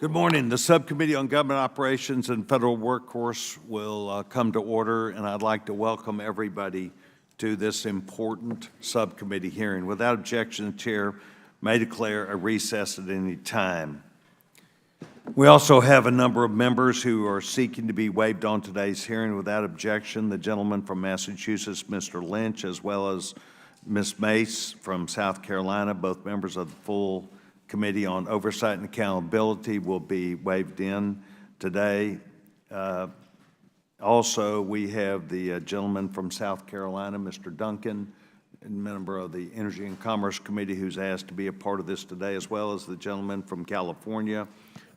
Good morning. The Subcommittee on Government Operations and Federal Workforce will come to order, and I'd like to welcome everybody to this important subcommittee hearing. Without objection, the Chair may declare a recess at any time. We also have a number of members who are seeking to be waived on today's hearing. Without objection, the gentleman from Massachusetts, Mr. Lynch, as well as Ms. Mace from South Carolina, both members of the full Committee on Oversight and Accountability, will be waived in today. Also, we have the gentleman from South Carolina, Mr. Duncan, a member of the Energy and Commerce Committee, who's asked to be a part of this today, as well as the gentleman from California,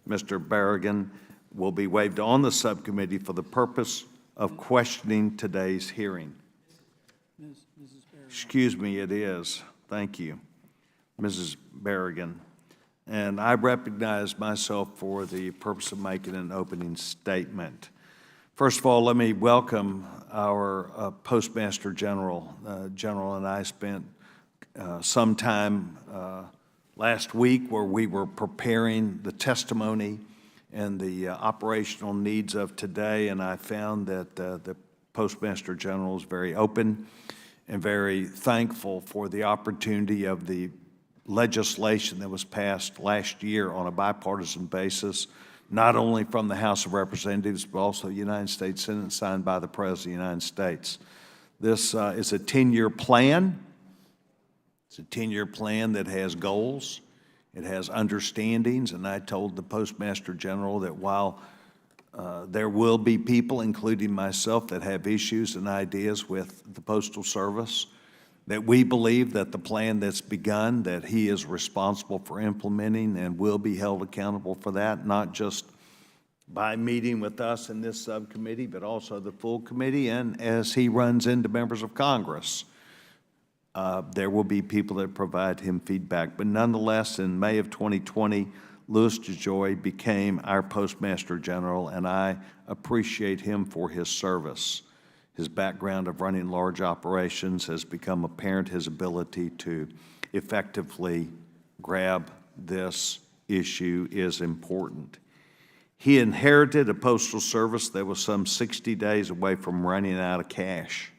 Mr. Berrigan, will be waived on the subcommittee for the purpose of questioning today's hearing. Excuse me, it is. Thank you, Mrs. Berrigan. And I recognize myself for the purpose of making an opening statement. First of all, let me welcome our Postmaster General. General and I spent some time last week where we were preparing the testimony and the operational needs of today, and I found that the Postmaster General is very open and very thankful for the opportunity of the legislation that was passed last year on a bipartisan basis, not only from the House of Representatives, but also the United States Senate, signed by the President of the United States. This is a 10-year plan. It's a 10-year plan that has goals. It has understandings, and I told the Postmaster General that while there will be people, including myself, that have issues and ideas with the Postal Service, that we believe that the plan that's begun, that he is responsible for implementing and will be held accountable for that, not just by meeting with us in this subcommittee, but also the full committee, and as he runs into members of Congress. There will be people that provide him feedback. But nonetheless, in May of 2020, Louis DeJoy became our Postmaster General, and I appreciate him for his service. His background of running large operations has become apparent. His ability to effectively grab this issue is important. He inherited a postal service that was some 60 days away from running out of cash,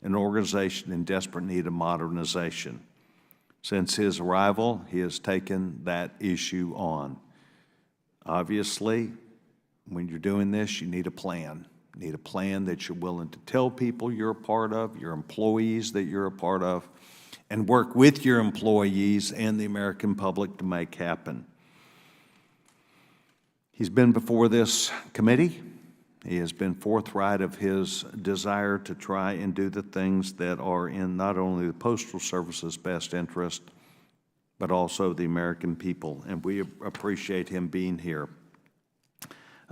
an organization in desperate need of modernization. Since his arrival, he has taken that issue on. Obviously, when you're doing this, you need a plan. You need a plan that you're willing to tell people you're a part of, your employees that you're a part of, and work with your employees and the American public to make happen. He's been before this committee. He has been forthright of his desire to try and do the things that are in not only the Postal Service's best interest, but also the American people, and we appreciate him being here.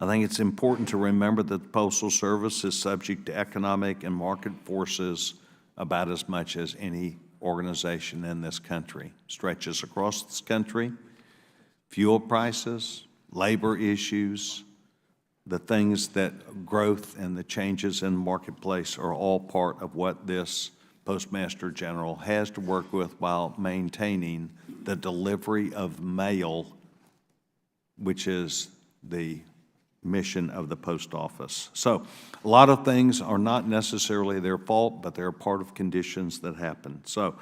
I think it's important to remember that the Postal Service is subject to economic and market forces about as much as any organization in this country. Stretches across this country, fuel prices, labor issues, the things that growth and the changes in the marketplace are all part of what this Postmaster General has to work with while maintaining the delivery of mail, which is the mission of the post office. So a lot of things are not necessarily their fault, but they're part of conditions that happen. So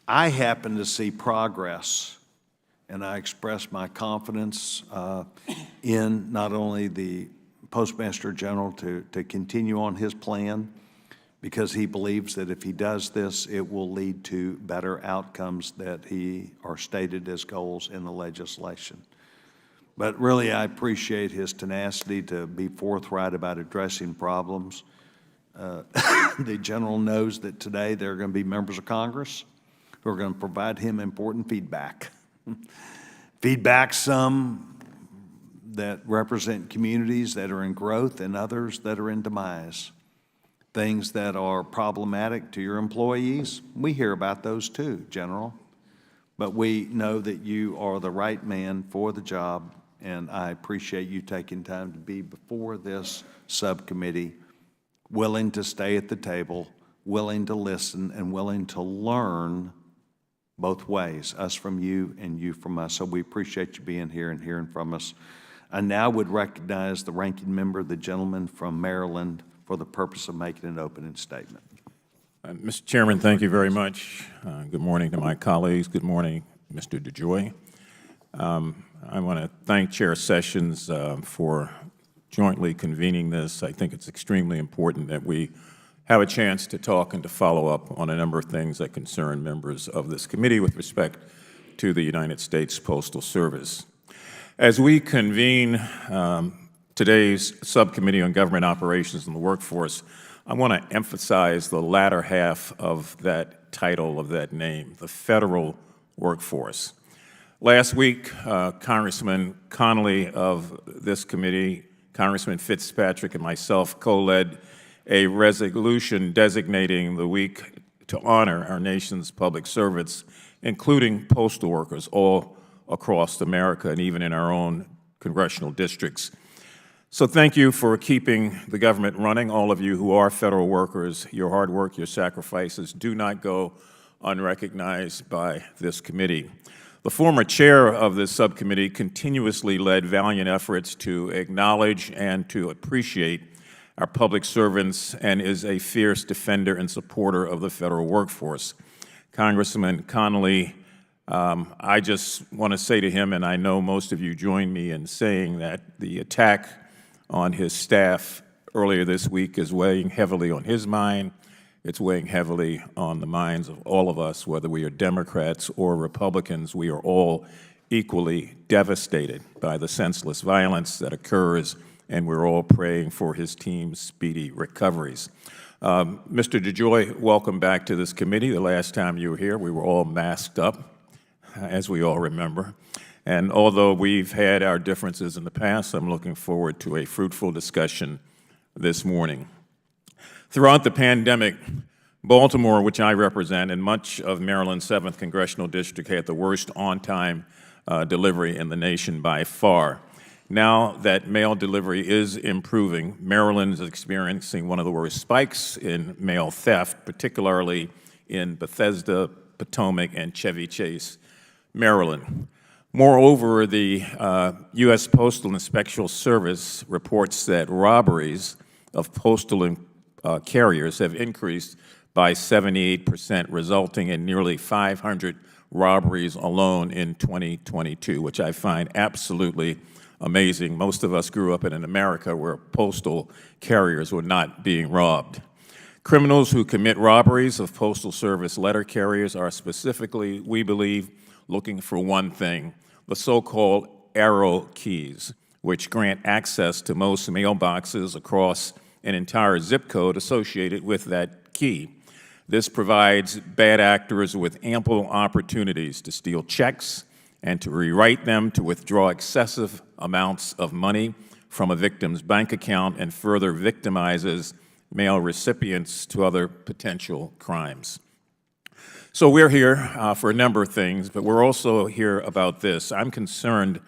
I happen to see progress, and I express my confidence in not only the Postmaster General to continue on his plan, because he believes that if he does this, it will lead to better outcomes that are stated as goals in the legislation. But really, I appreciate his tenacity to be forthright about addressing problems. The General knows that today there are going to be members of Congress who are going to provide him important feedback. Feedback, some that represent communities that are in growth and others that are in demise. Things that are problematic to your employees, we hear about those too, General. But we know that you are the right man for the job, and I appreciate you taking time to be before this subcommittee, willing to stay at the table, willing to listen, and willing to learn both ways, us from you and you from us. So we appreciate you being here and hearing from us. I now would recognize the ranking member, the gentleman from Maryland, for the purpose of making an opening statement. Mr. Chairman, thank you very much. Good morning to my colleagues. Good morning, Mr. DeJoy. I want to thank Chair Sessions for jointly convening this. I think it's extremely important that we have a chance to talk and to follow up on a number of things that concern members of this committee with respect to the United States Postal Service. As we convene today's Subcommittee on Government Operations and the Workforce, I want to emphasize the latter half of that title, of that name, the federal workforce. Last week, Congressman Connolly of this committee, Congressman Fitzpatrick, and myself co-led a resolution designating the week to honor our nation's public servants, including postal workers all across America and even in our own congressional districts. So thank you for keeping the government running. All of you who are federal workers, your hard work, your sacrifices do not go unrecognized by this committee. The former chair of this subcommittee continuously led valiant efforts to acknowledge and to appreciate our public servants and is a fierce defender and supporter of the federal workforce. Congressman Connolly, I just want to say to him, and I know most of you join me in saying that the attack on his staff earlier this week is weighing heavily on his mind. It's weighing heavily on the minds of all of us, whether we are Democrats or Republicans. We are all equally devastated by the senseless violence that occurs, and we're all praying for his team's speedy recoveries. Mr. DeJoy, welcome back to this committee. The last time you were here, we were all masked up, as we all remember. And although we've had our differences in the past, I'm looking forward to a fruitful discussion this morning. Throughout the pandemic, Baltimore, which I represent, and much of Maryland's 7th Congressional District had the worst on-time delivery in the nation by far. Now that mail delivery is improving, Maryland is experiencing one of the worst spikes in mail theft, particularly in Bethesda, Potomac, and Chevy Chase, Maryland. Moreover, the U.S. Postal Inspection Service reports that robberies of postal carriers have increased by 78%, resulting in nearly 500 robberies alone in 2022, which I find absolutely amazing. Most of us grew up in an America where postal carriers were not being robbed. Criminals who commit robberies of Postal Service letter carriers are specifically, we believe, looking for one thing: the so-called arrow keys, which grant access to most mailboxes across an entire zip code associated with that key. This provides bad actors with ample opportunities to steal checks and to rewrite them to withdraw excessive amounts of money from a victim's bank account and further victimizes mail recipients to other potential crimes. So we're here for a number of things, but we're also here about this. I'm concerned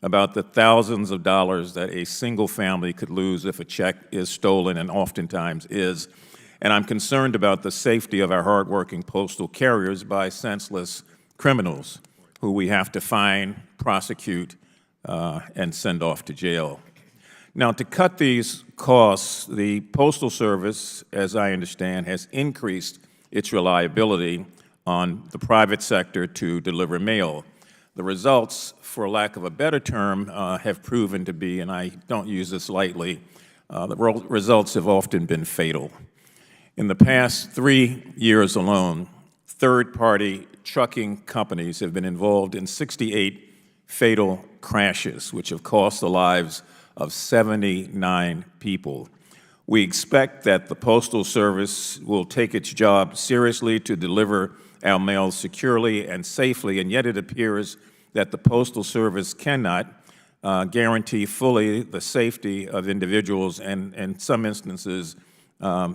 about the thousands of dollars that a single family could lose if a check is stolen, and oftentimes is. And I'm concerned about the safety of our hardworking postal carriers by senseless criminals who we have to fine, prosecute, and send off to jail. Now, to cut these costs, the Postal Service, as I understand, has increased its reliability on the private sector to deliver mail. The results, for lack of a better term, have proven to be, and I don't use this lightly, the results have often been fatal. In the past 3 years alone, third-party trucking companies have been involved in 68 fatal crashes, which have cost the lives of 79 people. We expect that the Postal Service will take its job seriously to deliver our mail securely and safely, and yet it appears that the Postal Service cannot guarantee fully the safety of individuals, and in some instances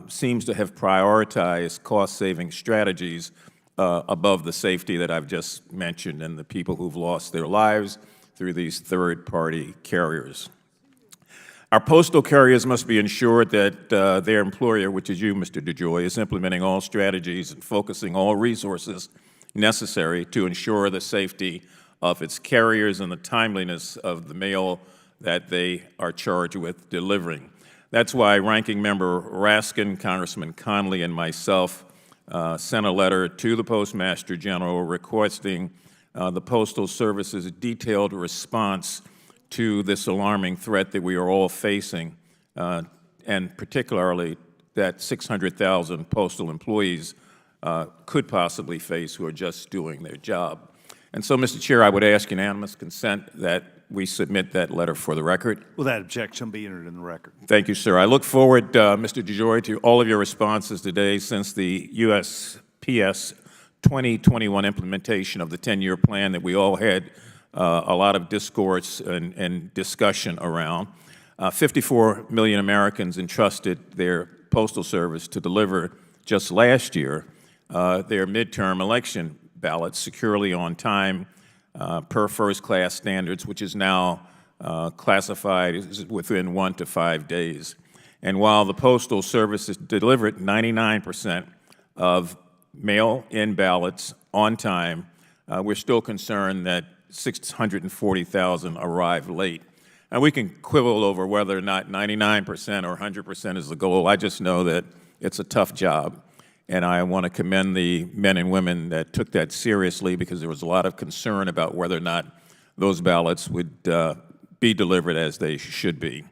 seems to have prioritized cost-saving strategies above the safety that I've just mentioned and the people who've lost their lives through these third-party carriers. Our postal carriers must be ensured that their employer, which is you, Mr. DeJoy, is implementing all strategies and focusing all resources necessary to ensure the safety of its carriers and the timeliness of the mail that they are charged with delivering. That's why Ranking Member Raskin, Congressman Conley, and myself sent a letter to the Postmaster General requesting the Postal Service's detailed response to this alarming threat that we are all facing, and particularly that 600,000 postal employees could possibly face who are just doing their job. And so, Mr. Chair, I would ask unanimous consent that we submit that letter for the record. Will that objection be entered in the record? Thank you, sir. I look forward, Mr. DeJoy, to all of your responses today since the USPS 2021 implementation of the 10-year plan that we all had a lot of discourse and discussion around. 54 million Americans entrusted their postal service to deliver just last year their midterm election ballots securely on time per first-class standards, which is now classified as within 1 to 5 days. And while the Postal Service has delivered 99% of mail-in ballots on time, we're still concerned that 640,000 arrive late. And we can quibble over whether or not 99% or 100% is the goal. I just know that it's a tough job. And I want to commend the men and women that took that seriously, because there was a lot of concern about whether or not those ballots would be delivered as they should be.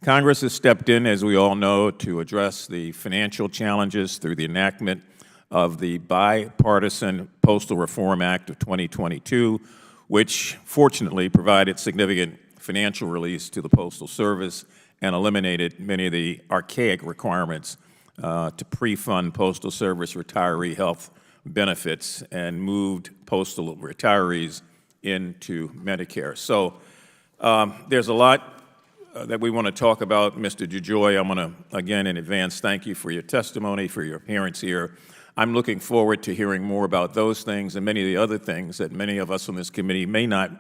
Congress has stepped in, as we all know, to address the financial challenges through the enactment of the Bipartisan Postal Reform Act of 2022, which fortunately provided significant financial release to the Postal Service and eliminated many of the archaic requirements to pre-fund Postal Service retiree health benefits and moved postal retirees into Medicare. So there's a lot that we want to talk about, Mr. DeJoy. I'm going to, again, in advance, thank you for your testimony, for your appearance here. I'm looking forward to hearing more about those things and many of the other things that many of us on this committee may not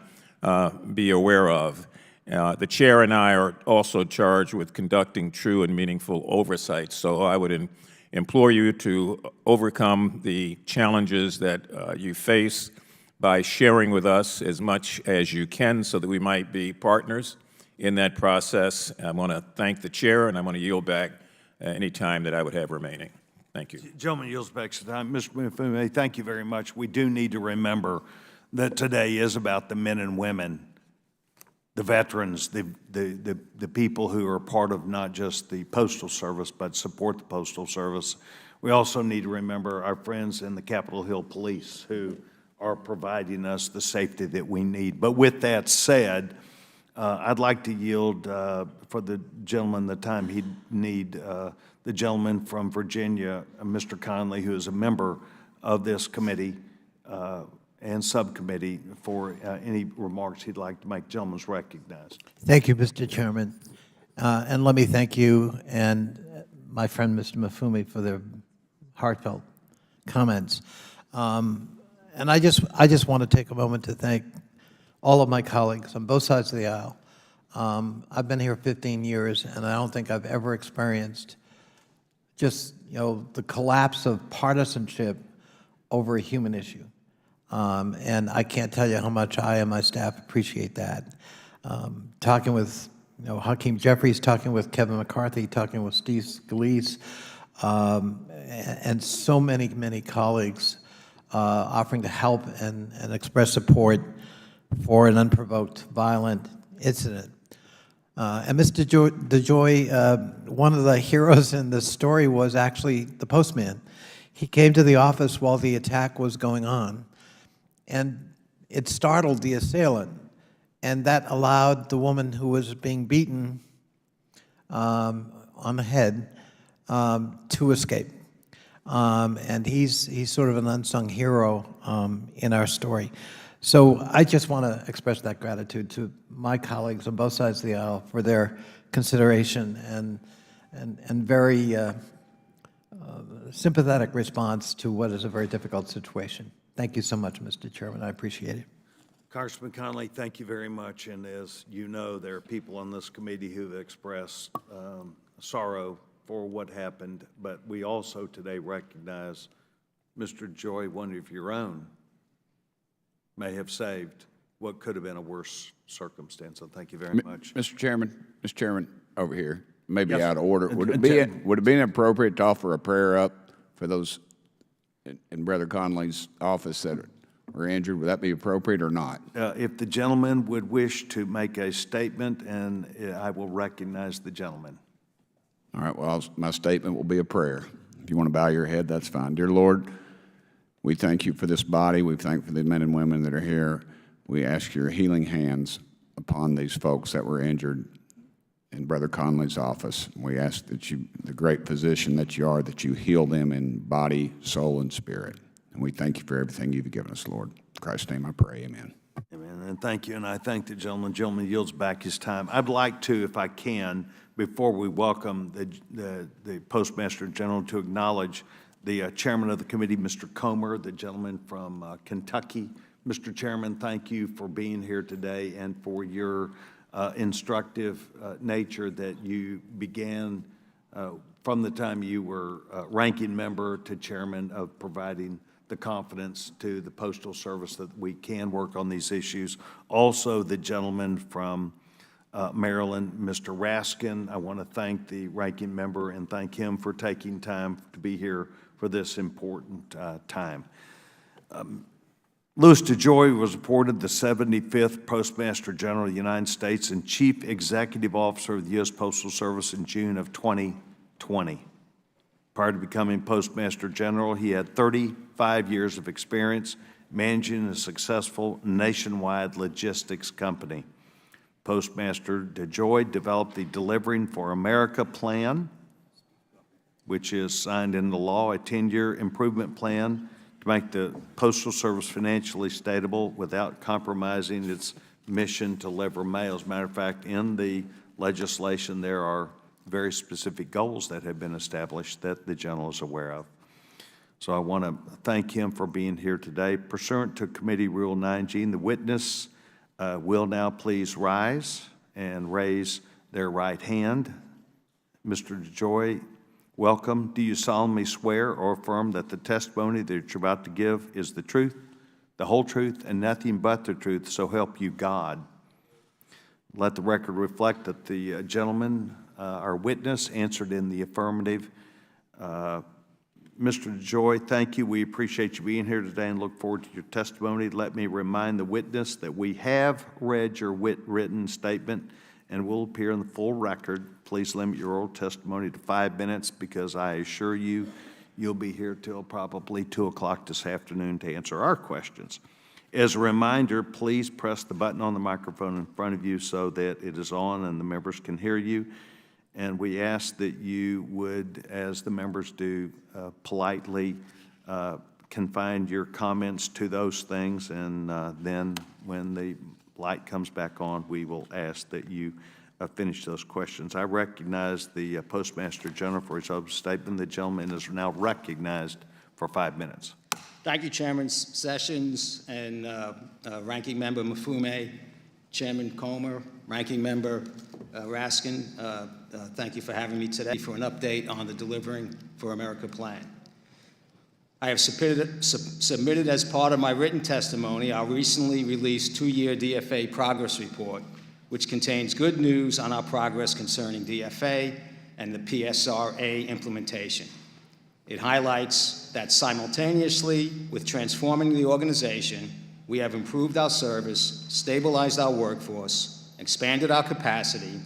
be aware of. The chair and I are also charged with conducting true and meaningful oversight, so I would implore you to overcome the challenges that you face by sharing with us as much as you can so that we might be partners in that process. I want to thank the chair, and I want to yield back any time that I would have remaining. Thank you. Gentleman yields back some time. Mr. Mufumi, thank you very much. We do need to remember that today is about the men and women, the veterans, the people who are part of not just the Postal Service, but support the Postal Service. We also need to remember our friends in the Capitol Hill Police who are providing us the safety that we need. But with that said, I'd like to yield for the gentleman the time he'd need, the gentleman from Virginia, Mr. Conley, who is a member of this committee and subcommittee, for any remarks he'd like to make. Gentleman's recognized. Thank you, Mr. Chairman. And let me thank you and my friend, Mr. Mufumi, for their heartfelt comments. And I just want to take a moment to thank all of my colleagues on both sides of the aisle. I've been here 15 years, and I don't think I've ever experienced just, the collapse of partisanship over a human issue. And I can't tell you how much I and my staff appreciate that. Talking with, Hakeem Jeffries, talking with Kevin McCarthy, talking with Steve Scalise, and so many, many colleagues offering to help and express support for an unprovoked violent incident. And Mr. DeJoy, one of the heroes in this story was actually the postman. He came to the office while the attack was going on, and it startled the assailant, and that allowed the woman who was being beaten on the head to escape. And he's sort of an unsung hero in our story. So I just want to express that gratitude to my colleagues on both sides of the aisle for their consideration and very sympathetic response to what is a very difficult situation. Thank you so much, Mr. Chairman. I appreciate it. Congressman Conley, thank you very much. And as you know, there are people on this committee who have expressed sorrow for what happened, but we also today recognize Mr. Joy, one of your own, may have saved what could have been a worse circumstance. So thank you very much. Mr. Chairman, over here, maybe Yes, out of order. sir. Would it be appropriate to offer a prayer up for those in Brother Conley's office that were injured? Would that be appropriate or not? If the gentleman would wish to make a statement, and I will recognize the gentleman. All right, well, my statement will be a prayer. If you want to bow your head, that's fine. Dear Lord, we thank you for this body. We thank you for the men and women that are here. We ask your healing hands upon these folks that were injured in Brother Conley's office. We ask that you, the great physician that you are, that you heal them in body, soul, and spirit. And we thank you for everything you've given us, Lord. In Christ's name I pray, amen. Amen, and thank you, and I thank the gentleman. The gentleman yields back his time. I'd like to, if I can, before we welcome the Postmaster General, to acknowledge the chairman of the committee, Mr. Comer, the gentleman from Kentucky. Mr. Chairman, thank you for being here today and for your instructive nature that you began from the time you were ranking member to chairman, of providing the confidence to the Postal Service that we can work on these issues. Also, the gentleman from Maryland, Mr. Raskin, I want to thank the ranking member and thank him for taking time to be here for this important time. Louis DeJoy was appointed the 75th Postmaster General of the United States and Chief Executive Officer of the U.S. Postal Service in June of 2020. Prior to becoming Postmaster General, he had 35 years of experience managing a successful nationwide logistics company. Postmaster DeJoy developed the Delivering for America plan, which is signed into law, a 10-year improvement plan to make the Postal Service financially stable without compromising its mission to deliver mail. As a matter of fact, in the legislation, there are very specific goals that have been established that the General is aware of. So I want to thank him for being here today. Pursuant to Committee Rule 9G, the witness will now please rise and raise their right hand. Mr. DeJoy, welcome. Do you solemnly swear or affirm that the testimony that you're about to give is the truth, the whole truth, and nothing but the truth, so help you God? Let the record reflect that the gentleman, our witness, answered in the affirmative. Mr. DeJoy, thank you. We appreciate you being here today and look forward to your testimony. Let me remind the witness that we have read your written statement and will appear in the full record. Please limit your oral testimony to 5 minutes because I assure you, you'll be here till probably 2 o'clock this afternoon to answer our questions. As a reminder, please press the button on the microphone in front of you so that it is on and the members can hear you. And we ask that you would, as the members do, politely confine your comments to those things, and then when the light comes back on, we will ask that you finish those questions. I recognize the Postmaster General for his opening statement. The gentleman is now recognized for 5 minutes. Thank you, Chairman Sessions and Ranking Member Mafume, Chairman Comer, Ranking Member Raskin. Thank you for having me today for an update on the Delivering for America plan. I have submitted as part of my written testimony our recently released 2-year DFA progress report, which contains good news on our progress concerning DFA and the PSRA implementation. It highlights that simultaneously with transforming the organization, we have improved our service, stabilized our workforce, expanded our capacity,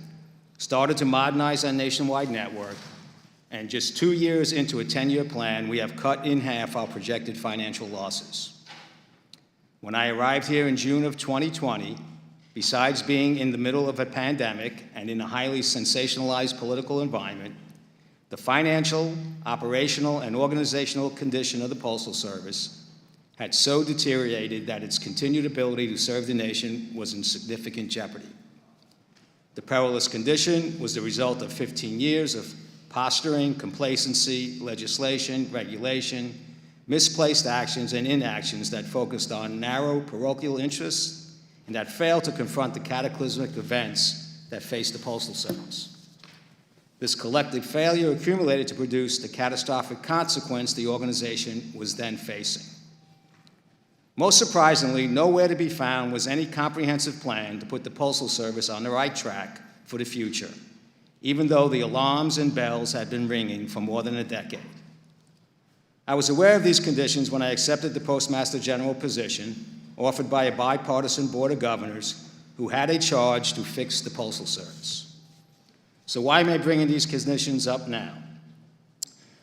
started to modernize our nationwide network, and just 2 years into a 10-year plan, we have cut in half our projected financial losses. When I arrived here in June of 2020, besides being in the middle of a pandemic and in a highly sensationalized political environment, the financial, operational, and organizational condition of the Postal Service had so deteriorated that its continued ability to serve the nation was in significant jeopardy. The perilous condition was the result of 15 years of posturing, complacency, legislation, regulation, misplaced actions, and inactions that focused on narrow parochial interests and that failed to confront the cataclysmic events that faced the Postal Service. This collective failure accumulated to produce the catastrophic consequence the organization was then facing. Most surprisingly, nowhere to be found was any comprehensive plan to put the Postal Service on the right track for the future, even though the alarms and bells had been ringing for more than a decade. I was aware of these conditions when I accepted the Postmaster General position offered by a bipartisan Board of Governors who had a charge to fix the Postal Service. So why am I bringing these conditions up now?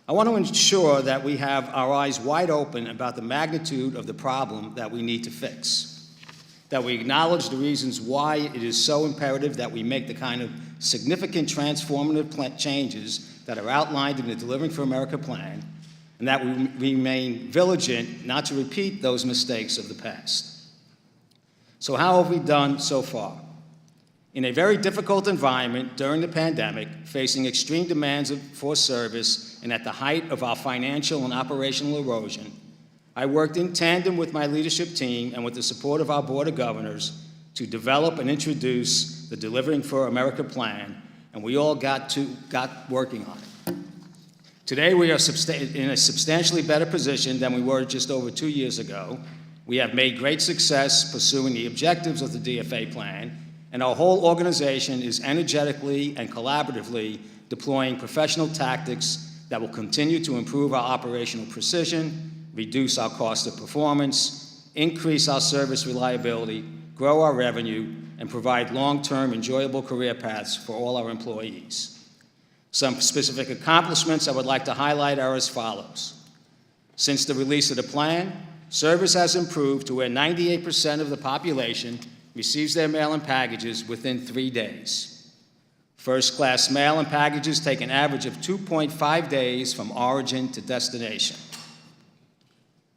I want to ensure that we have our eyes wide open about the magnitude of the problem that we need to fix, that we acknowledge the reasons why it is so imperative that we make the kind of significant transformative changes that are outlined in the Delivering for America plan, and that we remain vigilant not to repeat those mistakes of the past. So how have we done so far? In a very difficult environment during the pandemic, facing extreme demands for service and at the height of our financial and operational erosion, I worked in tandem with my leadership team and with the support of our Board of Governors to develop and introduce the Delivering for America plan, and we all got working on it. Today, we are in a substantially better position than we were just over 2 years ago. We have made great success pursuing the objectives of the DFA plan, and our whole organization is energetically and collaboratively deploying professional tactics that will continue to improve our operational precision, reduce our cost of performance, increase our service reliability, grow our revenue, and provide long-term enjoyable career paths for all our employees. Some specific accomplishments I would like to highlight are as follows. Since the release of the plan, service has improved to where 98% of the population receives their mail and packages within 3 days. First-class mail and packages take an average of 2.5 days from origin to destination.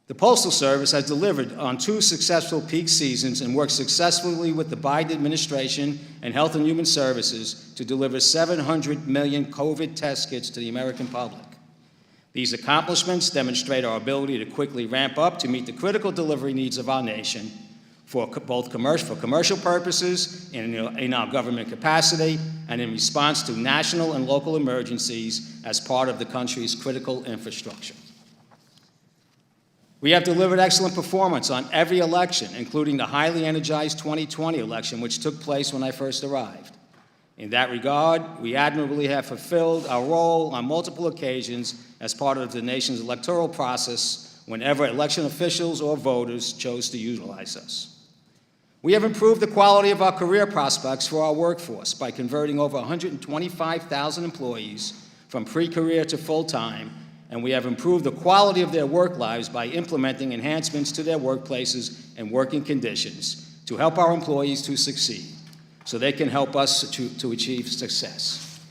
The Postal Service has delivered on 2 successful peak seasons and worked successfully with the Biden administration and Health and Human Services to deliver 700 million COVID test kits to the American public. These accomplishments demonstrate our ability to quickly ramp up to meet the critical delivery needs of our nation for both commercial purposes, in our government capacity, and in response to national and local emergencies as part of the country's critical infrastructure. We have delivered excellent performance on every election, including the highly energized 2020 election, which took place when I first arrived. In that regard, we admirably have fulfilled our role on multiple occasions as part of the nation's electoral process whenever election officials or voters chose to utilize us. We have improved the quality of our career prospects for our workforce by converting over 125,000 employees from pre-career to full-time, and we have improved the quality of their work lives by implementing enhancements to their workplaces and working conditions to help our employees to succeed, so they can help us to achieve success.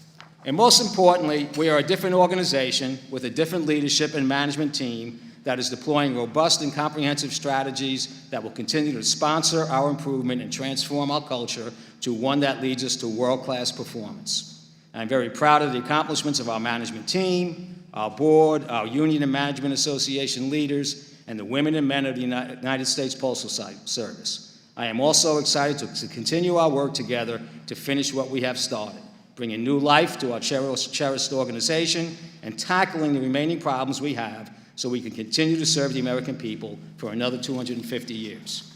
And most importantly, we are a different organization with a different leadership and management team that is deploying robust and comprehensive strategies that will continue to sponsor our improvement and transform our culture to one that leads us to world-class performance. I'm very proud of the accomplishments of our management team, our board, our Union and Management Association leaders, and the women and men of the United States Postal Service. I am also excited to continue our work together to finish what we have started, bringing new life to our cherished organization and tackling the remaining problems we have so we can continue to serve the American people for another 250 years.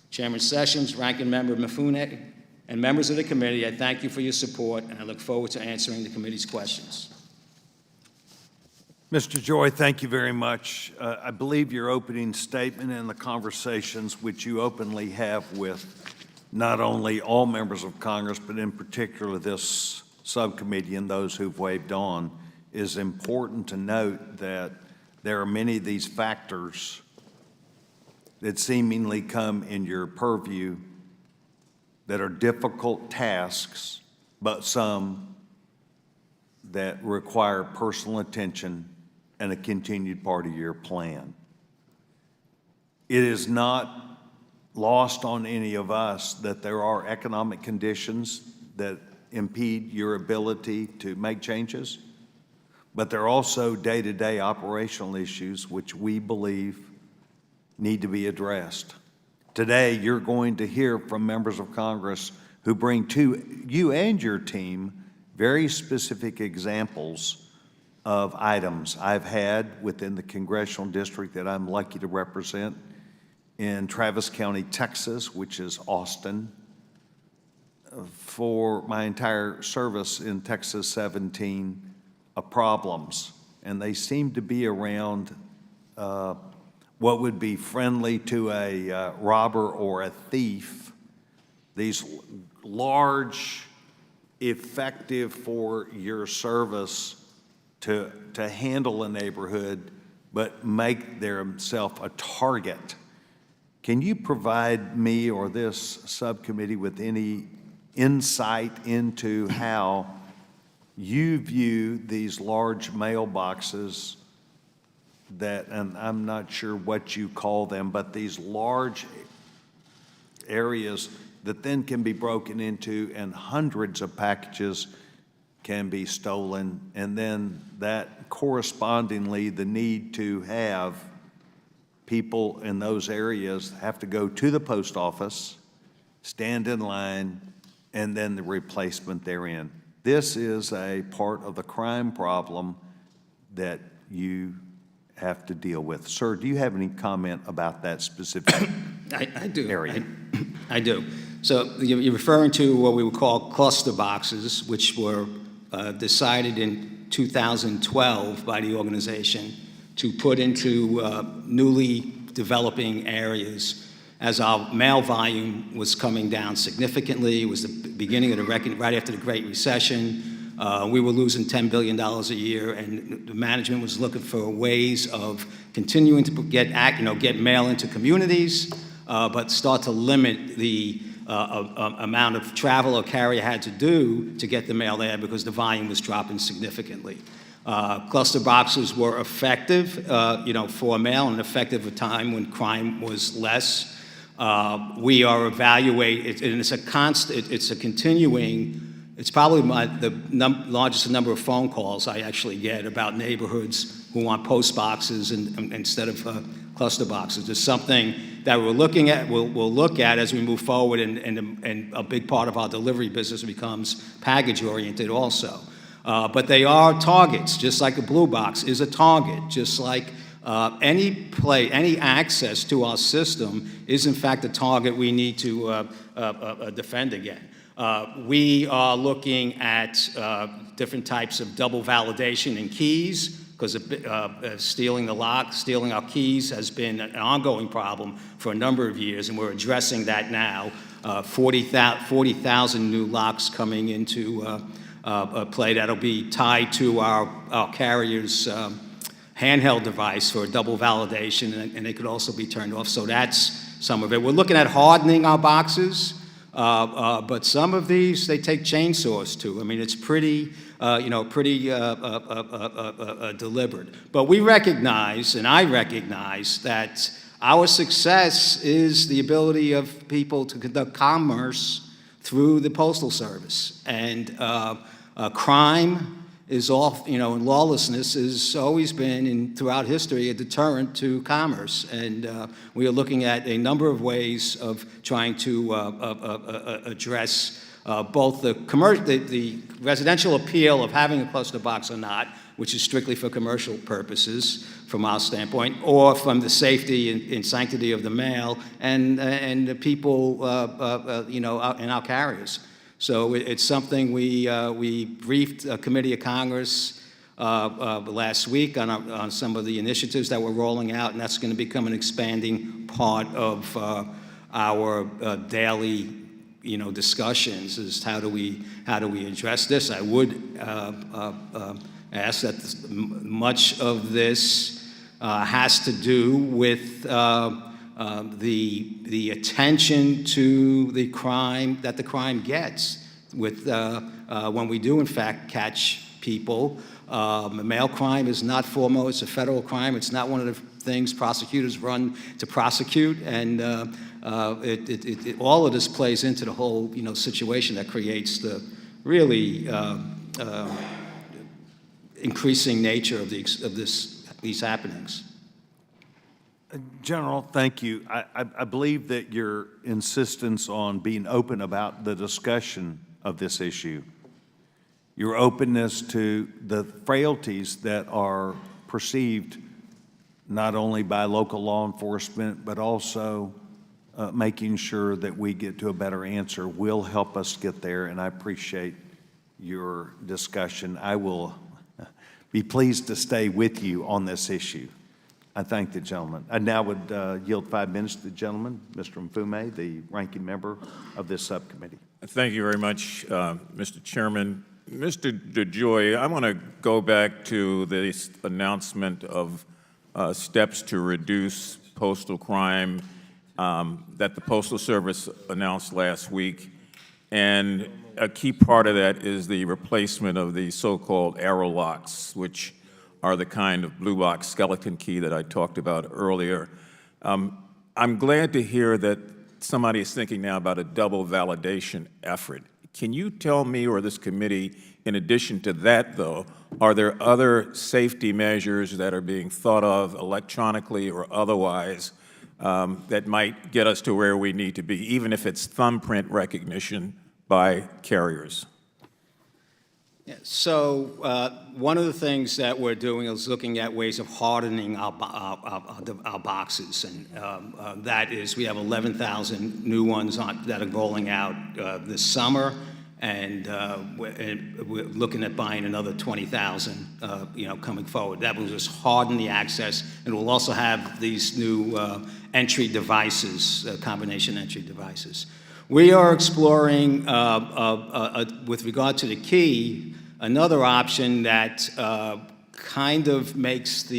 Chairman Sessions, Ranking Member Mifune, and members of the committee, I thank you for your support, and I look forward to answering the committee's questions. Mr. Joy, thank you very much. I believe your opening statement and the conversations which you openly have with not only all members of Congress, but in particular this subcommittee and those who've waved on, is important to note that there are many of these factors that seemingly come in your purview that are difficult tasks, but some that require personal attention and a continued part of your plan. It is not lost on any of us that there are economic conditions that impede your ability to make changes, but there are also day-to-day operational issues which we believe need to be addressed. Today, you're going to hear from members of Congress who bring to you and your team very specific examples of items I've had within the congressional district that I'm lucky to represent in Travis County, Texas, which is Austin, for my entire service in Texas 17 problems. And they seem to be around what would be friendly to a robber or a thief. These large, effective for your service to handle a neighborhood, but make themselves a target. Can you provide me or this subcommittee with any insight into how you view these large mailboxes that, and I'm not sure what you call them, but these large areas that then can be broken into and hundreds of packages can be stolen, and then that correspondingly the need to have people in those areas have to go to the post office, stand in line, and then the replacement therein. This is a part of the crime problem that you have to deal with. Sir, do you have any comment about that specific I do. area? I do. So you're referring to what we would call cluster boxes, which were decided in 2012 by the organization to put into newly developing areas. As our mail volume was coming down significantly, it was the beginning of the right after the Great Recession. We were losing $10 billion a year, and the management was looking for ways of continuing to get mail into communities, but start to limit the amount of travel a carrier had to do to get the mail there because the volume was dropping significantly. Cluster boxes were effective, for mail, and effective at a time when crime was less. We are evaluating, and it's a continuing. It's probably the largest number of phone calls I actually get about neighborhoods who want post boxes instead of cluster boxes. It's something that we're looking at. We'll look at as we move forward, and a big part of our delivery business becomes package oriented also. But they are targets, just like a blue box is a target, just like any access to our system is in fact a target we need to defend again. We are looking at different types of double validation in keys, because stealing our keys has been an ongoing problem for a number of years, and we're addressing that now. 40,000 new locks coming into play that'll be tied to our carrier's handheld device for double validation, and they could also be turned off. So that's some of it. We're looking at hardening our boxes, but some of these, they take chainsaws to. I mean, it's pretty deliberate. But we recognize, and I recognize, that our success is the ability of people to conduct commerce through the Postal Service. And crime is and lawlessness has always been, throughout history, a deterrent to commerce. And we are looking at a number of ways of trying to address both the residential appeal of having a cluster box or not, which is strictly for commercial purposes from our standpoint, or from the safety and sanctity of the mail and the people, in our carriers. So it's something we briefed a committee of Congress last week on some of the initiatives that we're rolling out, and that's going to become an expanding part of our daily, discussions. Is how do we address this? I would ask that much of this has to do with the attention to the crime that the crime gets with when we do in fact catch people. Mail crime is not foremost a federal crime. It's not one of the things prosecutors run to prosecute, and all of this plays into the whole situation that creates the really increasing nature of these happenings. General, thank you. I believe that your insistence on being open about the discussion of this issue, your openness to the frailties that are perceived not only by local law enforcement, but also making sure that we get to a better answer will help us get there, and I appreciate your discussion. I will be pleased to stay with you on this issue. I thank the gentleman. I now would yield 5 minutes to the gentleman, Mr. Mfume, the ranking member of this subcommittee. Thank you very much, Mr. Chairman. Mr. DeJoy, I want to go back to this announcement of steps to reduce postal crime that the Postal Service announced last week. And a key part of that is the replacement of the so-called arrow locks, which are the kind of blue box skeleton key that I talked about earlier. I'm glad to hear that somebody is thinking now about a double validation effort. Can you tell me or this committee, in addition to that, though, are there other safety measures that are being thought of electronically or otherwise that might get us to where we need to be, even if it's thumbprint recognition by carriers? Yeah, so one of the things that we're doing is looking at ways of hardening our boxes, and that is we have 11,000 new ones that are rolling out this summer, and we're looking at buying another 20,000, coming forward. That will just harden the access, and we'll also have these new entry devices, combination entry devices. We are exploring, with regard to the key, another option that kind of makes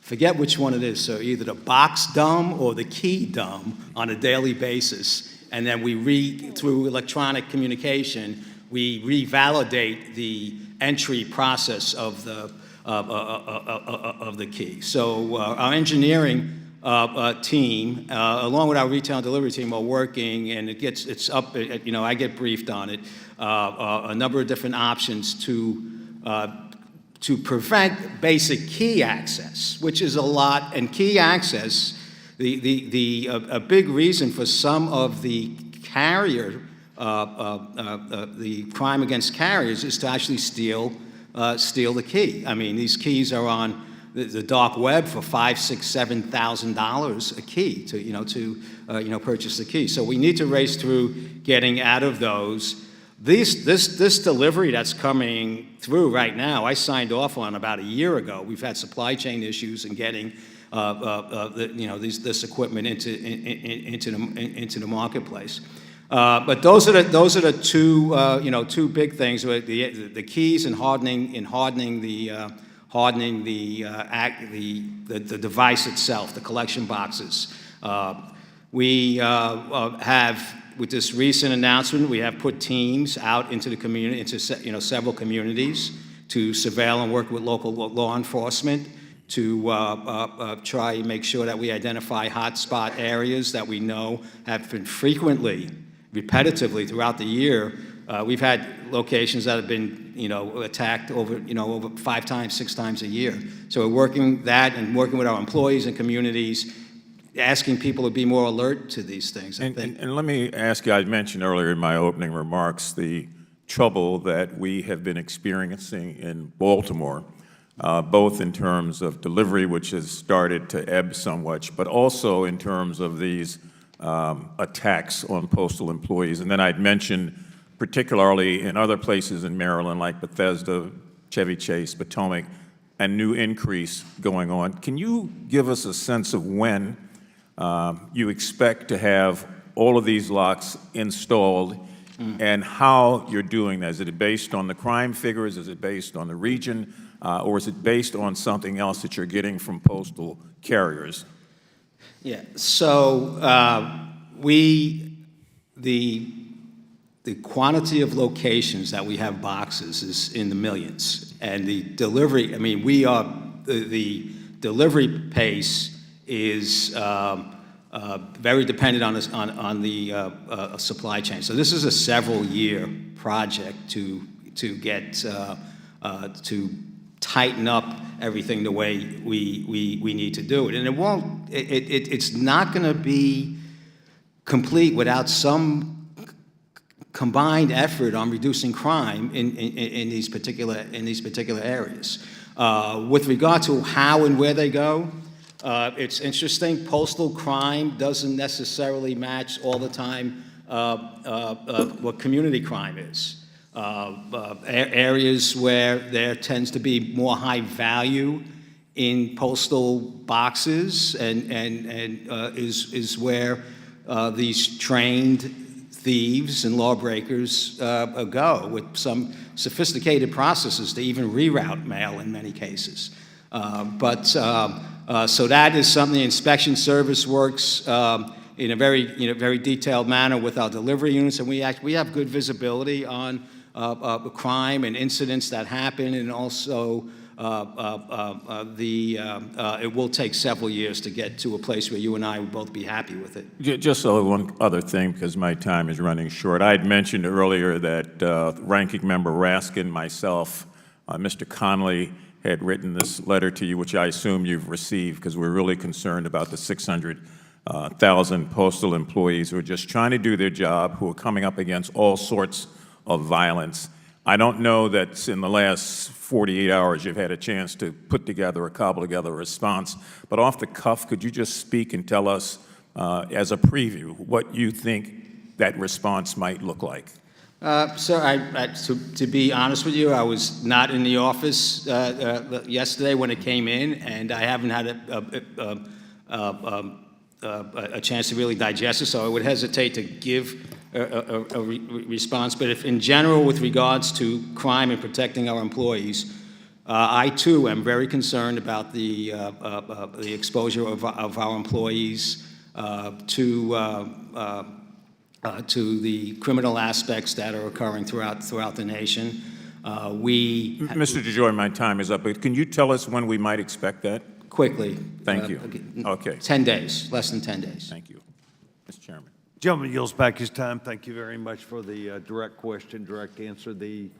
forget which one it is, so either the box dumb or the key dumb on a daily basis. And then through electronic communication, we revalidate the entry process of the key. So our engineering team, along with our retail and delivery team, are working, and it's up. I get briefed on it. A number of different options to prevent basic key access, which is a lot. And key access, a big reason for some of the the crime against carriers is to actually steal the key. I mean, these keys are on the dark web for $5,000, $6,000, $7,000 a key to purchase the key. So we need to race through getting out of those. This delivery that's coming through right now, I signed off on about a year ago. We've had supply chain issues in getting this equipment into the marketplace. But those are the two big things: the keys and hardening the device itself, the collection boxes. We have, with this recent announcement, we have put teams out into the community, into several communities, to surveil and work with local law enforcement to try and make sure that we identify hotspot areas that we know have been frequently, repetitively throughout the year. We've had locations that have been, attacked over 5 times, 6 times a year. So we're working that and working with our employees and communities, asking people to be more alert to these things. And let me ask you, I mentioned earlier in my opening remarks the trouble that we have been experiencing in Baltimore, both in terms of delivery, which has started to ebb somewhat, but also in terms of these attacks on postal employees. And then I'd mentioned particularly in other places in Maryland, like Bethesda, Chevy Chase, Potomac, a new increase going on. Can you give us a sense of when you expect to have all of these locks installed and how you're doing that? Is it based on the crime figures? Is it based on the region? Or is it based on something else that you're getting from postal carriers? Yeah, so the quantity of locations that we have boxes is in the millions. And the delivery, the delivery pace is very dependent on the supply chain. So this is a several-year project to get to tighten up everything the way we need to do it. And it's not going to be complete without some combined effort on reducing crime in these particular areas. With regard to how and where they go, It's interesting, postal crime doesn't necessarily match all the time what community crime is. Areas where there tends to be more high value in postal boxes and is where these trained thieves and lawbreakers go with some sophisticated processes to even reroute mail in many cases. So that is something the inspection service works in a very detailed manner with our delivery units, and we have good visibility on crime and incidents that happen, and also it will take several years to get to a place where you and I would both be happy with it. Just one other thing, because my time is running short. I had mentioned earlier that Ranking Member Raskin, myself, Mr. Conley had written this letter to you, which I assume you've received, because we're really concerned about the 600,000 postal employees who are just trying to do their job, who are coming up against all sorts of violence. I don't know that in the last 48 hours you've had a chance to put together or cobble together a response, but off the cuff, could you just speak and tell us, as a preview, what you think that response might look like? Sir, to be honest with you, I was not in the office yesterday when it came in, and I haven't had a chance to really digest it, so I would hesitate to give a response. But if in general, with regards to crime and protecting our employees, I too am very concerned about the exposure of our employees to the criminal aspects that are occurring throughout the nation. Mr. DeJoy, my time is up, but can you tell us when we might expect that? Quickly. Thank you. Okay. 10 days, less than 10 days. Thank you. Mr. Chairman. Gentleman yields back his time. Thank you very much for the direct question, direct answer. The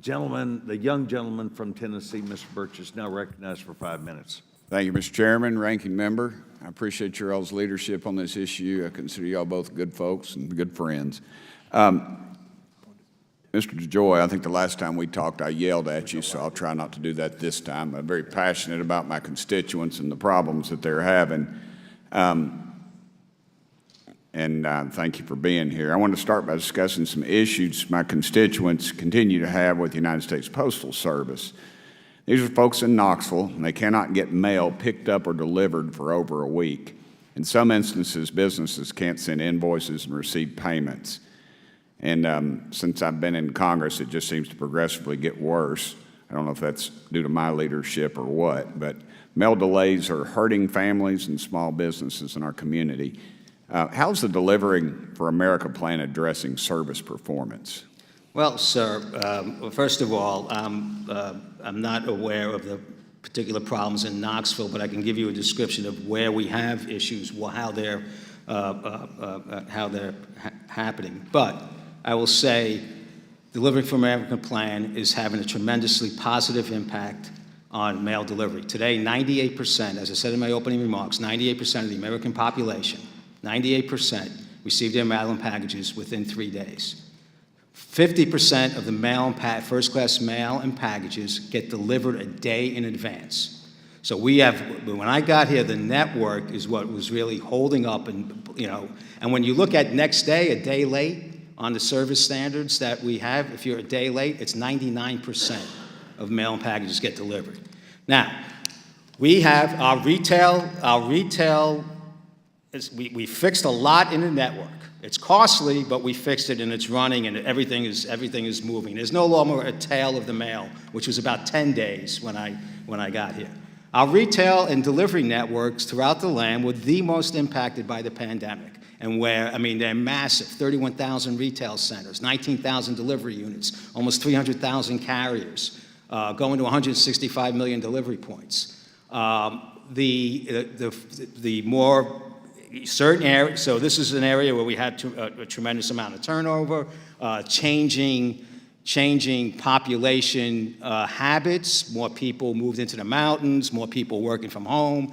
young gentleman from Tennessee, Mr. Birch, is now recognized for 5 minutes. Thank you, Mr. Chairman, Ranking Member. I appreciate your all's leadership on this issue. I consider you all both good folks and good friends. Mr. DeJoy, I think the last time we talked, I yelled at you, so I'll try not to do that this time. I'm very passionate about my constituents and the problems that they're having. Thank you for being here. I want to start by discussing some issues my constituents continue to have with the United States Postal Service. These are folks in Knoxville, and they cannot get mail picked up or delivered for over a week. In some instances, businesses can't send invoices and receive payments. And since I've been in Congress, it just seems to progressively get worse. I don't know if that's due to my leadership or what, but mail delays are hurting families and small businesses in our community. How's the Delivering for America plan addressing service performance? Well, sir, first of all, I'm not aware of the particular problems in Knoxville, but I can give you a description of where we have issues, how they're happening. But I will say, Delivering for America plan is having a tremendously positive impact on mail delivery. Today, 98%, as I said in my opening remarks, 98% of the American population, 98% receive their mail and packages within 3 days. 50% of the first-class mail and packages get delivered a day in advance. So when I got here, the network is what was really holding up, and when you look at next day, a day late, on the service standards that we have, if you're a day late, it's 99% of mail and packages get delivered. Now, we have our retail, we fixed a lot in the network. It's costly, but we fixed it and it's running and everything is moving. There's no longer a tail of the mail, which was about 10 days when I got here. Our retail and delivery networks throughout the land were the most impacted by the pandemic. And they're massive, 31,000 retail centers, 19,000 delivery units, almost 300,000 carriers, going to 165 million delivery points. The more certain areas, so this is an area where we had a tremendous amount of turnover, changing population habits. More people moved into the mountains, more people working from home.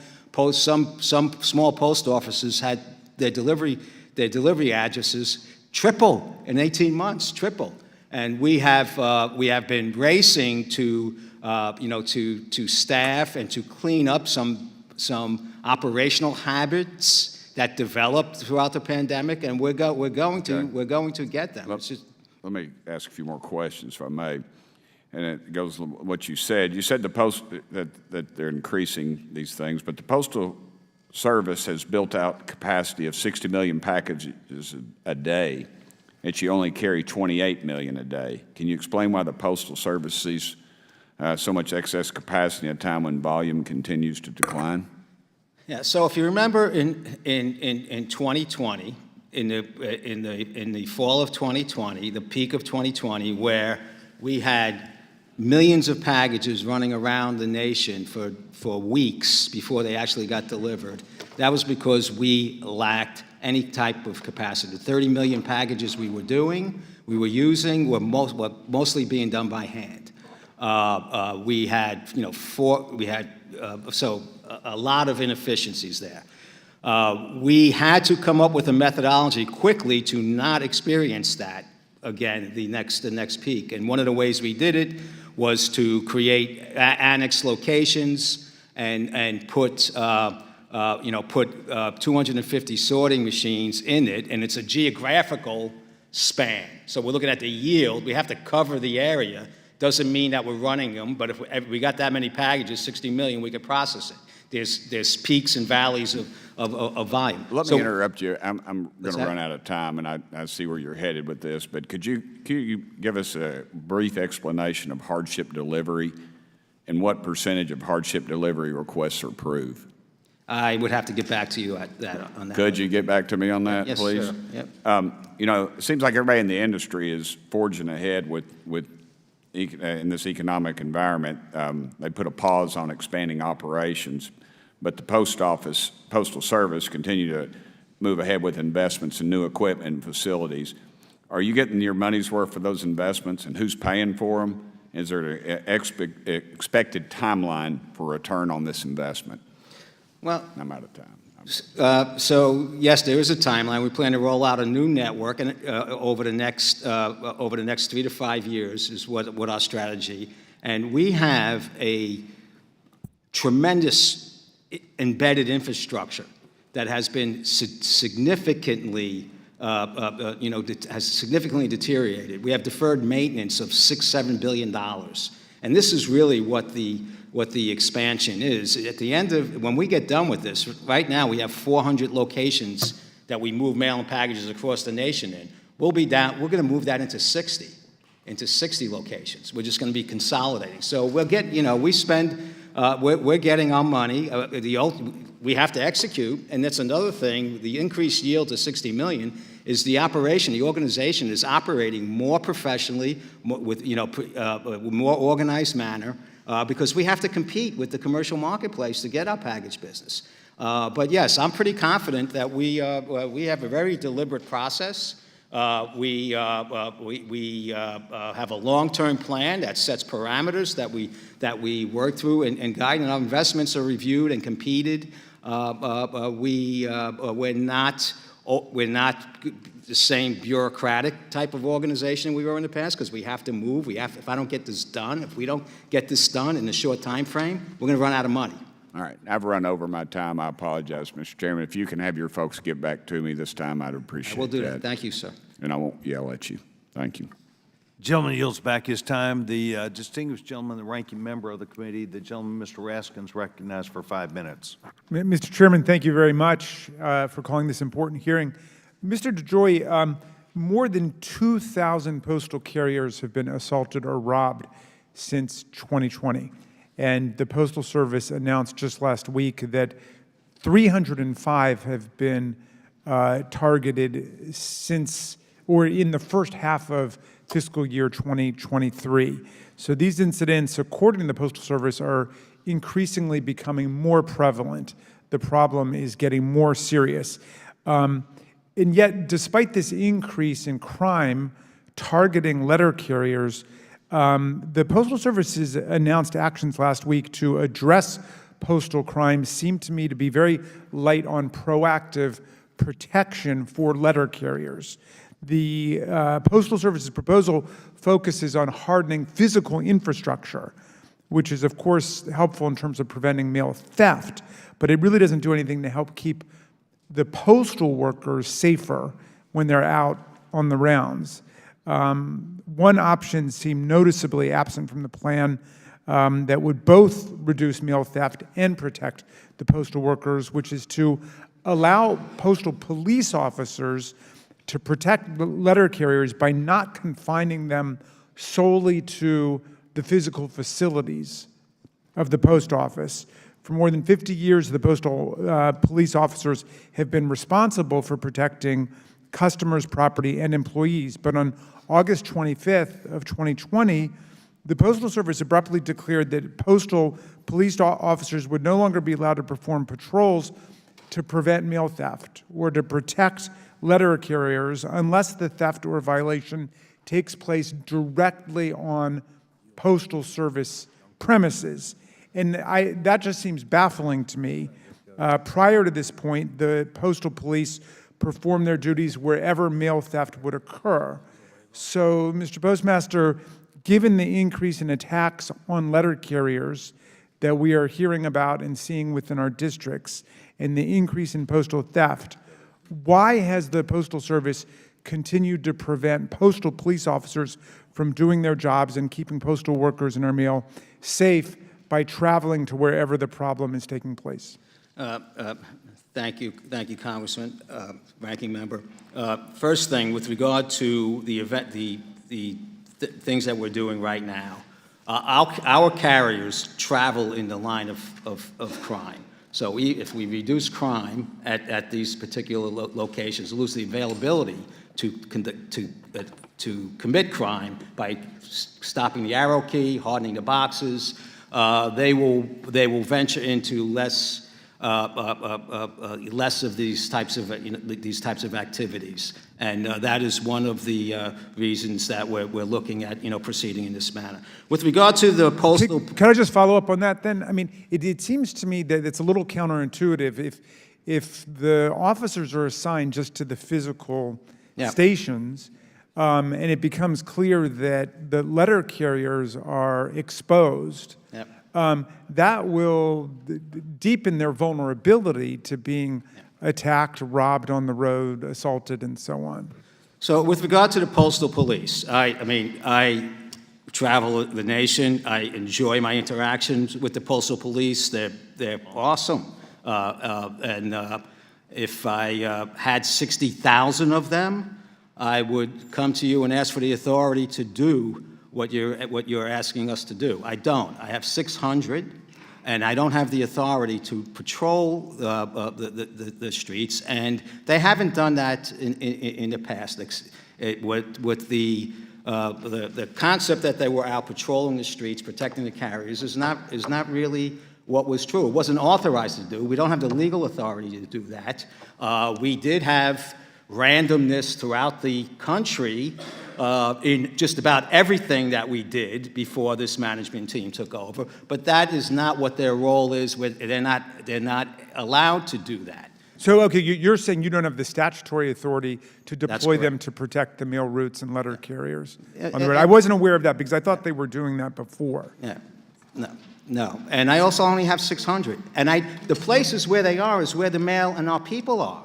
Some small post offices had their delivery addresses triple in 18 months, triple. And we have been racing to staff and to clean up some operational habits that developed throughout the pandemic, and we're going to get them. It's just, Let me ask a few more questions, if I may. And it goes with what you said. You said that they're increasing these things, but the Postal Service has built out capacity of 60 million packages a day, and you only carry 28 million a day. Can you explain why the Postal Service sees so much excess capacity at a time when volume continues to decline? yeah. So if you remember in 2020, in the fall of 2020, the peak of 2020, where we had millions of packages running around the nation for weeks before they actually got delivered, that was because we lacked any type of capacity. The 30 million packages we were using were mostly being done by hand. We had, so a lot of inefficiencies there. We had to come up with a methodology quickly to not experience that again the next peak. And one of the ways we did it was to create annex locations and put 250 sorting machines in it, and it's a geographical span. So we're looking at the yield. We have to cover the area. Doesn't mean that we're running them, but if we got that many packages, 60 million, we could process it. There's peaks and valleys of volume. Let me interrupt you. I'm going to run out of time, and I see where you're headed with this. But could you give us a brief explanation of hardship delivery and what percentage of hardship delivery requests are approved? I would have to get back to you on that. Could you get back to me on that, yes, please? Sir. Yep. It seems like everybody in the industry is forging ahead in this economic environment. They put a pause on expanding operations, but the Postal Service continue to move ahead with investments in new equipment and facilities. Are you getting your money's worth for those investments, and who's paying for them? Is there an expected timeline for return on this investment? Well, I'm out of time. So yes, there is a timeline. We plan to roll out a new network and over the next 3 to 5 years is what our strategy. And we have a tremendous embedded infrastructure that has been significantly deteriorated. We have deferred maintenance of $6-7 billion, and this is really what the expansion is. At the end of, when we get done with this, right now we have 400 locations that we move mail and packages across the nation in. We're going to move that into 60 locations. We're just going to be consolidating. So we'll get, we're getting our money. We have to execute, and that's another thing. The increased yield to 60 million is the organization is operating more professionally, with more organized manner, because we have to compete with the commercial marketplace to get our package business. But yes, I'm pretty confident that we have a very deliberate process. We have a long-term plan that sets parameters that we work through and guide, and our investments are reviewed and competed. We're not the same bureaucratic type of organization we were in the past, because we have to move. If I don't get this done, if we don't get this done in a short time frame, we're going to run out of money. All right, I've run over my time. I apologize, Mr. Chairman. If you can have your folks get back to me this time, I'd appreciate that. We'll do that. Thank you, sir. And I won't yell at you. Thank you. Gentleman yields back his time. The distinguished gentleman, the ranking member of the committee, the gentleman, Mr. Raskin's recognized for 5 minutes. Mr. Chairman, thank you very much for calling this important hearing. Mr. DeJoy, more than 2,000 postal carriers have been assaulted or robbed since 2020. And the Postal Service announced just last week that 305 have been targeted since, or in the first half of fiscal year 2023. So these incidents, according to the Postal Service, are increasingly becoming more prevalent. The problem is getting more serious. And yet, despite this increase in crime targeting letter carriers, the Postal Service's announced actions last week to address postal crime seem to me to be very light on proactive protection for letter carriers. The Postal Service's proposal focuses on hardening physical infrastructure, which is, of course, helpful in terms of preventing mail theft, but it really doesn't do anything to help keep the postal workers safer when they're out on the rounds. One option seemed noticeably absent from the plan that would both reduce mail theft and protect the postal workers, which is to allow postal police officers to protect the letter carriers by not confining them solely to the physical facilities of the post office. For more than 50 years, the postal police officers have been responsible for protecting customers' property and employees. But on August 25th of 2020, the Postal Service abruptly declared that postal police officers would no longer be allowed to perform patrols to prevent mail theft or to protect letter carriers unless the theft or violation takes place directly on Postal Service premises. And that just seems baffling to me. Prior to this point, the postal police performed their duties wherever mail theft would occur. So, Mr. Postmaster, given the increase in attacks on letter carriers that we are hearing about and seeing within our districts, and the increase in postal theft, why has the Postal Service continued to prevent postal police officers from doing their jobs and keeping postal workers in our mail safe by traveling to wherever the problem is taking place? Thank you, Congressman, Ranking Member. First thing, with regard to the event, the things that we're doing right now, our carriers travel in the line of crime. So if we reduce crime at these particular locations, lose the availability to commit crime by stopping the arrow key, hardening the boxes, they will venture into less of these types of activities, and that is one of the reasons that we're looking at proceeding in this manner. With regard to the postal, can I just follow up on that then? I mean, it seems to me that it's a little counterintuitive if the officers are assigned just to the physical stations, and it becomes clear that the letter carriers are exposed. That will deepen their vulnerability to being attacked, robbed on the road, assaulted, and so on. So with regard to the postal police, I travel the nation. I enjoy my interactions with the postal police. They're awesome. If I had 60,000 of them, I would come to you and ask for the authority to do what you're asking us to do. I don't. I have 600, and I don't have the authority to patrol the streets, and they haven't done that in the past. With the concept that they were out patrolling the streets, protecting the carriers, is not really what was true. It wasn't authorized to do. We don't have the legal authority to do that. We did have randomness throughout the country in just about everything that we did before this management team took over, but that is not what their role is. They're not allowed to do that. So, okay, you're saying you don't have the statutory authority to deploy them to protect the mail routes and letter carriers on the road. I wasn't aware of that because I thought they were doing that before. Yeah, no. And I also only have 600. And the places where they are is where the mail and our people are,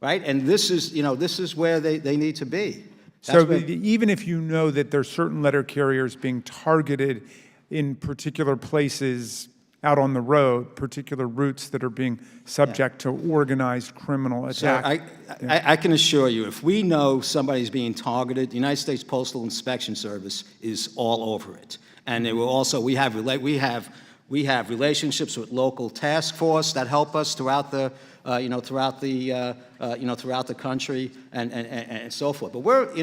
right? And this is where they need to be. So even if you know that there's certain letter carriers being targeted in particular places out on the road, particular routes that are being subject to organized criminal attack. So I can assure you, if we know somebody's being targeted, the United States Postal Inspection Service is all over it. And they will also, we have relationships with local task force that help us throughout the throughout the country and so forth. But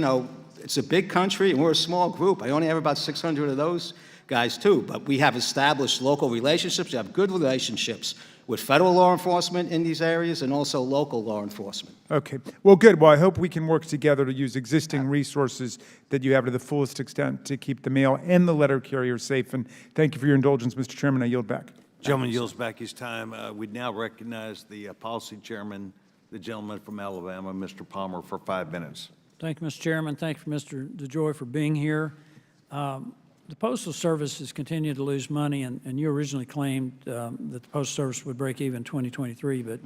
it's a big country and we're a small group. I only have about 600 of those guys too. But we have established local relationships. We have good relationships with federal law enforcement in these areas and also local law enforcement. Okay. Well, good. Well, I hope we can work together to use existing resources that you have to the fullest extent to keep the mail and the letter carrier safe. And thank you for your indulgence, Mr. Chairman. I yield back. Gentleman yields back his time. We now recognize the policy chairman, the gentleman from Alabama, Mr. Palmer, for 5 minutes. Thank you, Mr. Chairman. Thank you, Mr. DeJoy, for being here. The Postal Service has continued to lose money, and you originally claimed that the Postal Service would break even 2023, but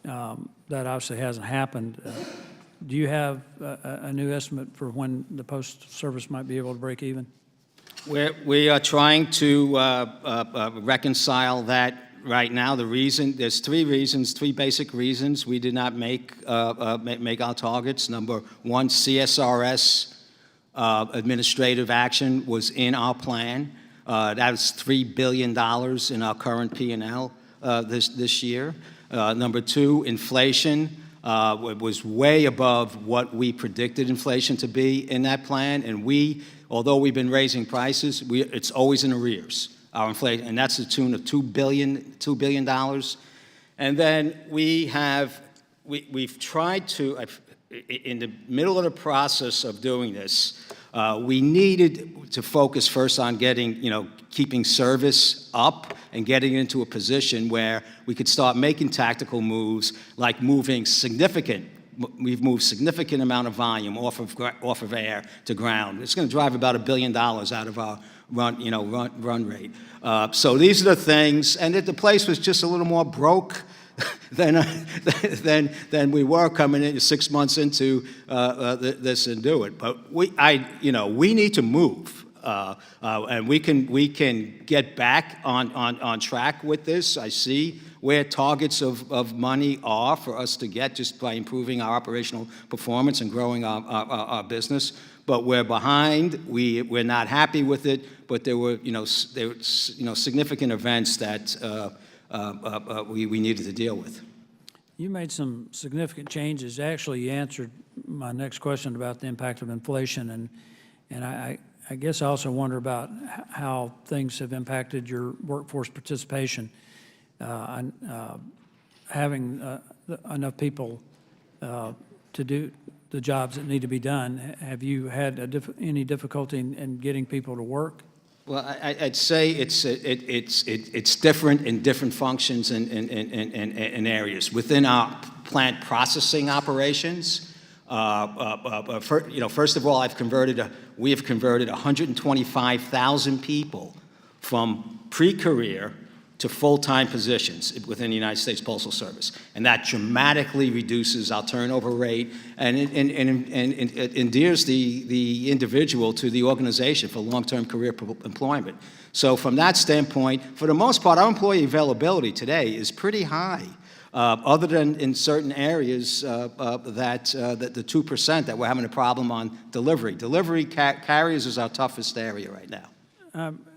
that obviously hasn't happened. Do you have a new estimate for when the Postal Service might be able to break even? We are trying to reconcile that right now. There's three basic reasons we did not make our targets. Number one, CSRS administrative action was in our plan. That was $3 billion in our current P&L this year. Number two, inflation was way above what we predicted inflation to be in that plan, and although we've been raising prices, it's always in arrears. Our inflation, and that's the tune of $2 billion. And then we've tried to, in the middle of the process of doing this, we needed to focus first on keeping service up and getting into a position where we could start making tactical moves, like we've moved significant amount of volume off of air to ground. It's going to drive about $1 billion out of our run rate. So these are the things, and the place was just a little more broke than we were coming in 6 months into this and do it. But we need to move, and we can get back on track with this. I see where targets of money are for us to get just by improving our operational performance and growing our business. But we're behind. We're not happy with it. But there were significant events that we needed to deal with. You made some significant changes. Actually, you answered my next question about the impact of inflation, and I guess I also wonder about how things have impacted your workforce participation. Having enough people to do the jobs that need to be done, have you had any difficulty in getting people to work? Well, I'd say it's different in different functions and areas. Within our plant processing operations, first of all, we have converted 125,000 people from pre-career to full-time positions within the United States Postal Service. And that dramatically reduces our turnover rate and endears the individual to the organization for long-term career employment. So from that standpoint, for the most part, our employee availability today is pretty high, other than in certain areas that the 2% that we're having a problem on delivery. Delivery carriers is our toughest area right now.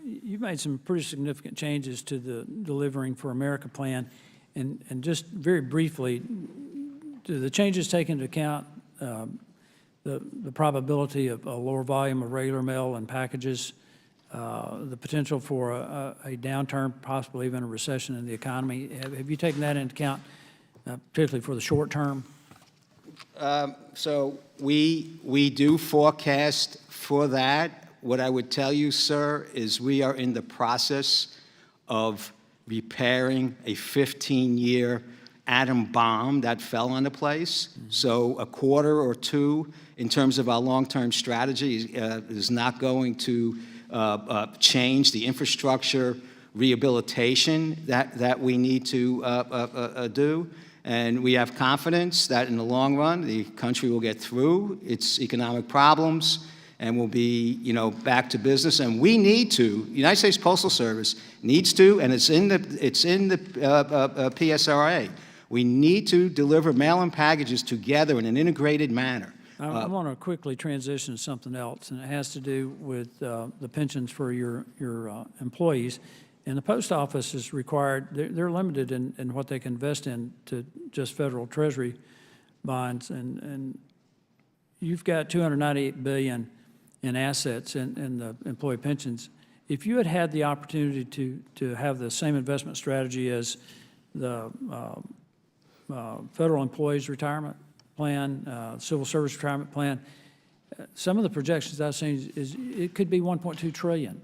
You've made some pretty significant changes to the Delivering for America plan, and just very briefly, do the changes take into account the probability of a lower volume of regular mail and packages, the potential for a downturn, possibly even a recession in the economy? Have you taken that into account, particularly for the short term? So we do forecast for that. What I would tell you, sir, is we are in the process of repairing a 15-year atom bomb that fell on the place. So a quarter or two in terms of our long-term strategy is not going to change the infrastructure rehabilitation that we need to do. And we have confidence that in the long run, the country will get through its economic problems and we'll be, back to business. And we need to. The United States Postal Service needs to, and it's in the PSRA. We need to deliver mail-in packages together in an integrated manner. I want to quickly transition to something else, and it has to do with the pensions for your employees. And the post office is required; they're limited in what they can invest in to just federal Treasury bonds, and you've got $298 billion in assets in the employee pensions. If you had had the opportunity to have the same investment strategy as the federal employees retirement plan, civil service retirement plan, some of the projections I've seen is it could be $1.2 trillion.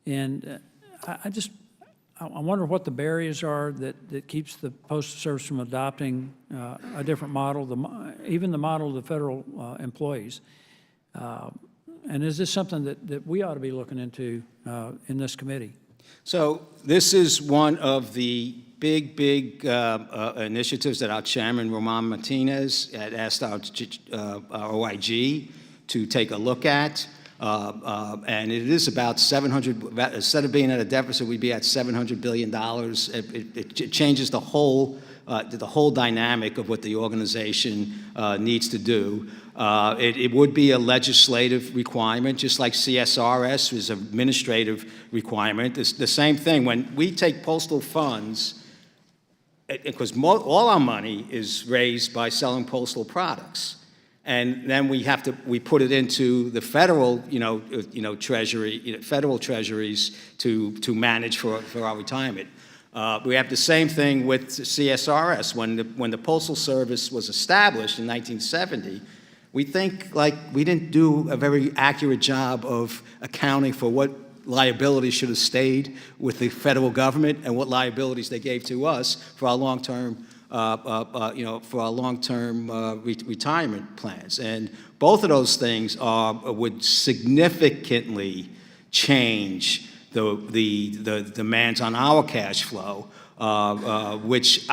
And I wonder what the barriers are that keeps the Postal Service from adopting a different model, even the model of the federal employees. And is this something that we ought to be looking into in this committee? So this is one of the big initiatives that our chairman, Ramon Martinez, had asked our OIG to take a look at. And it is about 700, instead of being at a deficit, we'd be at $700 billion. It changes the whole dynamic of what the organization needs to do. It would be a legislative requirement, just like CSRS is an administrative requirement. It's the same thing. When we take postal funds, because all our money is raised by selling postal products, and then we put it into the federal, treasury, federal treasuries to manage for our retirement. We have the same thing with CSRS. When the Postal Service was established in 1970, we think like we didn't do a very accurate job of accounting for what liabilities should have stayed with the federal government and what liabilities they gave to us for our long-term retirement plans. And both of those things would significantly change the demands on our cash flow, which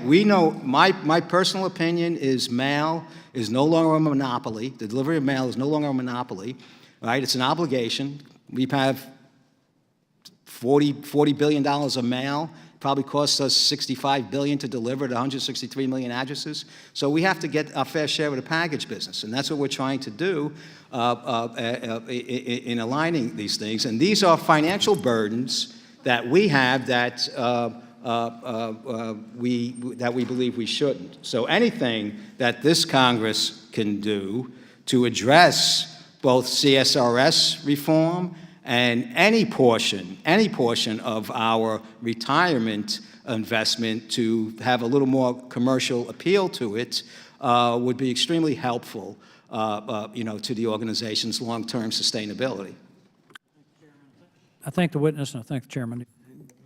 we know, my personal opinion is mail is no longer a monopoly. The delivery of mail is no longer a monopoly, right? It's an obligation. We have $40 billion of mail. Probably costs us $65 billion to deliver to 163 million addresses. So we have to get our fair share of the package business, and that's what we're trying to do in aligning these things. And these are financial burdens that we have that we believe we shouldn't. So anything that this Congress can do to address both CSRS reform and any portion of our retirement investment to have a little more commercial appeal to it would be extremely helpful, to the organization's long-term sustainability. I thank the witness and I thank the chairman.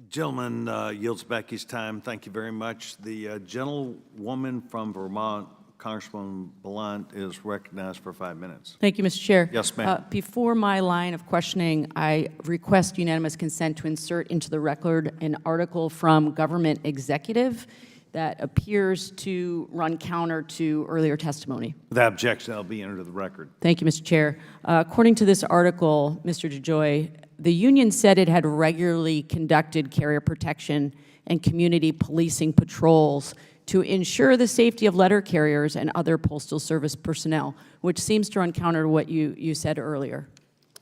Gentleman yields back his time. Thank you very much. The gentlewoman from Vermont, Congresswoman Blunt, is recognized for 5 minutes. Thank you, Mr. Chair. Yes, ma'am. Before my line of questioning, I request unanimous consent to insert into the record an article from Government Executive that appears to run counter to earlier testimony. Without objection, that'll be entered into the record. Thank you, Mr. Chair. According to this article, Mr. DeJoy, the union said it had regularly conducted carrier protection and community policing patrols to ensure the safety of letter carriers and other Postal Service personnel, which seems to run counter to what you said earlier.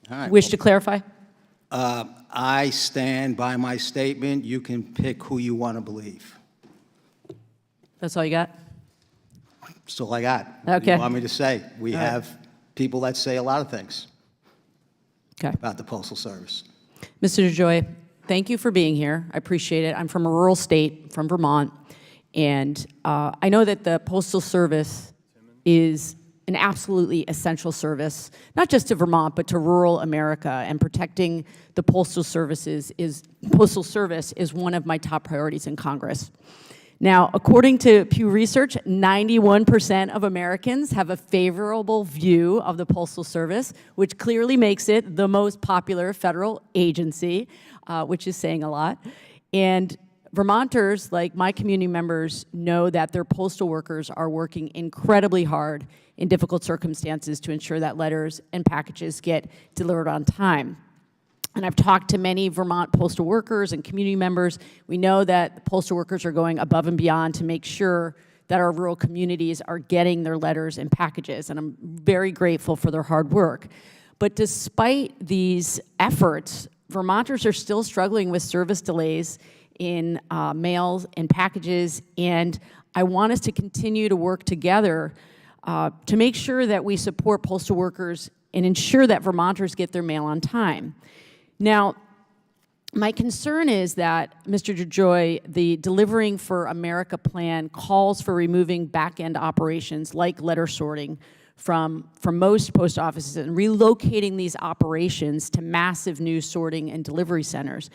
All right. Wish to clarify? I stand by my statement. You can pick who you want to believe. That's all you got? That's all I got. What do Okay. you want me to say? We All right. have people that say a lot of things Okay. about the Postal Service. Mr. DeJoy, thank you for being here. I appreciate it. I'm from a rural state, from Vermont, and I know that the Postal Service is an absolutely essential service, not just to Vermont, but to rural America, and protecting the Postal Service is one of my top priorities in Congress. Now, according to Pew Research, 91% of Americans have a favorable view of the Postal Service, which clearly makes it the most popular federal agency, which is saying a lot. And Vermonters, like my community members, know that their postal workers are working incredibly hard in difficult circumstances to ensure that letters and packages get delivered on time. And I've talked to many Vermont postal workers and community members. We know that the postal workers are going above and beyond to make sure that our rural communities are getting their letters and packages, and I'm very grateful for their hard work. But despite these efforts, Vermonters are still struggling with service delays in mails and packages, and I want us to continue to work together to make sure that we support postal workers and ensure that Vermonters get their mail on time. Now, my concern is that, Mr. DeJoy, the Delivering for America plan calls for removing back-end operations like letter sorting from most post offices and relocating these operations to massive new sorting and delivery centers.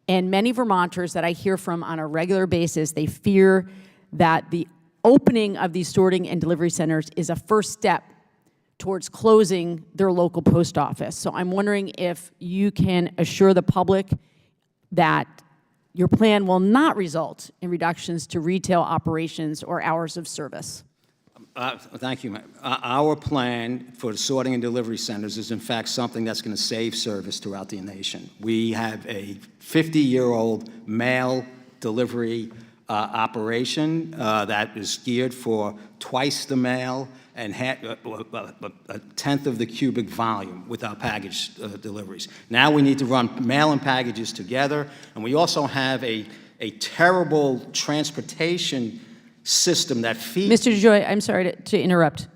And many Vermonters that I hear from on a regular basis, they fear that the opening of these sorting and delivery centers is a first step towards closing their local post office. So I'm wondering if you can assure the public that your plan will not result in reductions to retail operations or hours of service. Thank you, ma'am. Our plan for the sorting and delivery centers is in fact something that's going to save service throughout the nation. We have a 50-year-old mail delivery operation that is geared for twice the mail and a tenth of the cubic volume with our package deliveries. Now we need to run mail and packages together, and we also have a terrible transportation system that feeds. Mr. DeJoy, I'm sorry to interrupt.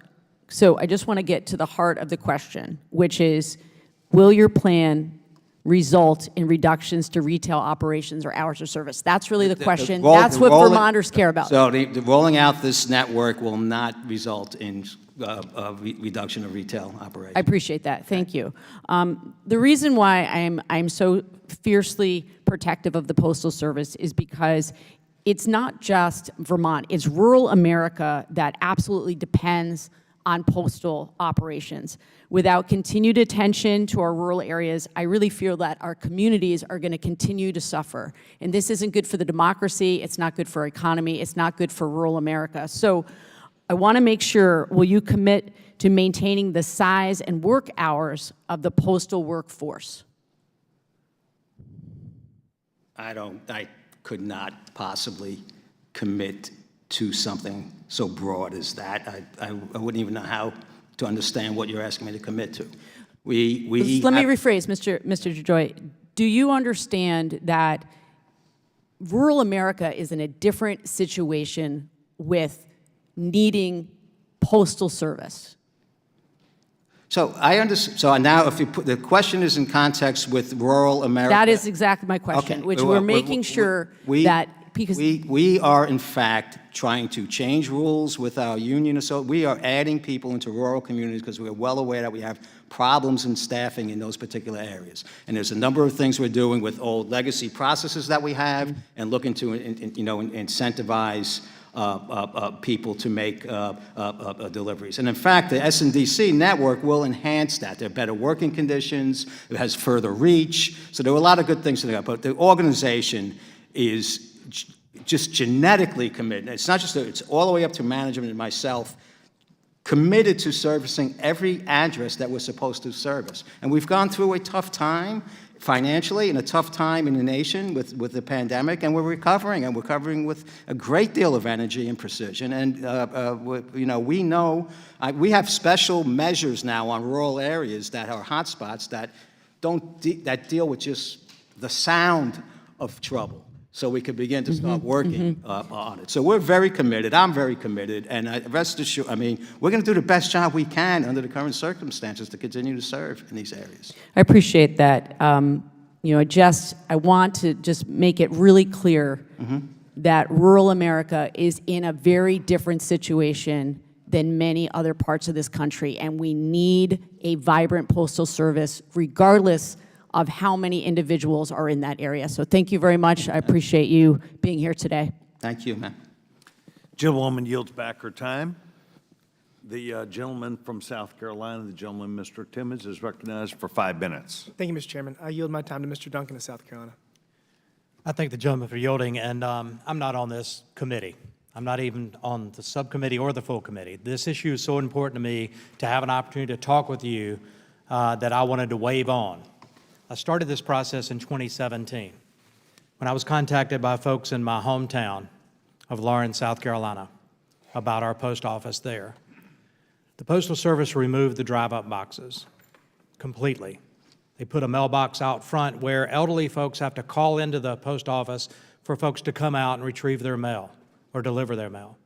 So I just want to get to the heart of the question, which is, will your plan result in reductions to retail operations or hours of service? That's really the question. That's what Vermonters care about. So the rolling out this network will not result in reduction of retail operations. I appreciate that. Thank you. The reason why I'm so fiercely protective of the Postal Service is because it's not just Vermont. It's rural America that absolutely depends on postal operations. Without continued attention to our rural areas, I really feel that our communities are going to continue to suffer. And this isn't good for the democracy, it's not good for our economy, it's not good for rural America. So I want to make sure, will you commit to maintaining the size and work hours of the postal workforce? I could not possibly commit to something so broad as that. I wouldn't even know how to understand what you're asking me to commit to. Let me rephrase, Mr. DeJoy. Do you understand that rural America is in a different situation with needing postal service? So I understand. So now, if you put the question is in context with rural America. That is exactly my question, Okay. which we're making sure that because we are in fact trying to change rules with our union. So we are adding people into rural communities because we are well aware that we have problems in staffing in those particular areas. And there's a number of things we're doing with old legacy processes that we have, and looking to incentivize people to make deliveries. And in fact, the SNDC network will enhance that. There are better working conditions, it has further reach, so there are a lot of good things to that. But the organization is just genetically committed. It's not just, it's all the way up to management and myself, committed to servicing every address that we're supposed to service. And we've gone through a tough time financially and a tough time in the nation with the pandemic, and we're recovering with a great deal of energy and precision. And we know we have special measures now on rural areas that are hotspots that deal with just the sound of trouble, so we could begin to start working on it. So we're very committed. I'm very committed, and rest assured, we're going to do the best job we can under the current circumstances to continue to serve in these areas. I appreciate that. I want to just make it really clear that rural America is in a very different situation than many other parts of this country, and we need a vibrant postal service regardless of how many individuals are in that area. So thank you very much. I appreciate you being here today. Thank you, ma'am. Gentlewoman yields back her time. The gentleman from South Carolina, the gentleman, Mr. Timmons, is recognized for 5 minutes. Thank you, Mr. Chairman. I yield my time to Mr. Duncan of South Carolina. I thank the gentleman for yielding, and I'm not on this committee. I'm not even on the subcommittee or the full committee. This issue is so important to me to have an opportunity to talk with you that I wanted to wave on. I started this process in 2017 when I was contacted by folks in my hometown of Lawrence, South Carolina, about our post office there. The Postal Service removed the drive-up boxes completely. They put a mailbox out front where elderly folks have to call into the post office for folks to come out and retrieve their mail or deliver their mail.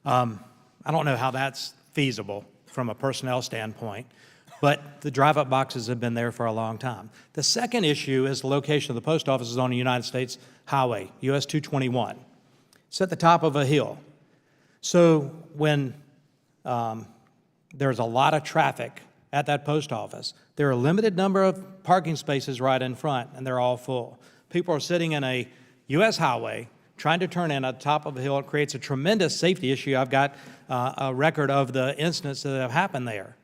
I don't know how that's feasible from a personnel standpoint, but the drive-up boxes have been there for a long time. The second issue is the location of the post office is on a United States highway, US 221. It's at the top of a hill. So when there's a lot of traffic at that post office, there are a limited number of parking spaces right in front, and they're all full. People are sitting in a US highway trying to turn in at the top of a hill. It creates a tremendous safety issue. I've got a record of the incidents that have happened there.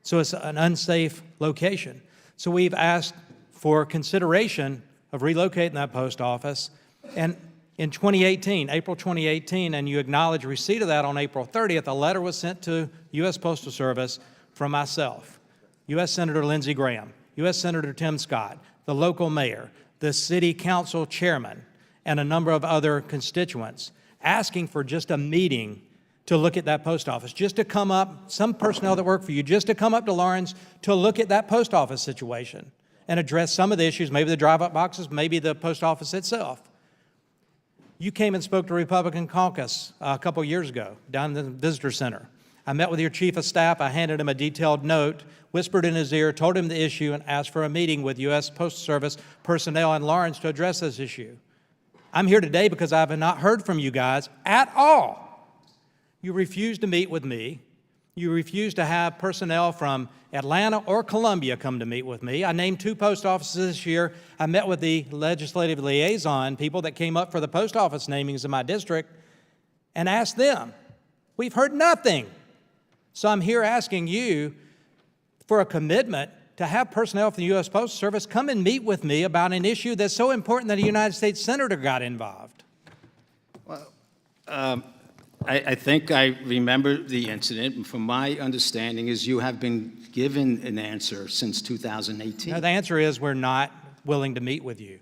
So it's an unsafe location. So we've asked for consideration of relocating that post office. And in 2018, April 2018, and you acknowledge receipt of that on April 30th, a letter was sent to U.S. Postal Service from myself, U.S. Senator Lindsey Graham, U.S. Senator Tim Scott, the local mayor, the city council chairman, and a number of other constituents, asking for just a meeting to look at that post office, just to come up, some personnel that work for you, just to come up to Lawrence to look at that post office situation and address some of the issues, maybe the drive-up boxes, maybe the post office itself. You came and spoke to Republican caucus a couple years ago down in the visitor center. I met with your chief of staff. I handed him a detailed note, whispered in his ear, told him the issue, and asked for a meeting with U.S. Postal Service personnel in Lawrence to address this issue. I'm here today because I have not heard from you guys at all. You refuse to meet with me. You refuse to have personnel from Atlanta or Columbia come to meet with me. I named 2 post offices this year. I met with the legislative liaison people that came up for the post office namings in my district and asked them. We've heard nothing. So I'm here asking you for a commitment to have personnel from the U.S. Postal Service come and meet with me about an issue that's so important that a United States Senator got involved. Well, I think I remember the incident, and from my understanding is you have been given an answer since 2018. No, the answer is we're not willing to meet with you.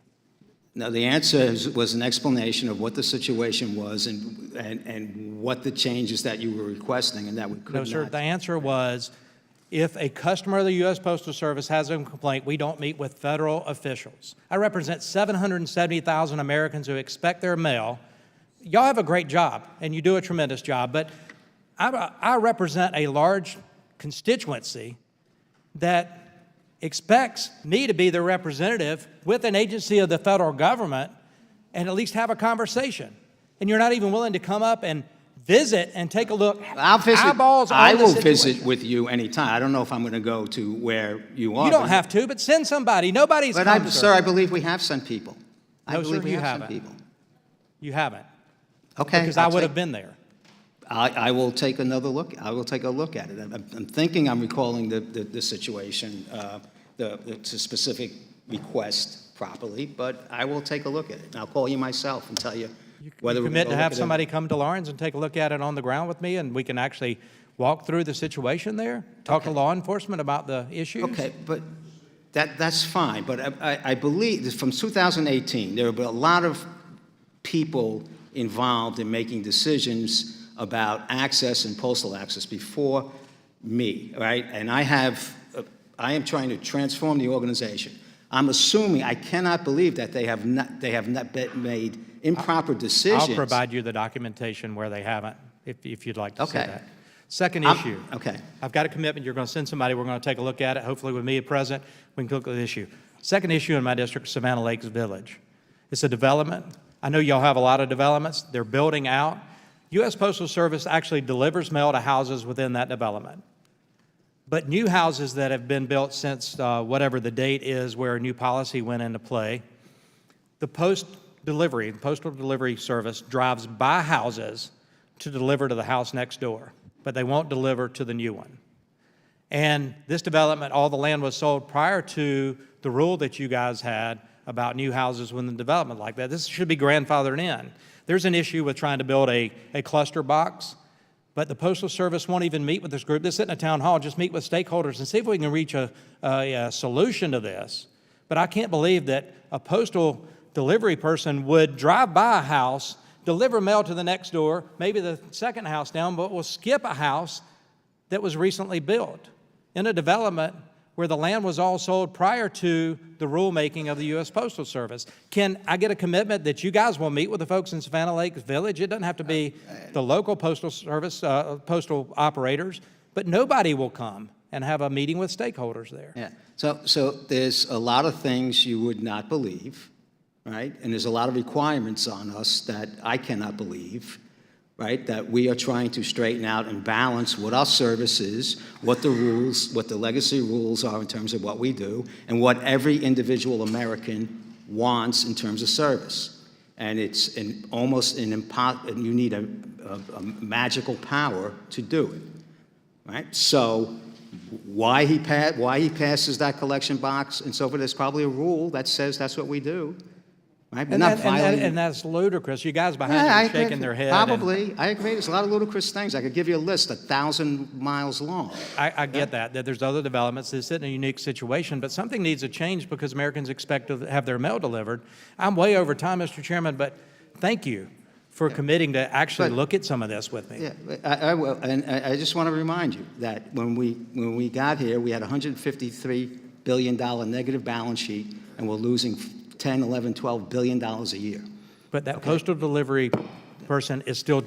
No, the answer was an explanation of what the situation was and what the changes that you were requesting and that we could not. No, sir, the answer was if a customer of the U.S. Postal Service has a complaint, we don't meet with federal officials. I represent 770,000 Americans who expect their mail. Y'all have a great job, and you do a tremendous job, but I represent a large constituency that expects me to be their representative with an agency of the federal government and at least have a conversation. And you're not even willing to come up and visit and take a look. I'll visit. Eyeballs on I the will situation. visit with you anytime. I don't know if I'm going to go to where you are. You don't have to, but send somebody. Nobody's But come, sir, I believe we have sent people. I No, believe sir, we you have sent haven't. people. You haven't. Okay. Because I'll I would take- have been there. I will take another look. I will take a look at it. I'm thinking I'm recalling the situation, the specific request properly, but I will take a look at it. And I'll call you myself and tell you whether You we're commit gonna to go have look at it. somebody come to Lawrence and take a look at it on the ground with me, and we can actually walk through the situation there, talk to law enforcement about the issues? Okay, but that's fine. But I believe from 2018, there have been a lot of people involved in making decisions about access and postal access before me, right? And I am trying to transform the organization. I'm assuming, I cannot believe that they have not made improper decisions. I'll provide you the documentation where they haven't, if you'd like to see Okay. that. Second issue. Okay. I've got a commitment. You're going to send somebody. We're going to take a look at it. Hopefully with me present, we can look at the issue. Second issue in my district, Savannah Lakes Village. It's a development. I know y'all have a lot of developments. They're building out. U.S. Postal Service actually delivers mail to houses within that development. But new houses that have been built since whatever the date is where a new policy went into play, the postal delivery service drives by houses to deliver to the house next door, but they won't deliver to the new one. And this development, all the land was sold prior to the rule that you guys had about new houses within the development like that. This should be grandfathered in. There's an issue with trying to build a cluster box, but the Postal Service won't even meet with this group. They sit in a town hall, just meet with stakeholders and see if we can reach a solution to this. But I can't believe that a postal delivery person would drive by a house, deliver mail to the next door, maybe the second house down, but will skip a house that was recently built in a development where the land was all sold prior to the rulemaking of the U.S. Postal Service. Can I get a commitment that you guys will meet with the folks in Savannah Lakes Village? It doesn't have to be the local Postal Service, postal operators, but nobody will come and have a meeting with stakeholders there. Yeah. So there's a lot of things you would not believe, right? And there's a lot of requirements on us that I cannot believe, right? That we are trying to straighten out and balance what our service is, what the rules, what the legacy rules are in terms of what we do, and what every individual American wants in terms of service. and it's almost an and you need a magical power to do it, right? So why he passes that collection box and so forth, there's probably a rule that says that's what we do, right? But not violating. And that's ludicrous. You guys behind Yeah, you I are shaking agree. their head. Probably. I agree. There's a lot of ludicrous things. I could give you a list 1,000 miles long. I get that there's other developments. This isn't a unique situation, but something needs to change because Americans expect to have their mail delivered. I'm way over time, Mr. Chairman, but thank you for committing to actually look at some of this with me. Yeah, I will. And I just want to remind you that when we got here, we had a $153 billion negative balance sheet, and we're losing $10, $11, $12 billion a year. But that postal delivery person is still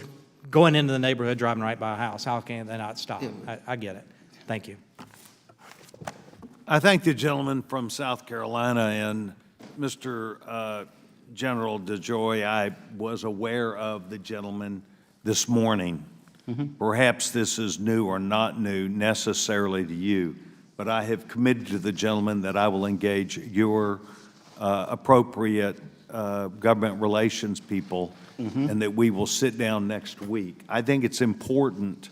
going into the neighborhood, driving right by a house. How can they not stop? I get it. Thank you. I thank the gentleman from South Carolina and Mr. General DeJoy. I was aware of the gentleman this morning. Perhaps this is new or not new necessarily to you, but I have committed to the gentleman that I will engage your appropriate government relations people and that we will sit down next week. I think it's important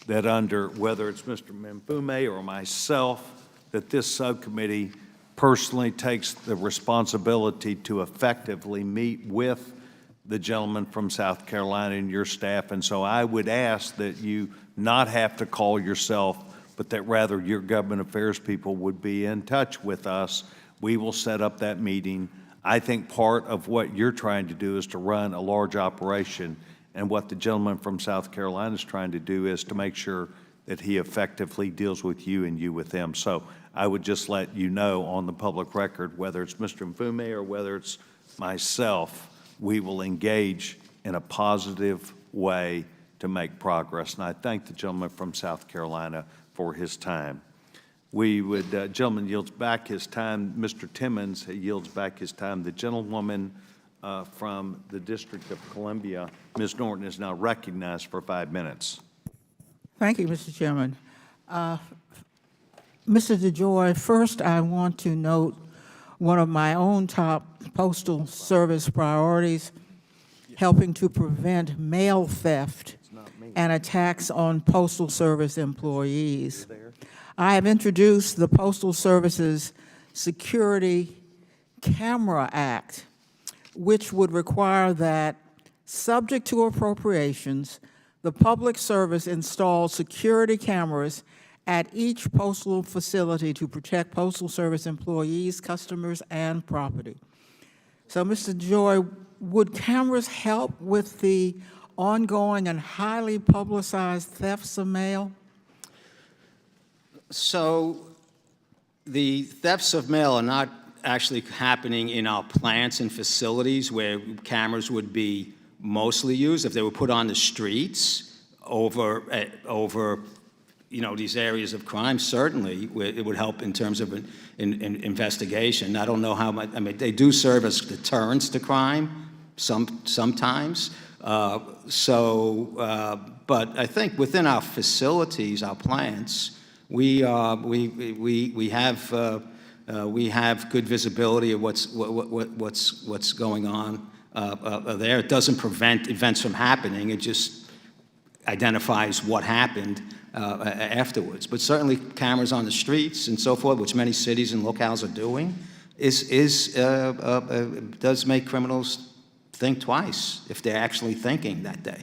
that under, whether it's Mr. Mfume or myself, that this subcommittee personally takes the responsibility to effectively meet with the gentleman from South Carolina and your staff. And so I would ask that you not have to call yourself, but that rather your government affairs people would be in touch with us. We will set up that meeting. I think part of what you're trying to do is to run a large operation, and what the gentleman from South Carolina is trying to do is to make sure that he effectively deals with you and you with him. So I would just let you know on the public record, whether it's Mr. Mfume or whether it's myself, we will engage in a positive way to make progress. And I thank the gentleman from South Carolina for his time. We would, gentleman yields back his time. Mr. Timmons yields back his time. The gentlewoman from the District of Columbia, Ms. Norton, is now recognized for 5 minutes. Thank you, Mr. Chairman. Mr. DeJoy, first I want to note one of my own top Postal Service priorities, helping to prevent mail theft and attacks on Postal Service employees. I have introduced the Postal Service's Security Camera Act, which would require that, subject to appropriations, the Public Service install security cameras at each postal facility to protect Postal Service employees, customers, and property. So, Mr. DeJoy, would cameras help with the ongoing and highly publicized thefts of mail? So the thefts of mail are not actually happening in our plants and facilities where cameras would be mostly used. If they were put on the streets over these areas of crime, certainly it would help in terms of an investigation. I don't know how much. I mean, they do serve as deterrents to crime sometimes. But I think within our facilities, our plants, we have good visibility of what's going on there. It doesn't prevent events from happening. It just identifies what happened afterwards. But certainly cameras on the streets and so forth, which many cities and locales are doing, does make criminals think twice if they're actually thinking that day.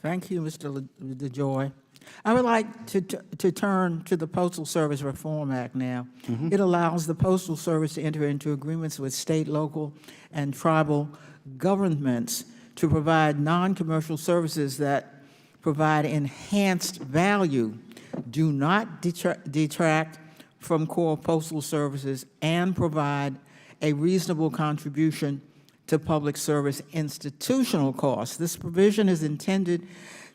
Thank you, Mr. DeJoy. I would like to turn to the Postal Service Reform Act now. It allows the Postal Service to enter into agreements with state, local, and tribal governments to provide non-commercial services that provide enhanced value, do not detract from core postal services, and provide a reasonable contribution to public service institutional costs. This provision is intended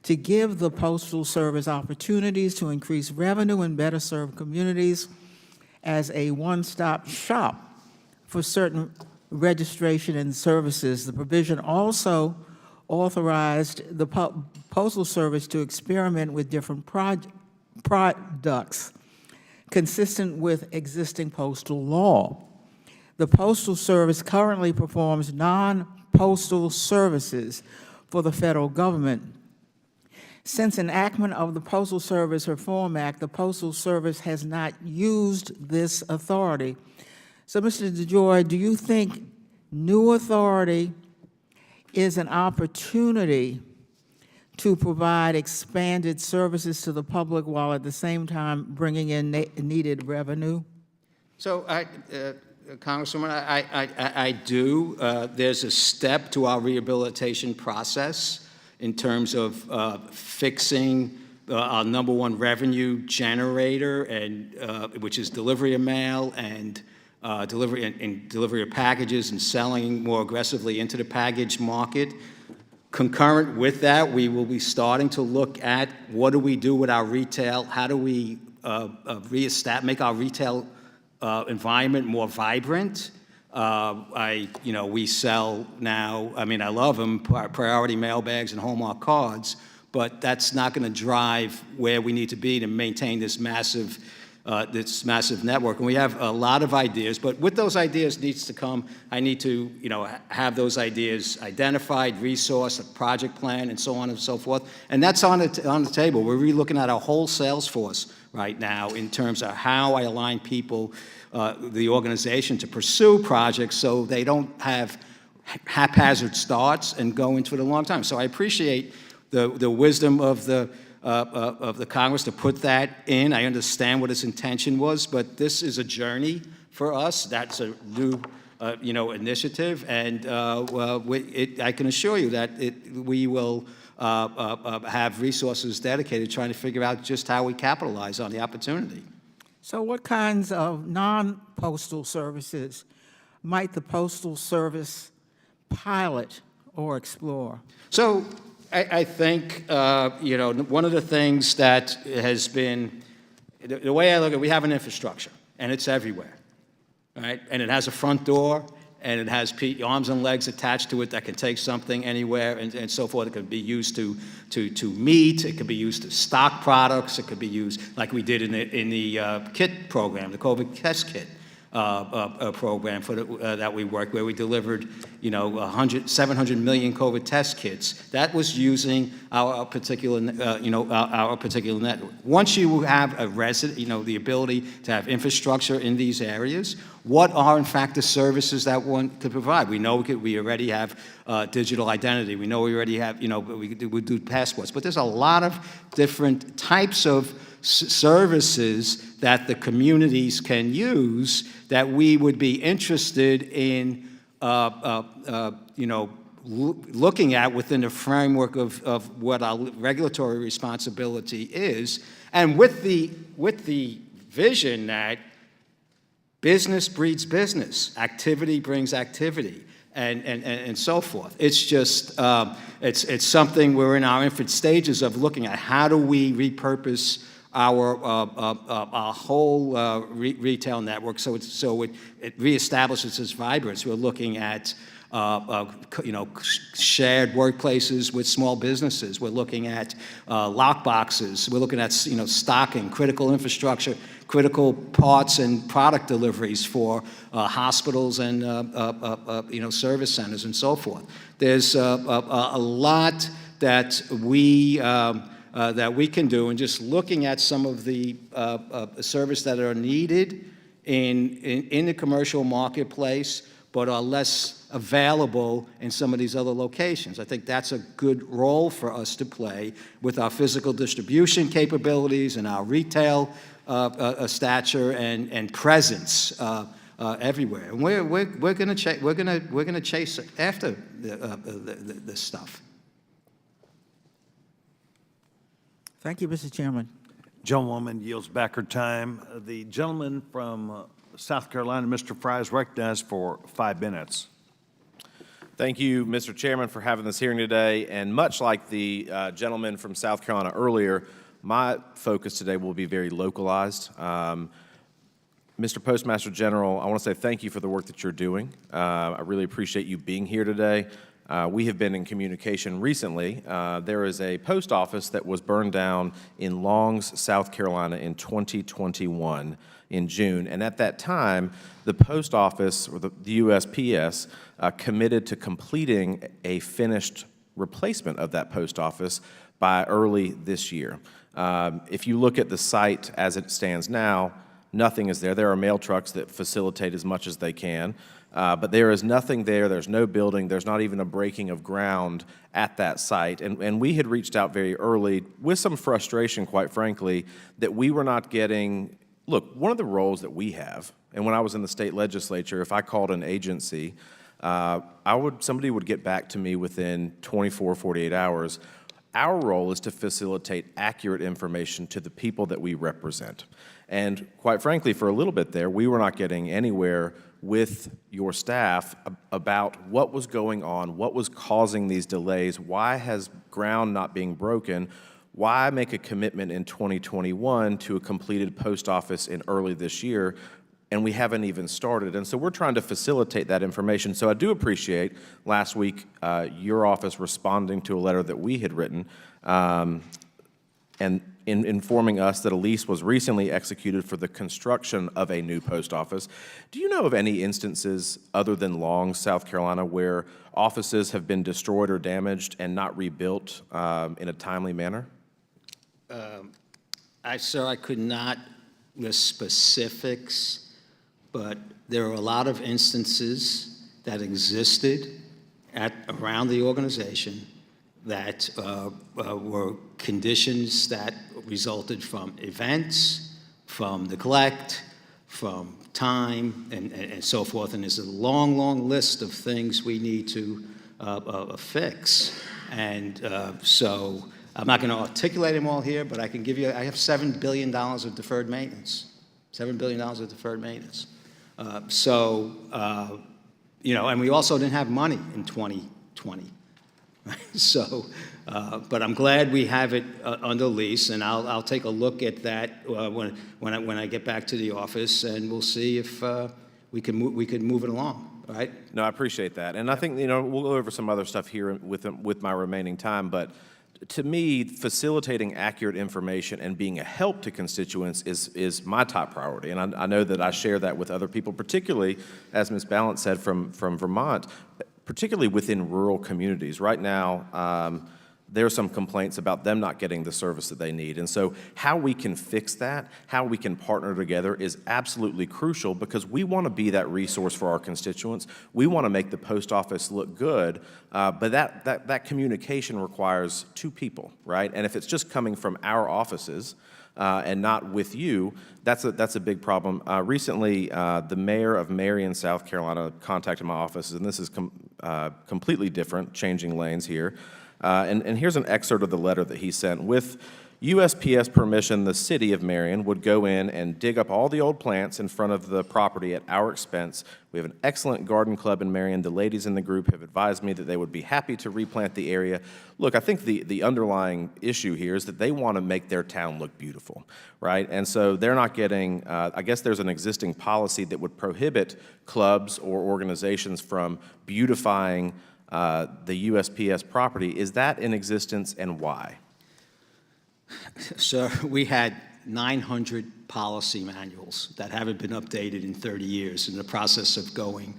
to give the Postal Service opportunities to increase revenue and better serve communities as a one-stop shop for certain registration and services. The provision also authorized the Postal Service to experiment with different products consistent with existing postal law. The Postal Service currently performs non-postal services for the federal government. Since enactment of the Postal Service Reform Act, the Postal Service has not used this authority. So, Mr. DeJoy, do you think new authority is an opportunity to provide expanded services to the public while at the same time bringing in needed revenue? So, Congresswoman, I do. There's a step to our rehabilitation process in terms of fixing our number one revenue generator, and which is delivery of mail and delivery of packages and selling more aggressively into the package market. Concurrent with that, we will be starting to look at what do we do with our retail, how do we make our retail environment more vibrant. We sell now, I mean, I love them, priority mail bags and Hallmark cards, but that's not going to drive where we need to be to maintain this massive network. And we have a lot of ideas, but with those ideas needs to come, I need to, have those ideas identified, resourced, a project plan, and so on and so forth. And that's on the table. We're re-looking at our whole sales force right now in terms of how I align people, the organization, to pursue projects so they don't have haphazard starts and go into it a long time. So I appreciate the wisdom of the Congress to put that in. I understand what its intention was, but this is a journey for us. That's a new, initiative, and I can assure you that we will have resources dedicated trying to figure out just how we capitalize on the opportunity. So what kinds of non-postal services might the Postal Service pilot or explore? So I think, one of the things that has been, the way I look at it, we have an infrastructure, and it's everywhere, right? And it has a front door, and it has arms and legs attached to it that can take something anywhere, and so forth. It could be used to meat. It could be used to stock products. It could be used like we did in the kit program, the COVID test kit program that we worked, where we delivered 700 million COVID test kits. That was using our particular network. Once you have the ability to have infrastructure in these areas, what are in fact the services that one could provide? We know we already have digital identity. We know we already have we do passports, but there's a lot of different types of services that the communities can use that we would be interested in looking at within the framework of what our regulatory responsibility is, and with the vision that business breeds business, activity brings activity, and so forth. It's just it's something we're in our infant stages of looking at. How do we repurpose our whole retail network so it reestablishes its vibrance? We're looking at shared workplaces with small businesses. We're looking at lock boxes. We're looking at stocking, critical infrastructure, critical parts and product deliveries for hospitals and service centers and so forth. There's a lot that we can do, and just looking at some of the services that are needed in the commercial marketplace, but are less available in some of these other locations. I think that's a good role for us to play with our physical distribution capabilities and our retail stature and presence everywhere. And we're going to chase after this stuff. Thank you, Mr. Chairman. Gentlewoman yields back her time. The gentleman from South Carolina, Mr. Fry, is recognized for 5 minutes. Thank you, Mr. Chairman, for having this hearing today. And much like the gentleman from South Carolina earlier, my focus today will be very localized. Mr. Postmaster General, I want to say thank you for the work that you're doing. I really appreciate you being here today. we have been in communication recently. There is a post office that was burned down in Longs, South Carolina in 2021 in June. And at that time, the post office, or the USPS, committed to completing a finished replacement of that post office by early this year. If you look at the site as it stands now, nothing is there. There are mail trucks that facilitate as much as they can, but there is nothing there. There's no building. There's not even a breaking of ground at that site. And we had reached out very early with some frustration, quite frankly, that we were not getting. Look, one of the roles that we have, and when I was in the state legislature, if I called an agency, somebody would get back to me within 24, 48 hours. Our role is to facilitate accurate information to the people that we represent. And quite frankly, for a little bit there, we were not getting anywhere with your staff about what was going on, what was causing these delays, why has ground not being broken, why make a commitment in 2021 to a completed post office in early this year, and we haven't even started. And so we're trying to facilitate that information. So I do appreciate last week your office responding to a letter that we had written and in informing us that a lease was recently executed for the construction of a new post office. Do you know of any instances other than Long, South Carolina, where offices have been destroyed or damaged and not rebuilt in a timely manner? Sir, I could not list specifics, but there are a lot of instances that existed around the organization that were conditions that resulted from events, from neglect, from time, and so forth. And there's a long, long list of things we need to fix. And so I'm not going to articulate them all here, but I can give you, I have $7 billion of deferred maintenance. $7 billion of deferred maintenance. You know, and we also didn't have money in 2020. So, but I'm glad we have it under lease, and I'll take a look at that when I get back to the office, and we'll see if we can move it along. All right? No, I appreciate that, and I think, you know, we'll go over some other stuff here with my remaining time, but to me, facilitating accurate information and being a help to constituents is my top priority, and I know that I share that with other people, particularly, as Ms. Ballant said, from Vermont, particularly within rural communities. Right now, there are some complaints about them not getting the service that they need. And so how we can fix that, how we can partner together is absolutely crucial, because we want to be that resource for our constituents. We want to make the post office look good, but that communication requires two people, right? And if it's just coming from our offices, and not with you, that's a big problem. Recently, the mayor of Marion, South Carolina, contacted my office, and this is completely different, changing lanes here. And here's an excerpt of the letter that he sent. With USPS permission, the city of Marion would go in and dig up all the old plants in front of the property at our expense. We have an excellent garden club in Marion. The ladies in the group have advised me that they would be happy to replant the area. Look, I think the underlying issue here is that they want to make their town look beautiful, right? And so they're not getting, I guess there's an existing policy that would prohibit clubs or organizations from beautifying the USPS property. Is that in existence, and why? Sir, we had 900 policy manuals that haven't been updated in 30 years, in the process of going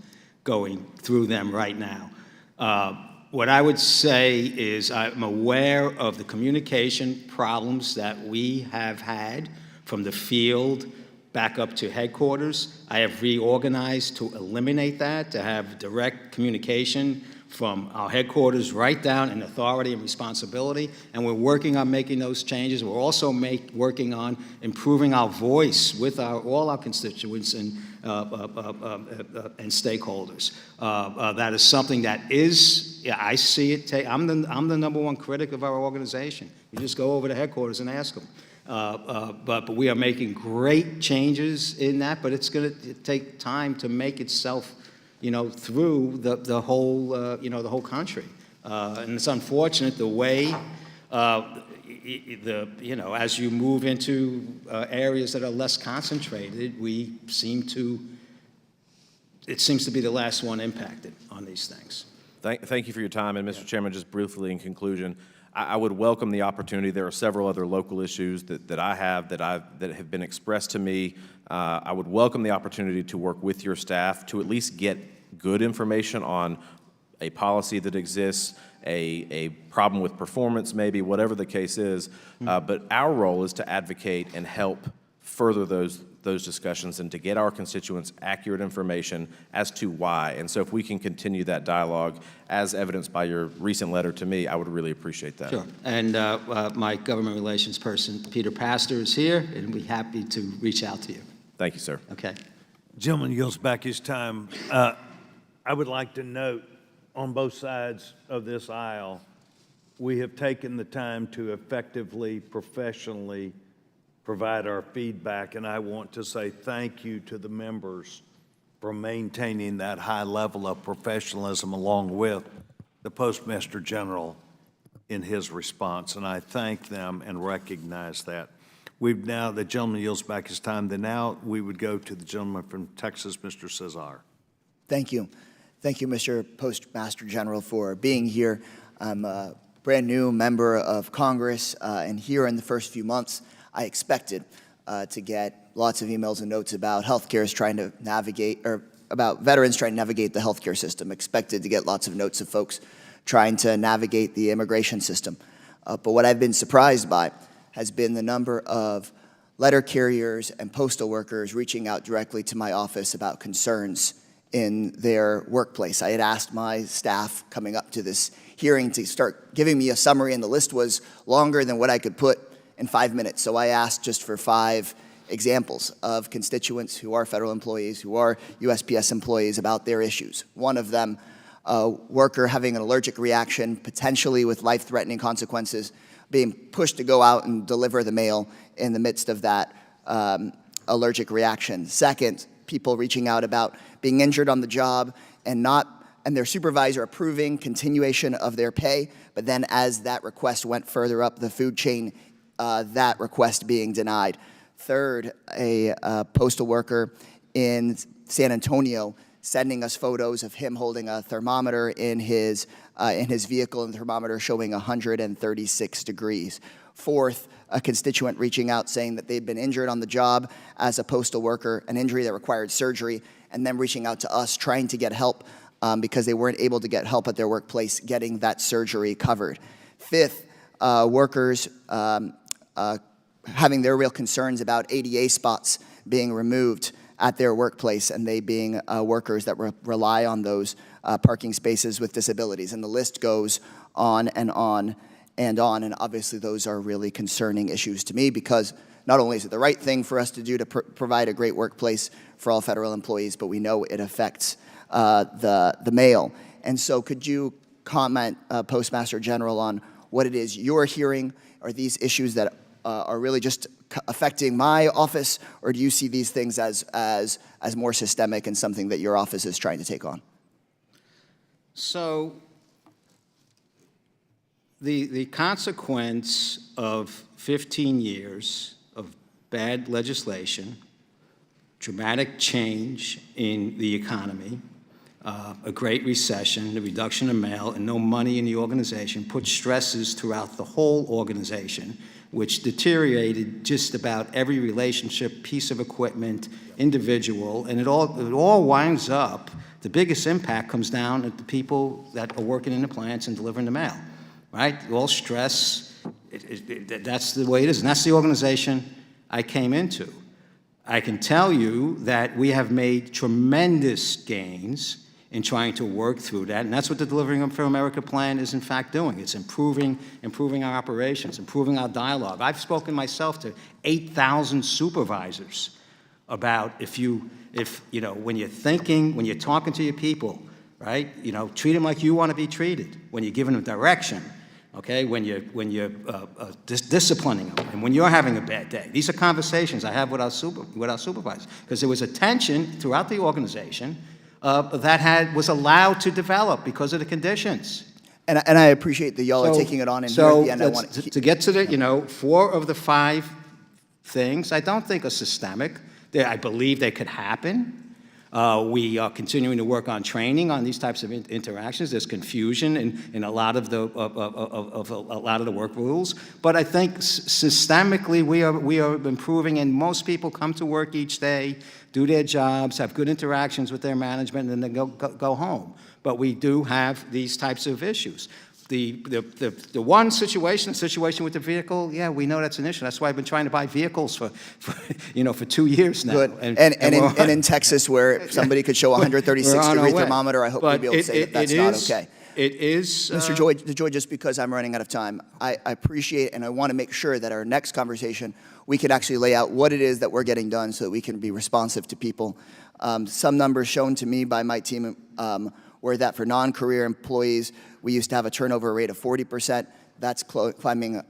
through them right now. What I would say is I'm aware of the communication problems that we have had from the field back up to headquarters. I have reorganized to eliminate that, to have direct communication from our headquarters right down in authority and responsibility, and we're working on making those changes. We're also working on improving our voice with all our constituents and stakeholders. That is something that is, yeah, I see it. I'm the number one critic of our organization. You just go over to headquarters and ask them. But we are making great changes in that, but it's going to take time to make itself, you know, through the whole, you know, the whole country. And it's unfortunate the way, you know, as you move into areas that are less concentrated, it seems to be the last one impacted on these things. Thank you for your time, and Mr. Chairman, just briefly in conclusion, I would welcome the opportunity. There are several other local issues that I have that have been expressed to me. I would welcome the opportunity to work with your staff to at least get good information on a policy that exists, a problem with performance maybe, whatever the case is. But our role is to advocate and help further those discussions and to get our constituents accurate information as to why. And so if we can continue that dialogue, as evidenced by your recent letter to me, I would really appreciate that. Sure. And my government relations person, Peter Pastor, is here, and we're happy to reach out to you. Thank you, sir. Okay. Gentleman yields back his time. I would like to note on both sides of this aisle, we have taken the time to effectively, professionally provide our feedback, and I want to say thank you to the members for maintaining that high level of professionalism along with the Postmaster General in his response, and I thank them and recognize that. We've now, the gentleman yields back his time. Then now we would go to the gentleman from Texas, Mr. Cesar. Thank you. Thank you, Mr. Postmaster General, for being here. I'm a brand new member of Congress, and here in the first few months, I expected to get lots of emails and notes about healthcare trying to navigate, or about veterans trying to navigate the healthcare system. Expected to get lots of notes of folks trying to navigate the immigration system. But what I've been surprised by has been the number of letter carriers and postal workers reaching out directly to my office about concerns in their workplace. I had asked my staff coming up to this hearing to start giving me a summary, and the list was longer than what I could put in 5 minutes. So I asked just for 5 examples of constituents who are federal employees, who are USPS employees, about their issues. One of them, a worker having an allergic reaction, potentially with life-threatening consequences, being pushed to go out and deliver the mail in the midst of that allergic reaction. Second, people reaching out about being injured on the job and their supervisor approving continuation of their pay, but then as that request went further up the food chain, that request being denied. Third, a postal worker in San Antonio sending us photos of him holding a thermometer in his vehicle, and the thermometer showing 136 degrees. Fourth, a constituent reaching out saying that they'd been injured on the job as a postal worker, an injury that required surgery, and then reaching out to us trying to get help because they weren't able to get help at their workplace getting that surgery covered. Fifth, workers having their real concerns about ADA spots being removed at their workplace, and they being workers that rely on those parking spaces with disabilities. And the list goes on and on and on, and obviously those are really concerning issues to me, because not only is it the right thing for us to do to provide a great workplace for all federal employees, but we know it affects the mail. And so could you comment, Postmaster General, on what it is you're hearing? Are these issues that are really just affecting my office, or do you see these things as more systemic and something that your office is trying to take on? So the consequence of 15 years of bad legislation, dramatic change in the economy, a great recession, the reduction of mail, and no money in the organization put stresses throughout the whole organization, which deteriorated just about every relationship, piece of equipment, individual, and it all winds up, the biggest impact comes down at the people that are working in the plants and delivering the mail, right? All stress, that's the way it is, and that's the organization I came into. I can tell you that we have made tremendous gains in trying to work through that, and that's what the Delivering for America plan is in fact doing. It's improving our operations, improving our dialogue. I've spoken myself to 8,000 supervisors about if you know, when you're thinking, when you're talking to your people, right? You know, treat them like you want to be treated. When you're giving them direction, okay? When you're disciplining them, and when you're having a bad day. These are conversations I have with our supervisors, because there was a tension throughout the organization that was allowed to develop because of the conditions. And I appreciate that y'all are taking it on, and here at the end I want to get to the, you know, 4 of the 5 things I don't think are systemic. I believe they could happen. We are continuing to work on training on these types of interactions. There's confusion in a lot of the work rules, but I think systemically we are improving, and most people come to work each day, do their jobs, have good interactions with their management, and then go home. But we do have these types of issues. The one situation, the situation with the vehicle, yeah, we know that's an issue. That's why I've been trying to buy vehicles for 2 years now. Good. And in Texas, where somebody could show a 136-degree thermometer, I hope we'll be able to say that that's not okay. It is. Mr. Joy, just because I'm running out of time, I appreciate and I want to make sure that our next conversation, we can actually lay out what it is that we're getting done so that we can be responsive to people. Some numbers shown to me by my team were that for non-career employees, we used to have a turnover rate of 40%. That's climbing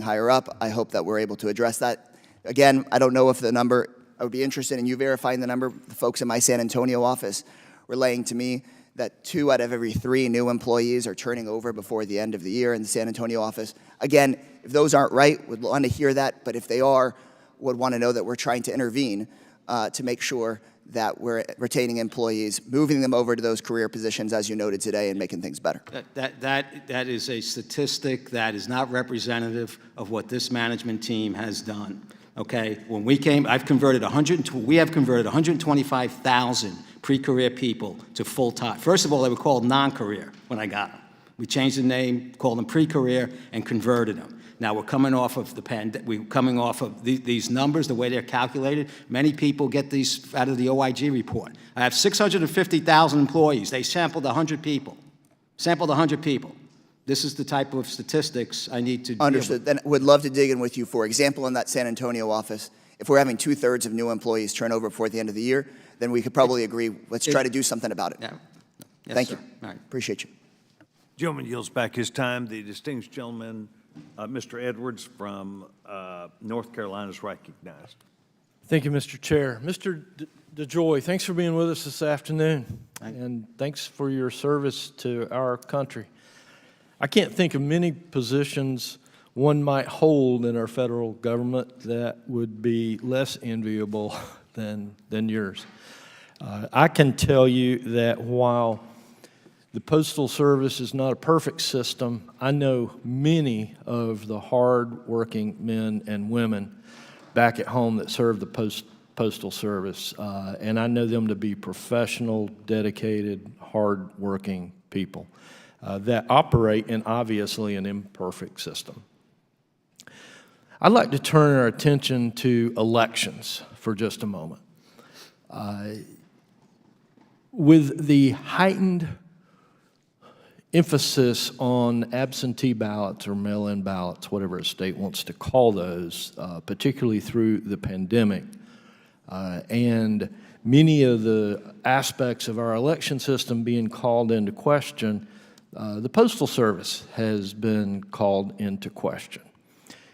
higher up. I hope that we're able to address that. Again, I don't know if the number, I would be interested in you verifying the number. The folks in my San Antonio office relaying to me that 2 out of every 3 new employees are turning over before the end of the year in the San Antonio office. Again, if those aren't right, would want to hear that, but if they are, would want to know that we're trying to intervene to make sure that we're retaining employees, moving them over to those career positions, as you noted today, and making things better. That is a statistic that is not representative of what this management team has done. Okay, when we came, we have converted 125,000 pre-career people to full-time. First of all, they were called non-career when I got them. We changed the name, called them pre-career, and converted them. Now we're coming off of these numbers, the way they're calculated. Many people get these out of the OIG report. I have 650,000 employees. They sampled 100 people. This is the type of statistics I need to Understood. Then would love to dig in with you. For example, in that San Antonio office, if we're having 2/3 of new employees turn over before the end of the year, then we could probably agree, let's try to do something about it. Yeah. Yes, Thank sir. you. All right. Appreciate you. Gentleman yields back his time. The distinguished gentleman, Mr. Edwards from North Carolina, is recognized. Thank you, Mr. Chair. Mr. DeJoy, thanks for being with us this afternoon, and thanks for your service to our country. I can't think of many positions one might hold in our federal government that would be less enviable than yours. I can tell you that while the Postal Service is not a perfect system, I know many of the hard-working men and women back at home that serve the Postal Service, and I know them to be professional, dedicated, hard-working people that operate in obviously an imperfect system. I'd like to turn our attention to elections for just a moment. With the heightened emphasis on absentee ballots or mail-in ballots, whatever a state wants to call those, particularly through the pandemic, and many of the aspects of our election system being called into question, the Postal Service has been called into question.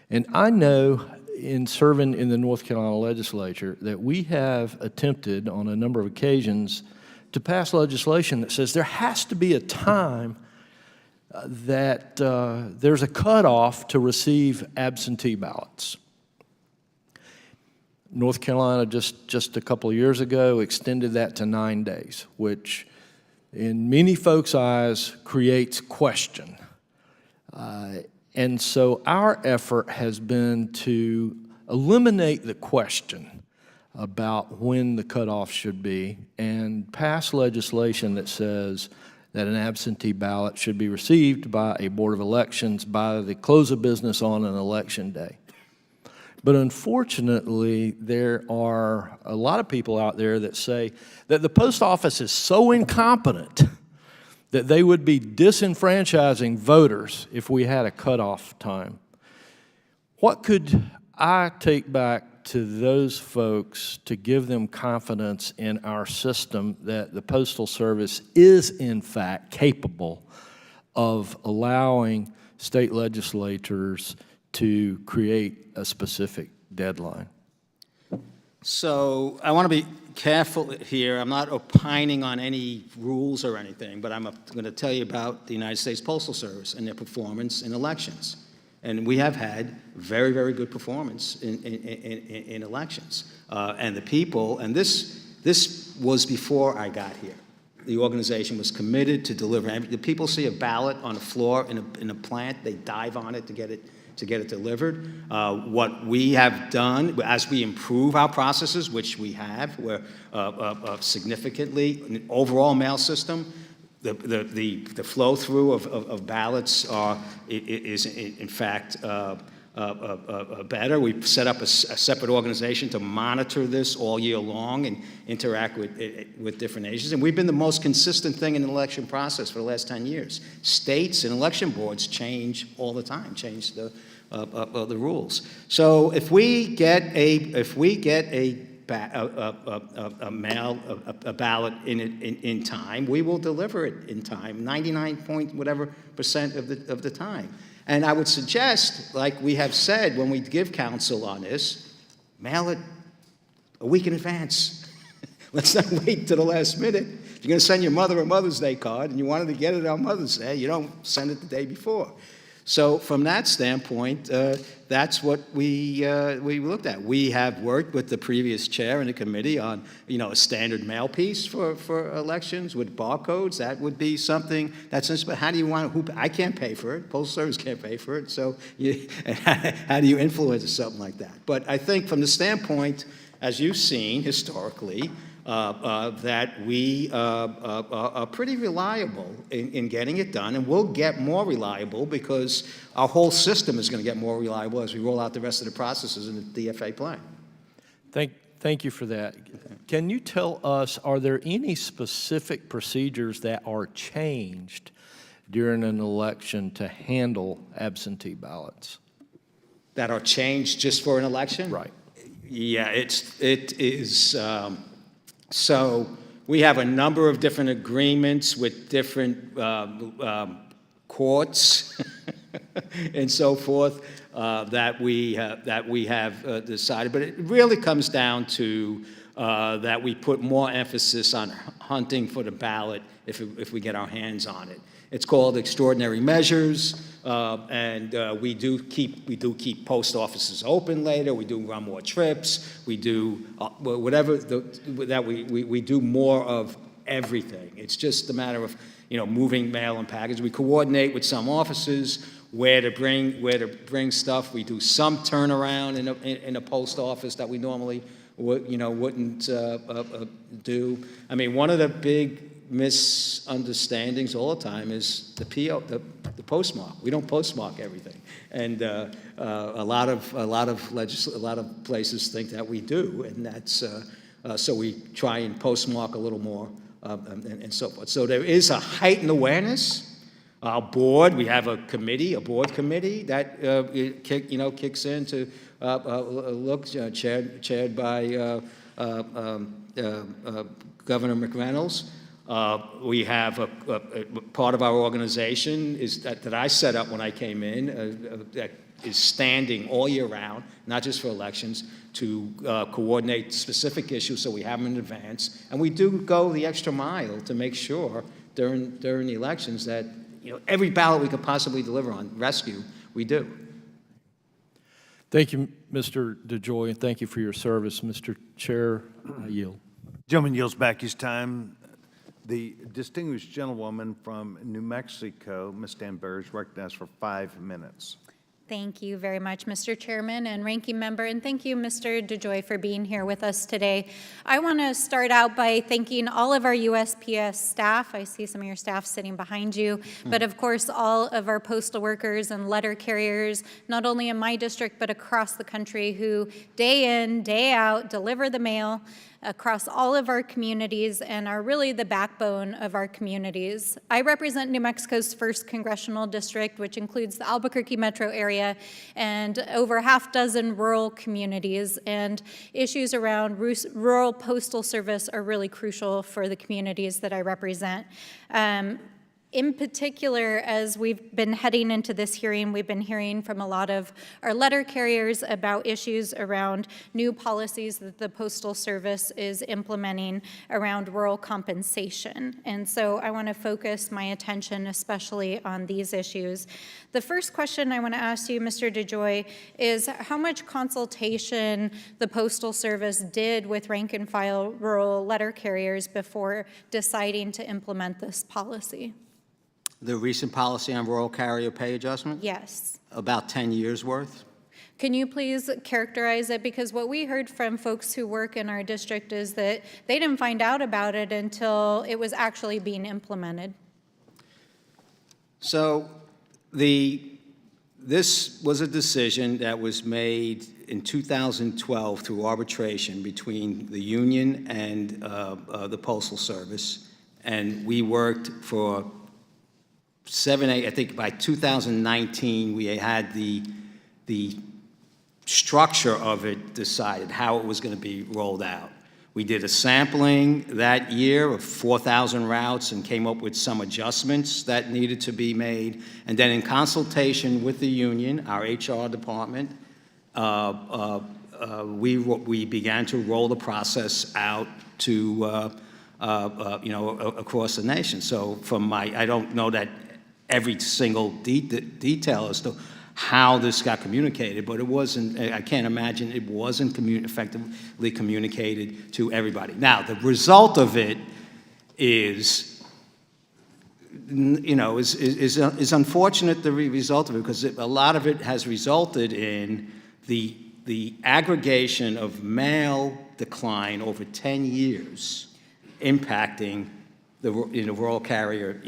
And I know in serving in the North Carolina legislature that we have attempted on a number of occasions to pass legislation that says there has to be a time that there's a cutoff to receive absentee ballots. North Carolina just a couple of years ago extended that to 9 days, which in many folks' eyes creates question. And so our effort has been to eliminate the question about when the cutoff should be and pass legislation that says that an absentee ballot should be received by a Board of Elections by the close of business on an election day. But unfortunately, there are a lot of people out there that say that the post office is so incompetent that they would be disenfranchising voters if we had a cutoff time. What could I take back to those folks to give them confidence in our system that the Postal Service is, in fact, capable of allowing state legislators to create a specific deadline? So I want to be careful here. I'm not opining on any rules or anything, but I'm going to tell you about the United States Postal Service and their performance in elections. And we have had very, very good performance in elections. And the people, and this was before I got here. The organization was committed to delivering. The people see a ballot on the floor in a plant, they dive on it to get it delivered. What we have done, as we improve our processes, which we have, we're significantly, an overall mail system, the flow through of ballots is in fact better. We've set up a separate organization to monitor this all year long and interact with different agencies. And we've been the most consistent thing in the election process for the last 10 years. States and election boards change all the time, change the rules. So if we get a ballot in time, we will deliver it in time, 99% of the time. And I would suggest, like we have said when we give counsel on this, mail it a week in advance. Let's not wait to the last minute. If you're going to send your mother a Mother's Day card and you wanted to get it on Mother's Day, you don't send it the day before. So from that standpoint, that's what we looked at. We have worked with the previous chair in the committee on, a standard mail piece for elections with barcodes. That would be something that's, but how do you want I can't pay for it. Postal Service can't pay for it. So how do you influence something like that? But I think from the standpoint, as you've seen historically, that we are pretty reliable in getting it done, and we'll get more reliable because our whole system is going to get more reliable as we roll out the rest of the processes in the DFA plan. Thank you for that. Can you tell us, are there any specific procedures that are changed during an election to handle absentee ballots? That are changed just for an election? Right. Yeah, it is. So we have a number of different agreements with different courts and so forth that we have decided. But it really comes down to that we put more emphasis on hunting for the ballot if we get our hands on it. It's called extraordinary measures, and we do keep post offices open later. We do run more trips. We do whatever we do more of everything. It's just a matter of moving mail and package. We coordinate with some offices where to bring stuff. We do some turnaround in a post office that we normally wouldn't do. I mean, one of the big misunderstandings all the time is the postmark. We don't postmark everything, and a lot of places think that we do, and that's so we try and postmark a little more and so forth. So there is a heightened awareness. Our board, we have a board committee that kicks in to look, chaired by Governor McReynolds. We have a part of our organization that I set up when I came in that is standing all year round, not just for elections, to coordinate specific issues so we have them in advance. And we do go the extra mile to make sure during the elections that every ballot we could possibly deliver on rescue, we do. Thank you, Mr. DeJoy, and thank you for your service. Mr. Chair, I yield. Gentleman yields back his time. The distinguished gentlewoman from New Mexico, Ms. Danbury, is recognized for 5 minutes. Thank you very much, Mr. Chairman and Ranking Member, and thank you, Mr. DeJoy, for being here with us today. I want to start out by thanking all of our USPS staff. I see some of your staff sitting behind you, but of course all of our postal workers and letter carriers, not only in my district but across the country, who day in, day out deliver the mail across all of our communities and are really the backbone of our communities. I represent New Mexico's 1st Congressional District, which includes the Albuquerque metro area and over half dozen rural communities, and issues around rural postal service are really crucial for the communities that I represent. In particular, as we've been heading into this hearing, we've been hearing from a lot of our letter carriers about issues around new policies that the Postal Service is implementing around rural compensation. And so I want to focus my attention especially on these issues. The first question I want to ask you, Mr. DeJoy, is how much consultation the Postal Service did with rank and file rural letter carriers before deciding to implement this policy? The recent policy on rural carrier pay adjustment? Yes. About 10 years worth. Can you please characterize it? Because what we heard from folks who work in our district is that they didn't find out about it until it was actually being implemented. So this was a decision that was made in 2012 through arbitration between the union and the Postal Service. And we worked for 7, 8, I think by 2019, we had the structure of it decided, how it was going to be rolled out. We did a sampling that year of 4,000 routes and came up with some adjustments that needed to be made. And then in consultation with the union, our HR department, we began to roll the process out to, across the nation. So I don't know that every single detail as to how this got communicated, but it wasn't, I can't imagine it wasn't effectively communicated to everybody. Now, the result of it is, is unfortunate, the result of it, because a lot of it has resulted in the aggregation of mail decline over 10 years impacting the rural carrier,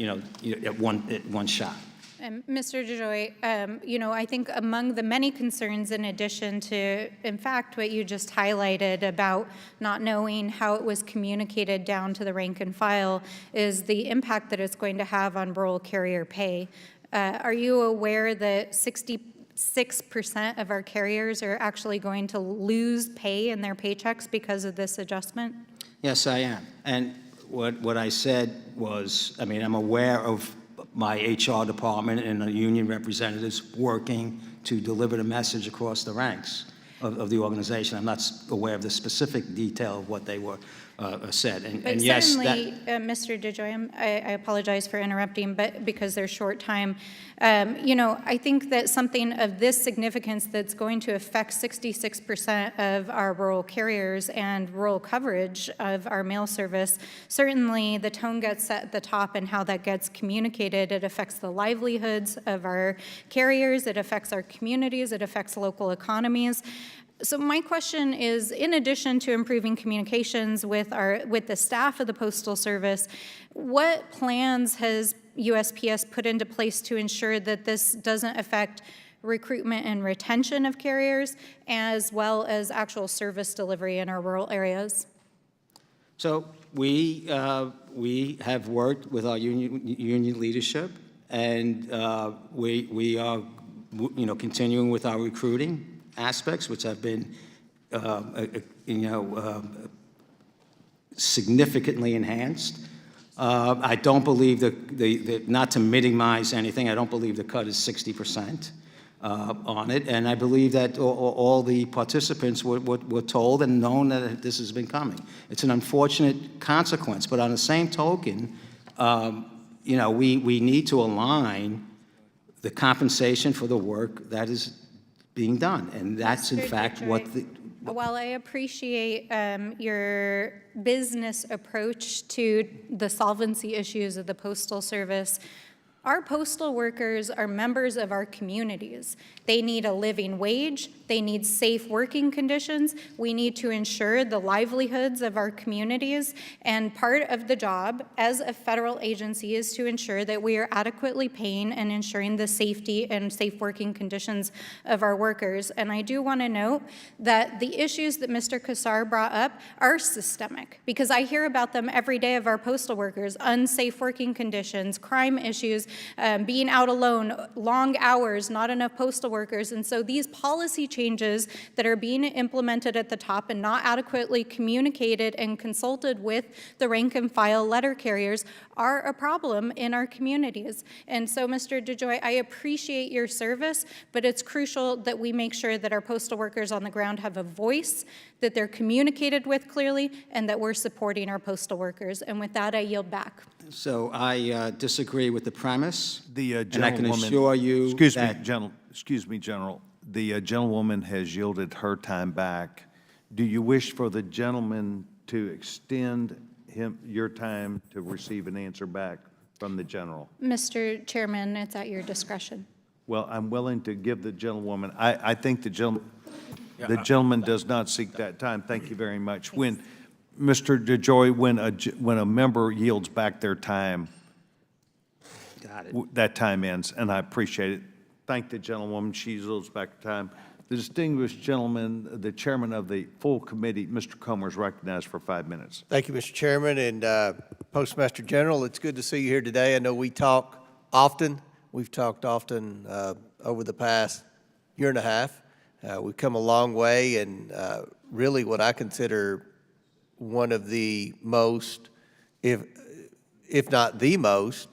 at one shot. Mr. DeJoy, I think among the many concerns, in addition to, in fact, what you just highlighted about not knowing how it was communicated down to the rank and file, is the impact that it's going to have on rural carrier pay. Are you aware that 66% of our carriers are actually going to lose pay in their paychecks because of this adjustment? Yes, I am. And what I said was, I'm aware of my HR department and the union representatives working to deliver the message across the ranks of the organization. I'm not aware of the specific detail of what they were said. And yes, certainly, Mr. DeJoy, I apologize for interrupting, but because there's short time, I think that something of this significance that's going to affect 66% of our rural carriers and rural coverage of our mail service, certainly the tone gets set at the top and how that gets communicated. It affects the livelihoods of our carriers, it affects our communities, it affects local economies. So my question is, in addition to improving communications with the staff of the Postal Service, what plans has USPS put into place to ensure that this doesn't affect recruitment and retention of carriers, as well as actual service delivery in our rural areas? So we have worked with our union leadership, and we are continuing with our recruiting aspects, which have been, significantly enhanced. I don't believe not to minimize anything, I don't believe the cut is 60% on it, and I believe that all the participants were told and known that this has been coming. It's an unfortunate consequence, but on the same token, we need to align the compensation for the work that is being done, and that's in fact what the... While I appreciate your business approach to the solvency issues of the Postal Service, our postal workers are members of our communities. They need a living wage. They need safe working conditions. We need to ensure the livelihoods of our communities. And part of the job as a federal agency is to ensure that we are adequately paying and ensuring the safety and safe working conditions of our workers. And I do want to note that the issues that Mr. Kassar brought up are systemic, because I hear about them every day of our postal workers: unsafe working conditions, crime issues, being out alone, long hours, not enough postal workers. And so these policy changes that are being implemented at the top and not adequately communicated and consulted with the rank and file letter carriers are a problem in our communities. And so, Mr. DeJoy, I appreciate your service, but it's crucial that we make sure that our postal workers on the ground have a voice, that they're communicated with clearly, and that we're supporting our postal workers. And with that, I yield back. So I disagree with the premise. The and I can gentlewoman- assure you Excuse me, General. The gentlewoman has yielded her time back. Do you wish for the gentleman to extend your time to receive an answer back from the general? Mr. Chairman, it's at your discretion. Well, I'm willing to give the gentlewoman, I think the gentleman does not seek that time. Thank you very much. When, Mr. DeJoy, when a member yields back their time, Got it. that time ends, and I appreciate it. Thank the gentlewoman, she yields back time. The distinguished gentleman, the chairman of the full committee, Mr. Comer, is recognized for 5 minutes. Thank you, Mr. Chairman, and Postmaster General, it's good to see you here today. I know we talk often. We've talked often over the past year and a half. We've come a long way, and really what I consider one of the most, if not the most,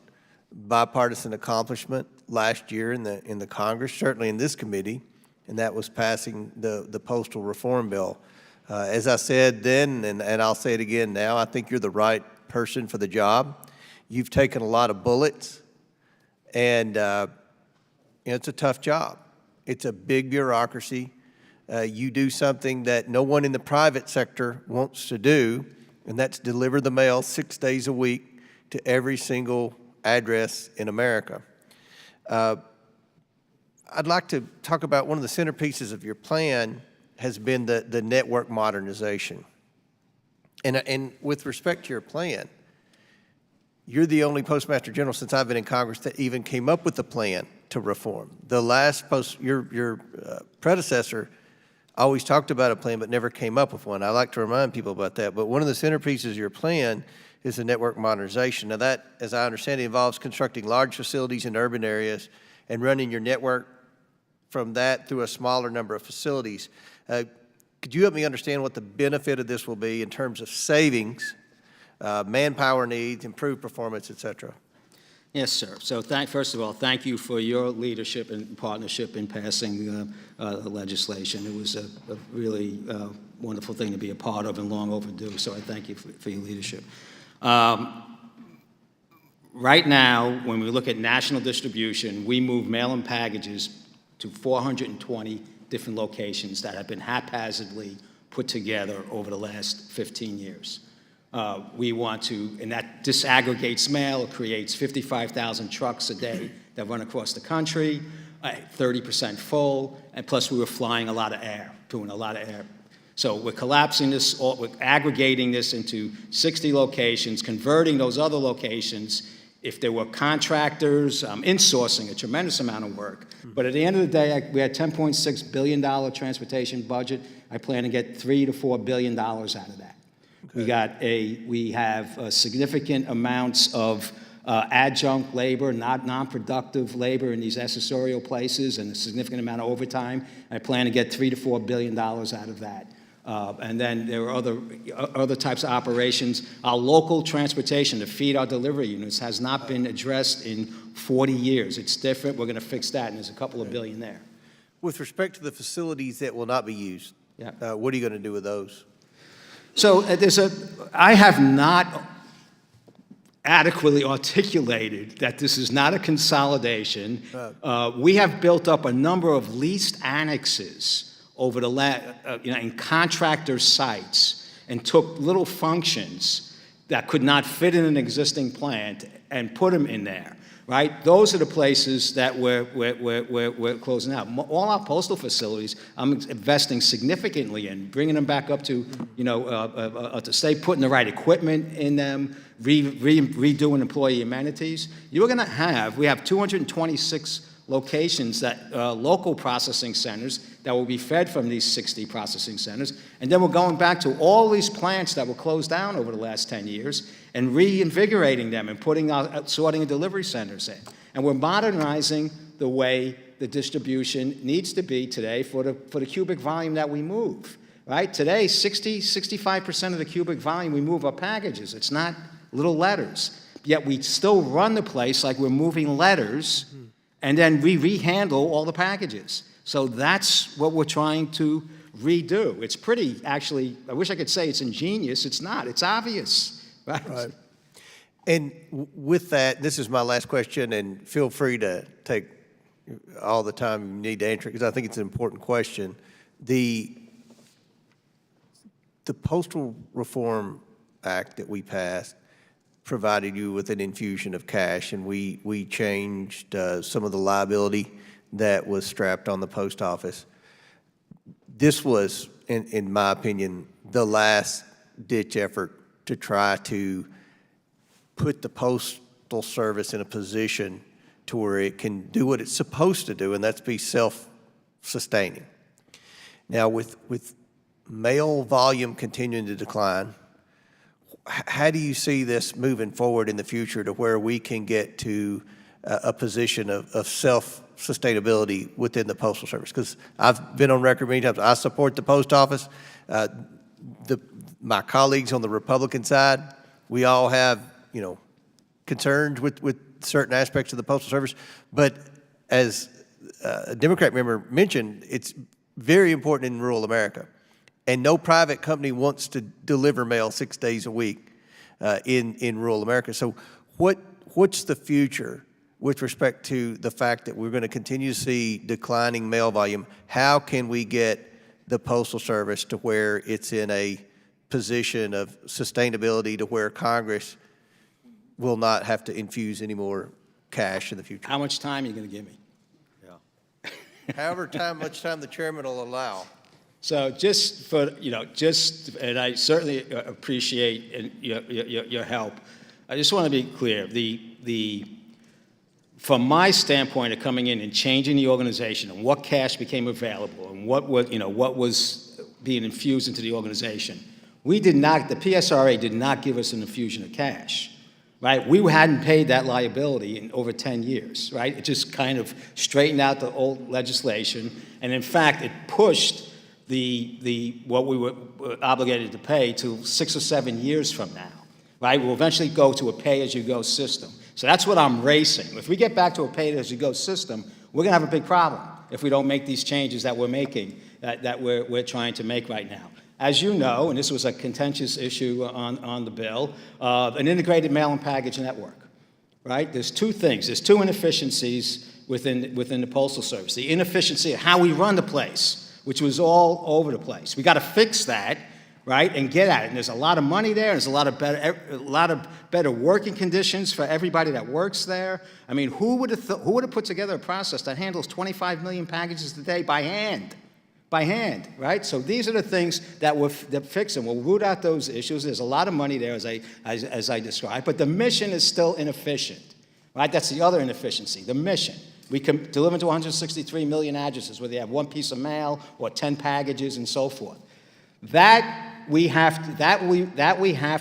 bipartisan accomplishment last year in the Congress, certainly in this committee, and that was passing the postal reform bill. As I said then, and I'll say it again now, I think you're the right person for the job. You've taken a lot of bullets, and it's a tough job. It's a big bureaucracy. You do something that no one in the private sector wants to do, and that's deliver the mail 6 days a week to every single address in America. I'd like to talk about one of the centerpieces of your plan has been the network modernization. And with respect to your plan, you're the only Postmaster General since I've been in Congress that even came up with a plan to reform. The last your predecessor always talked about a plan but never came up with one. I like to remind people about that. But one of the centerpieces of your plan is the network modernization. Now that, as I understand it, involves constructing large facilities in urban areas and running your network from that through a smaller number of facilities. Could you help me understand what the benefit of this will be in terms of savings, manpower needs, improved performance, et cetera? Yes, sir. So first of all, thank you for your leadership and partnership in passing the legislation. It was a really wonderful thing to be a part of and long overdue, so I thank you for your leadership. Right now, when we look at national distribution, we move mail and packages to 420 different locations that have been haphazardly put together over the last 15 years. We want to, and that disaggregates mail, it creates 55,000 trucks a day that run across the country, 30% full, and plus we were flying a lot of air, doing a lot of air. So we're collapsing this, we're aggregating this into 60 locations, converting those other locations. If there were contractors, insourcing a tremendous amount of work. But at the end of the day, we had $10.6 billion transportation budget. I plan to get $3 to $4 billion out of that. Okay. We have significant amounts of adjunct labor, non-productive labor in these accessorial places, and a significant amount of overtime. I plan to get $3 to $4 billion out of that. And then there are other types of operations. Our local transportation to feed our delivery units has not been addressed in 40 years. It's different. We're going to fix that, and there's a couple of billion there. With respect to the facilities that will not be used, what are you going to do with those? So I have not adequately articulated that this is not a consolidation. We have built up a number of leased annexes over the in contractor sites, and took little functions that could not fit in an existing plant and put them in there, right? Those are the places that we're closing out. All our postal facilities, I'm investing significantly in, bringing them back up to, to stay putting the right equipment in them, redoing employee amenities. We have 226 locations that local processing centers that will be fed from these 60 processing centers. And then we're going back to all these plants that were closed down over the last 10 years and reinvigorating them and putting out sorting and delivery centers in. And we're modernizing the way the distribution needs to be today for the cubic volume that we move, right? Today, 65% of the cubic volume we move are packages. It's not little letters. Yet we still run the place like we're moving letters, and then we rehandle all the packages. So that's what we're trying to redo. It's pretty, actually, I wish I could say it's ingenious. It's not. It's obvious, right? Right. And with that, this is my last question, and feel free to take all the time you need to answer it, because I think it's an important question. The Postal Reform Act that we passed provided you with an infusion of cash, and we changed some of the liability that was strapped on the post office. This was, in my opinion, the last-ditch effort to try to put the Postal Service in a position to where it can do what it's supposed to do, and that's be self-sustaining. Now, with mail volume continuing to decline, how do you see this moving forward in the future to where we can get to a position of self-sustainability within the Postal Service? Because I've been on record many times, I support the post office. My colleagues on the Republican side, we all have, concerns with certain aspects of the Postal Service. But as a Democrat member mentioned, it's very important in rural America. And no private company wants to deliver mail 6 days a week in rural America. So what's the future with respect to the fact that we're going to continue to see declining mail volume? How can we get the Postal Service to where it's in a position of sustainability to where Congress will not have to infuse any more cash in the future? How much time are you going to give me? However much time the chairman will allow. So just for, and I certainly appreciate your help. I just want to be clear. From my standpoint of coming in and changing the organization and what cash became available and what was being infused into the organization, the PSRA did not give us an infusion of cash, right? We hadn't paid that liability in over 10 years, right? It just kind of straightened out the old legislation, and in fact, it pushed what we were obligated to pay to 6 or 7 years from now, right? We'll eventually go to a pay-as-you-go system. So that's what I'm racing. If we get back to a pay-as-you-go system, we're going to have a big problem if we don't make these changes that we're making, that we're trying to make right now. As you know, and this was a contentious issue on the bill, an integrated mail and package network, right? There's two things. There's two inefficiencies within the Postal Service. The inefficiency of how we run the place, which was all over the place. We got to fix that, right, and get at it. And there's a lot of money there. There's a lot of better working conditions for everybody that works there. I mean, who would have put together a process that handles 25 million packages a day by hand? By hand, right? So these are the things that fix them. We'll root out those issues. There's a lot of money there, as I described, but the mission is still inefficient, right? That's the other inefficiency, the mission. We can deliver to 163 million addresses, whether you have one piece of mail or 10 packages and so forth. That we have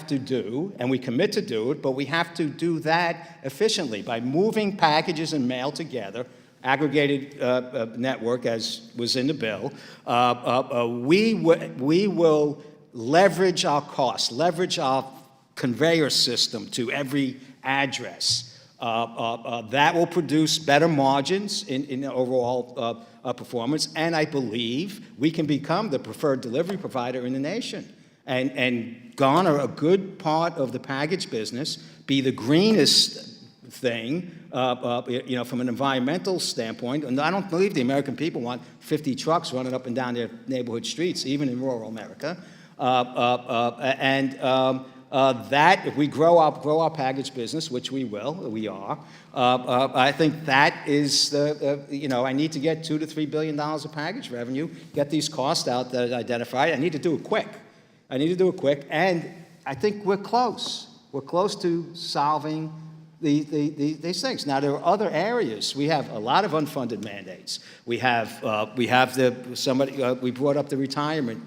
to do, and we commit to do it, but we have to do that efficiently by moving packages and mail together, aggregated network as was in the bill. We will leverage our costs, leverage our conveyor system to every address. That will produce better margins in overall performance, and I believe we can become the preferred delivery provider in the nation and garner a good part of the package business, be the greenest thing, from an environmental standpoint. And I don't believe the American people want 50 trucks running up and down their neighborhood streets, even in rural America. That, if we grow our package business, which we are, I think that is I need to get $2 to $3 billion of package revenue, get these costs out that I identified. I need to do it quick. And I think we're close. We're close to solving these things. Now, there are other areas. We have a lot of unfunded mandates. We brought up the retirement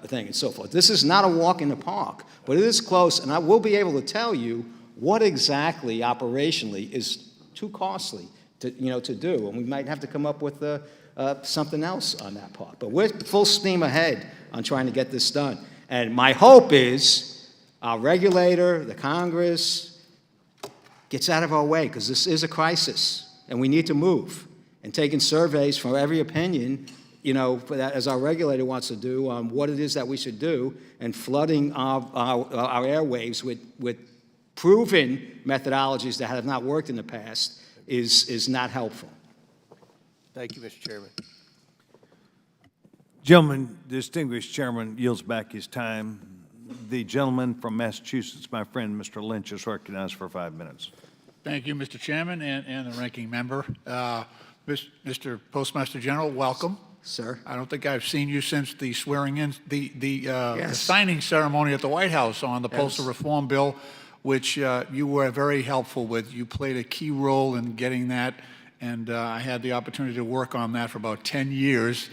thing and so forth. This is not a walk in the park, but it is close, and I will be able to tell you what exactly operationally is too costly to do, and we might have to come up with something else on that part. But we're full steam ahead on trying to get this done. And my hope is our regulator, the Congress, gets out of our way, because this is a crisis, and we need to move. And taking surveys from every opinion, for that, as our regulator wants to do, on what it is that we should do, and flooding our airwaves with proven methodologies that have not worked in the past is not helpful. Thank you, Mr. Chairman. Gentleman, distinguished chairman yields back his time. The gentleman from Massachusetts, my friend, Mr. Lynch, is recognized for 5 minutes. Thank you, Mr. Chairman, and the ranking member. Mr. Postmaster General, welcome. Sir. I don't think I've seen you since the swearing in, the Yes. signing ceremony at the White House on the postal reform bill, which you were very helpful with. You played a key role in getting that, and I had the opportunity to work on that for about 10 years.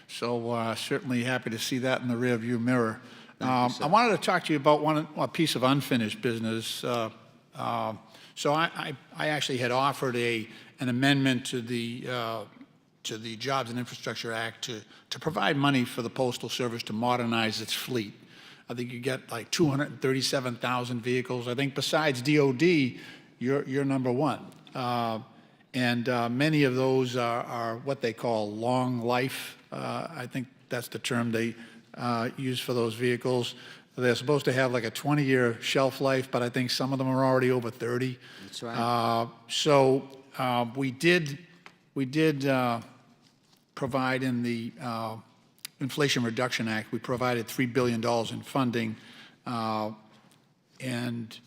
So certainly happy to see that in the rearview mirror. I wanted to talk to you about a piece of unfinished business. So I actually had offered an amendment to the Jobs and Infrastructure Act to provide money for the Postal Service to modernize its fleet. I think you get like 237,000 vehicles. I think besides DOD, you're number one. And many of those are what they call long life. I think that's the term they use for those vehicles. They're supposed to have like a 20-year shelf life, but I think some of them are already over 30. That's right. So we did provide in the Inflation Reduction Act, we provided $3 billion in funding. And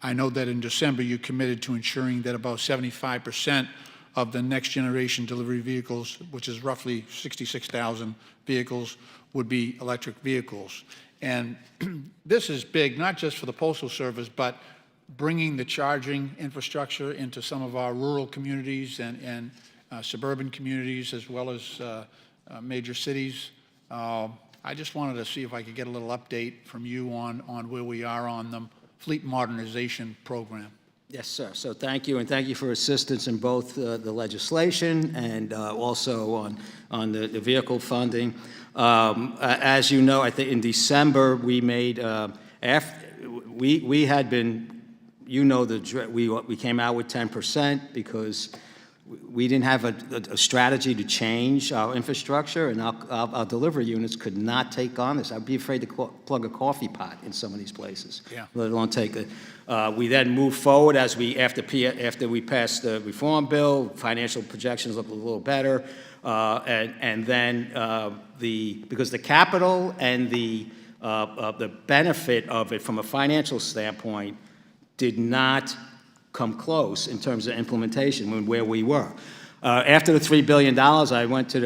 I know that in December you committed to ensuring that about 75% of the next generation delivery vehicles, which is roughly 66,000 vehicles, would be electric vehicles. And this is big, not just for the Postal Service, but bringing the charging infrastructure into some of our rural communities and suburban communities, as well as major cities. I just wanted to see if I could get a little update from you on where we are on the fleet modernization program. Yes, sir. So thank you, and thank you for assistance in both the legislation and also on the vehicle funding. As you know, I think in December we made we had been, we came out with 10% because we didn't have a strategy to change our infrastructure, and our delivery units could not take on this. I'd be afraid to plug a coffee pot in some of these places, let alone take it. We then moved forward after we passed the reform bill. Financial projections look a little better, and then because the capital and the benefit of it from a financial standpoint did not come close in terms of implementation where we were. After the $3 billion, I went to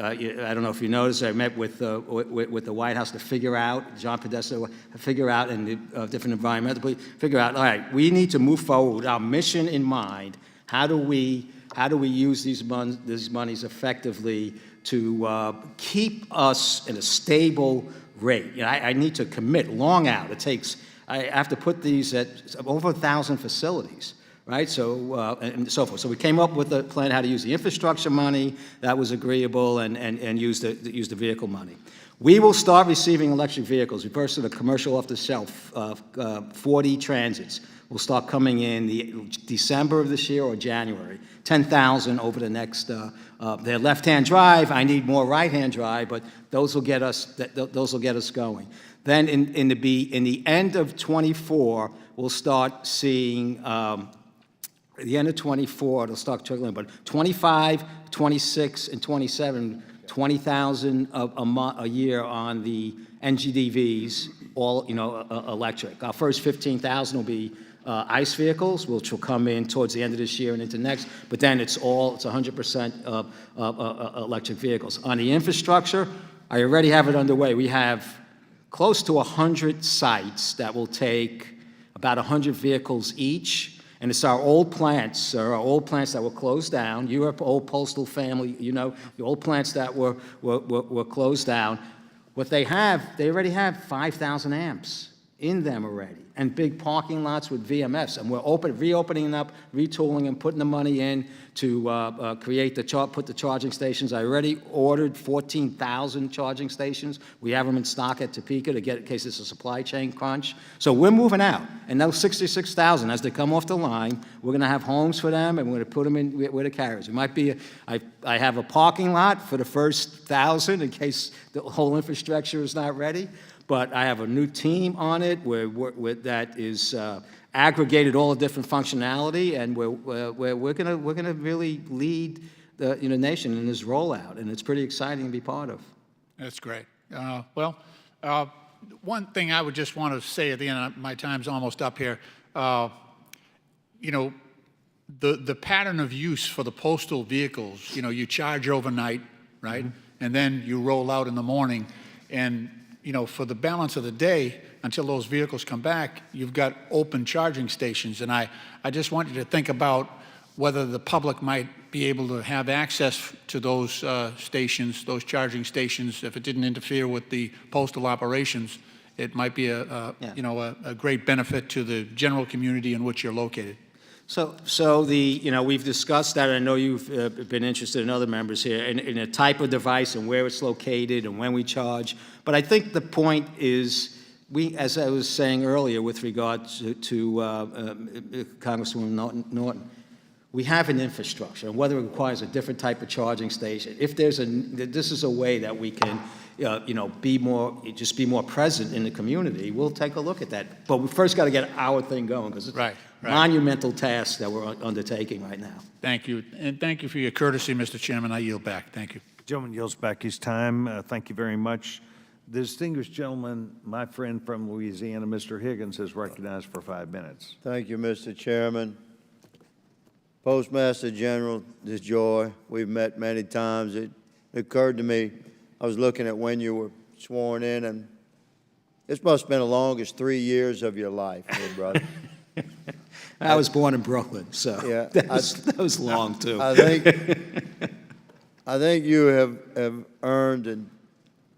I don't know if you noticed, I met with the White House to figure out, John Podesta, and the different environmental, figure out, all right, we need to move forward with our mission in mind. How do we use these monies effectively to keep us in a stable rate? I need to commit long out. It takes, I have to put these at over 1,000 facilities, right? So, and so forth. So we came up with a plan how to use the infrastructure money. That was agreeable, and use the vehicle money. We will start receiving electric vehicles. We first did a commercial off the shelf, 40 transits will start coming in December of this year or January. 10,000 over the next, they're left-hand drive. I need more right-hand drive, but those will get us going. Then in the end of 24, we'll start seeing, at the end of 24, it'll start trickling, but 25, 26, and 27, 20,000 a year on the NGDVs, all electric. Our first 15,000 will be ICE vehicles, which will come in towards the end of this year and into next, but then it's 100% electric vehicles. On the infrastructure, I already have it underway. We have close to 100 sites that will take about 100 vehicles each, and it's our old plants that were closed down. Europe, old postal family, the old plants that were closed down. What they have, they already have 5,000 amps in them already. and big parking lots with VMS. And we're reopening up, retooling, and putting the money in to put the charging stations. I already ordered 14,000 charging stations. We have them in stock at Topeka in case it's a supply chain crunch. So we're moving out. And those 66,000, as they come off the line, we're going to have homes for them, and we're going to put them in where the carriers. It might be, I have a parking lot for the first 1,000 in case the whole infrastructure is not ready. But I have a new team on it that is aggregated all the different functionality, and we're gonna really lead the nation in this rollout, and it's pretty exciting to be part of. That's great. One thing I would just want to say at the end, my time's almost up here. The pattern of use for the postal vehicles, you charge overnight, right? Mm-hmm. And then you roll out in the morning, and for the balance of the day, until those vehicles come back, you've got open charging stations. And I just want you to think about whether the public might be able to have access to those stations, those charging stations. If it didn't interfere with the postal operations, it might be a great benefit to the general community in which you're located. So we've discussed that. I know you've been interested in other members here in a type of device and where it's located and when we charge. But I think the point is, as I was saying earlier with regard to Congresswoman Norton, we have an infrastructure, and whether it requires a different type of charging station, if this is a way that we can, be more present in the community, we'll take a look at that. But we first got to get our thing going, because it's a monumental task that we're undertaking right now. Thank you, and thank you for your courtesy, Mr. Chairman. I yield back. Thank you. The gentleman yields back his time. Thank you very much. The distinguished gentleman, my friend from Louisiana, Mr. Higgins, is recognized for 5 minutes. Thank you, Mr. Chairman. Postmaster General DeJoy, we've met many times. It occurred to me, I was looking at when you were sworn in, and this must have been the longest 3 years of your life, dear brother. I was born in Brooklyn, so yeah, that was long, too. I think you have earned an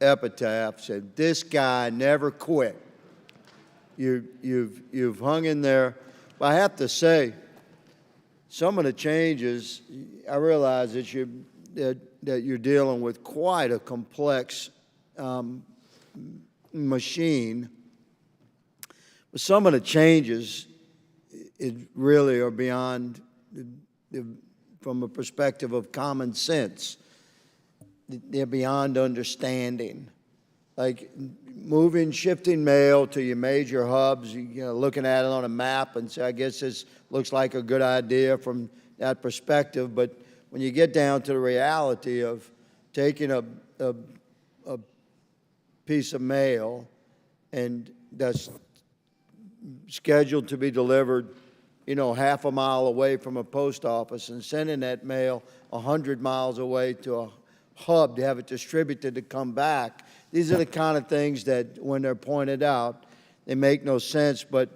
epitaph, said, "This guy never quit." You've hung in there. But I have to say, some of the changes, I realize that you're dealing with quite a complex machine. But some of the changes, it really are beyond, from a perspective of common sense. They're beyond understanding. Like shifting mail to your major hubs, looking at it on a map and say, I guess this looks like a good idea from that perspective. But when you get down to the reality of taking a piece of mail and that's scheduled to be delivered, half a mile away from a post office, and sending that mail 100 miles away to a hub to have it distributed to come back. These are the kind of things that, when they're pointed out, they make no sense. But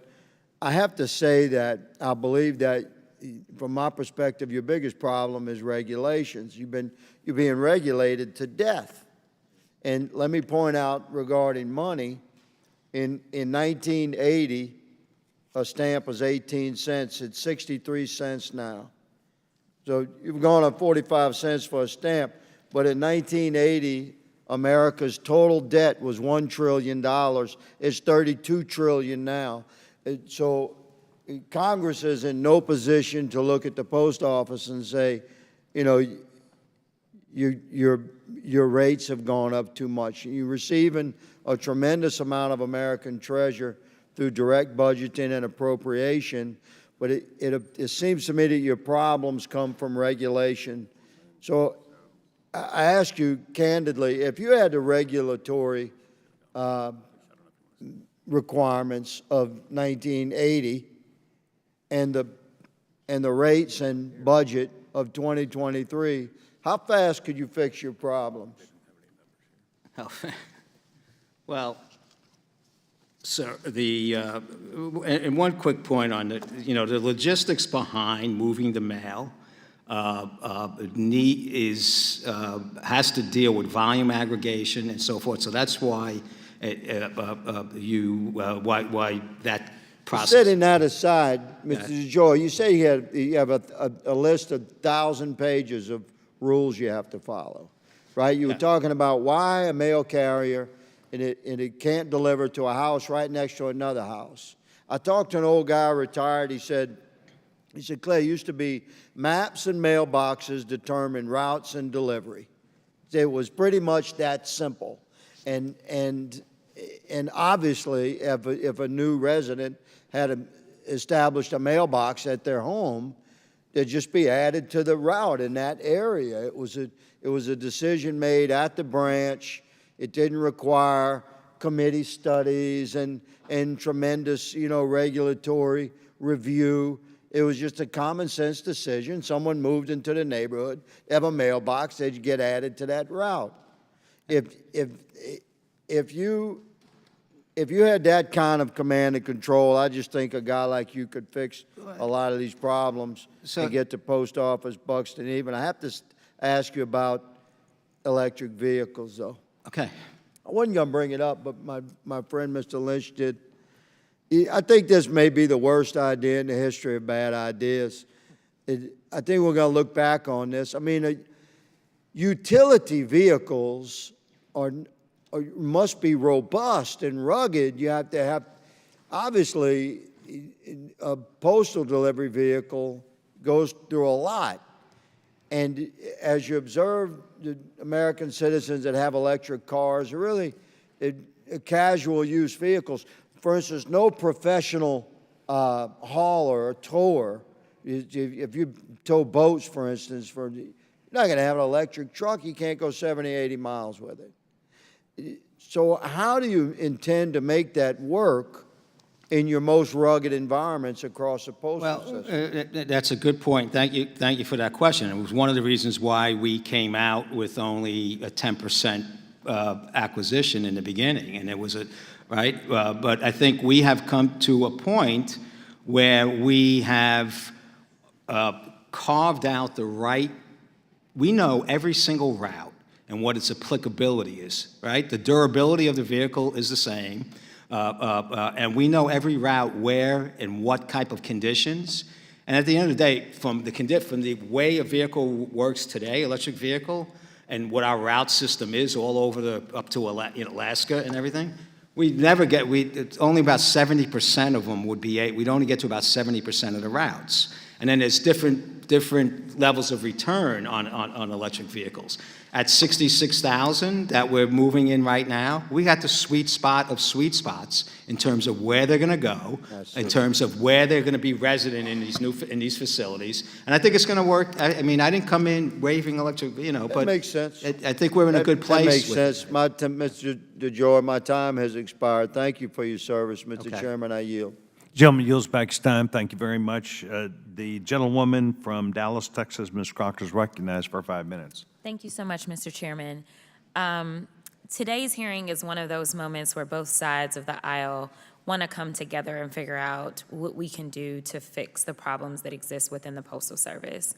I have to say that I believe that, from my perspective, your biggest problem is regulations. You're being regulated to death. And let me point out regarding money, in 1980, a stamp was 18 cents. It's 63 cents now. So you've gone up 45 cents for a stamp. But in 1980, America's total debt was $1 trillion. It's $32 trillion now. So Congress is in no position to look at the post office and say, your rates have gone up too much. You're receiving a tremendous amount of American treasure through direct budgeting and appropriation, but it seems to me that your problems come from regulation. So I ask you candidly, if you had the regulatory requirements of 1980 and the rates and budget of 2023, how fast could you fix your problems? Well, sir, and one quick point on the logistics behind moving the mail has to deal with volume aggregation and so forth. So that's why why that process. Setting that aside, Mr. DeJoy, you say you have a list of 1,000 pages of rules you have to follow, right? You were talking about why a mail carrier and it can't deliver to a house right next to another house. I talked to an old guy retired. He said, Clay, it used to be maps and mailboxes determine routes and delivery. It was pretty much that simple. And obviously, if a new resident had established a mailbox at their home, they'd just be added to the route in that area. It was a decision made at the branch. It didn't require committee studies and tremendous, regulatory review. It was just a common sense decision. Someone moved into the neighborhood, they have a mailbox, they'd get added to that route. If you had that kind of command and control, I just think a guy like you could fix a lot of these problems and get the post office Buxton even. I have to ask you about electric vehicles, though. Okay. I wasn't going to bring it up, but my friend Mr. Lynch did. I think this may be the worst idea in the history of bad ideas. I think we're going to look back on this. I mean, utility vehicles must be robust and rugged. You have to have, obviously, a postal delivery vehicle goes through a lot. And as you observe, the American citizens that have electric cars are really casual use vehicles. For instance, no professional hauler or tower, if you tow boats, for instance, you're not going to have an electric truck. You can't go 70, 80 miles with it. So how do you intend to make that work in your most rugged environments across the postal system? That's a good point. Thank you for that question. It was one of the reasons why we came out with only a 10% acquisition in the beginning, and it was right? But I think we have come to a point where we have carved out the right, we know every single route and what its applicability is, right? The durability of the vehicle is the same, and we know every route where and what type of conditions. And at the end of the day, from the way a vehicle works today, electric vehicle, and what our route system is all over up to Alaska and everything, it's only about 70% of them we'd only get to about 70% of the routes. And then there's different levels of return on electric vehicles. At 66,000 that we're moving in right now, we got the sweet spot of sweet spots in terms of where they're going to go, in terms of where they're going to be resident in these facilities. And I think it's going to work. I mean, I didn't come in waving electric, but that makes sense. I think we're in a good place. That makes sense. Mr. DeJoy, my time has expired. Thank you for your service, Mr. Chairman. I yield. Gentleman yields back his time. Thank you very much. The gentlewoman from Dallas, Texas, Ms. Crocker, is recognized for 5 minutes. Thank you so much, Mr. Chairman. Today's hearing is one of those moments where both sides of the aisle want to come together and figure out what we can do to fix the problems that exist within the Postal Service.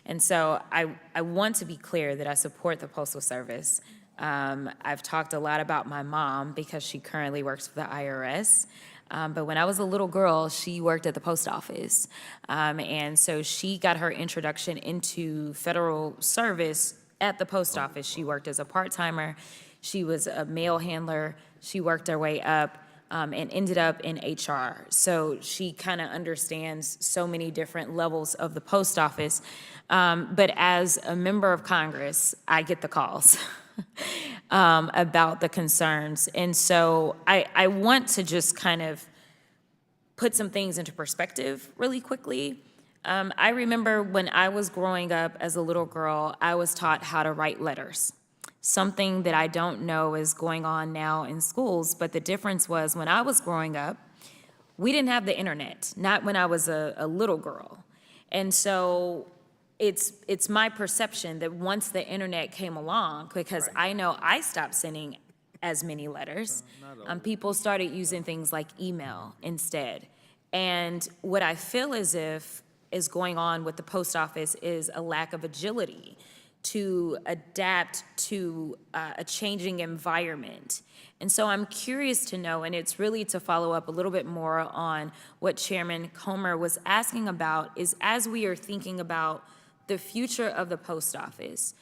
And so I want to be clear that I support the Postal Service. I've talked a lot about my mom because she currently works for the IRS. But when I was a little girl, she worked at the post office. And so she got her introduction into federal service at the post office. She worked as a part-timer. She was a mail handler. She worked her way up and ended up in HR. So she kind of understands so many different levels of the post office. But as a member of Congress, I get the calls about the concerns. And so I want to just kind of put some things into perspective really quickly. I remember when I was growing up as a little girl, I was taught how to write letters, something that I don't know is going on now in schools, but the difference was when I was growing up, we didn't have the internet, not when I was a little girl. And so it's my perception that once the internet came along, because I know I stopped sending as many letters, people started using things like email instead. And what I feel as if is going on with the post office is a lack of agility to adapt to a changing environment. And so I'm curious to know, and it's really to follow up a little bit more on what Chairman Comer was asking about, is as we are thinking about the future of the post office,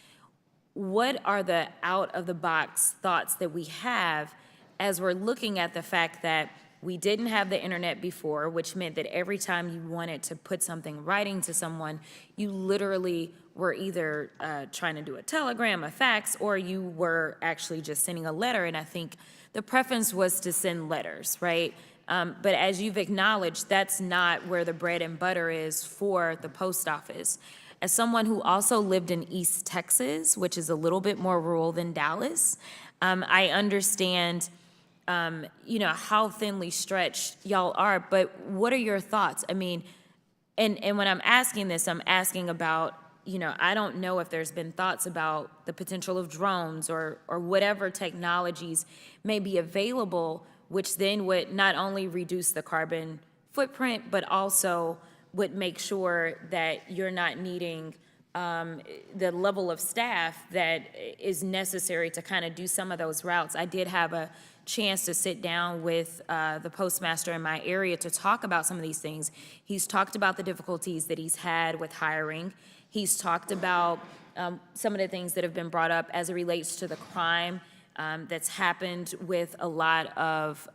what are the out-of-the-box thoughts that we have as we're looking at the fact that we didn't have the internet before, which meant that every time you wanted to put something in writing to someone, you literally were either trying to do a telegram, a fax, or you were actually just sending a letter. And I think the preference was to send letters, right? But as you've acknowledged, that's not where the bread and butter is for the post office. As someone who also lived in East Texas, which is a little bit more rural than Dallas, I understand how thinly stretched y'all are, but what are your thoughts? I mean, and when I'm asking this, I'm asking about, I don't know if there's been thoughts about the potential of drones or whatever technologies may be available, which then would not only reduce the carbon footprint, but also would make sure that you're not needing the level of staff that is necessary to kind of do some of those routes. I did have a chance to sit down with the postmaster in my area to talk about some of these things. He's talked about the difficulties that he's had with hiring. He's talked about some of the things that have been brought up as it relates to the crime that's happened with a lot of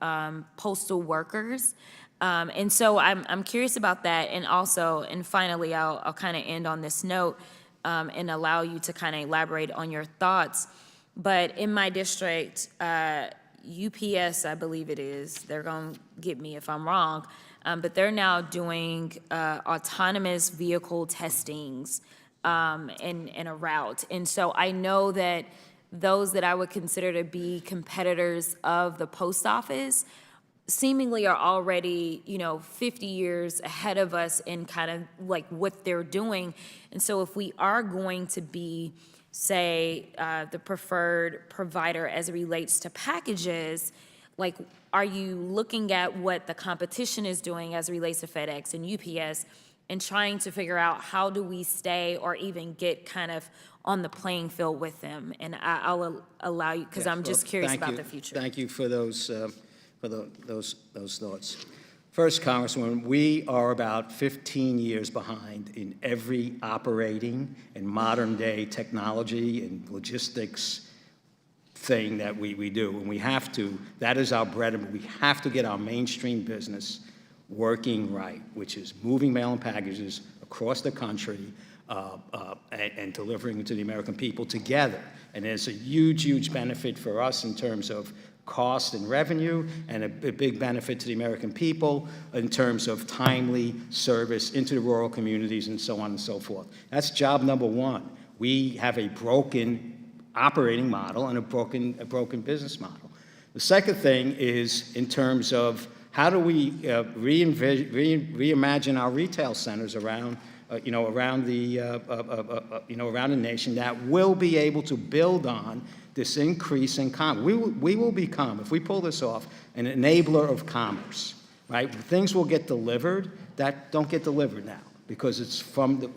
postal workers. And so I'm curious about that. And also, and finally, I'll kind of end on this note and allow you to kind of elaborate on your thoughts. But in my district, UPS, I believe it is, they're going to get me if I'm wrong, but they're now doing autonomous vehicle testings in a route. And so I know that those that I would consider to be competitors of the post office seemingly are already, 50 years ahead of us in kind of like what they're doing. And so if we are going to be, say, the preferred provider as it relates to packages, like, are you looking at what the competition is doing as it relates to FedEx and UPS and trying to figure out how do we stay or even get kind of on the playing field with them? And I'll allow you, because I'm just curious about the future. Thank you for those thoughts. First, Congresswoman, we are about 15 years behind in every operating and modern-day technology and logistics thing that we do. And we have to, that is our bread and butter. We have to get our mainstream business working right, which is moving mail and packages across the country and delivering it to the American people together. And there's a huge, huge benefit for us in terms of cost and revenue, and a big benefit to the American people in terms of timely service into the rural communities and so on and so forth. That's job number one. We have a broken operating model and a broken business model. The second thing is in terms of how do we reimagine our retail centers around around the nation that will be able to build on this increase in commerce. We will become, if we pull this off, an enabler of commerce, right? Things will get delivered that don't get delivered now because it's from the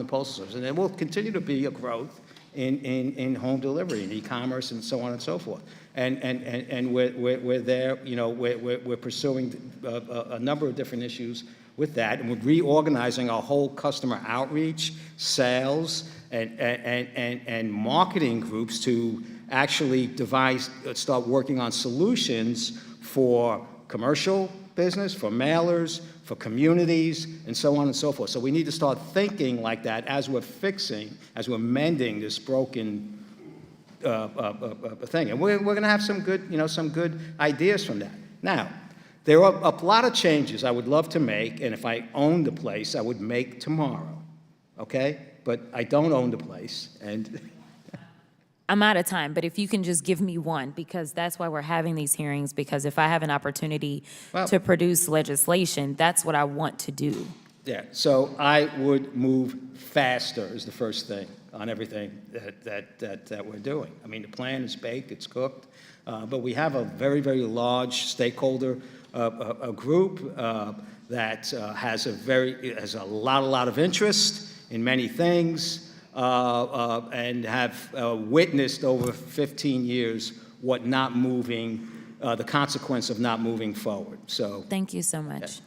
postal service, and there will continue to be a growth in home delivery and e-commerce and so on and so forth. And we're there, we're pursuing a number of different issues with that, and we're reorganizing our whole customer outreach, sales, and marketing groups to actually start working on solutions for commercial business, for mailers, for communities, and so on and so forth. So we need to start thinking like that as we're mending this broken thing. And we're going to have some good ideas from that. Now, there are a lot of changes I would love to make, and if I owned the place, I would make tomorrow, okay? But I don't own the place, and I'm out of time, but if you can just give me one, because that's why we're having these hearings, because if I have an opportunity to produce legislation, that's what I want to do. Yeah, so I would move faster is the first thing on everything that we're doing. I mean, the plan is baked, it's cooked, but we have a very, very large stakeholder group that has a lot of interest in many things. and have witnessed over 15 years what not moving, the consequence of not moving forward. So Thank you so much.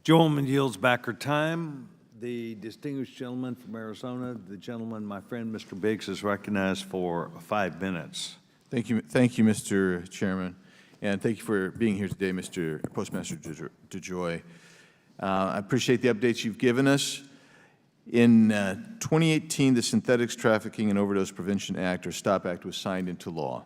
Gentleman yields back her time. The distinguished gentleman from Arizona, the gentleman, my friend, Mr. Biggs, is recognized for 5 minutes. Thank you, Mr. Chairman, and thank you for being here today, Mr. Postmaster DeJoy. I appreciate the updates you've given us. In 2018, the Synthetics Trafficking and Overdose Prevention Act, or STOP Act, was signed into law.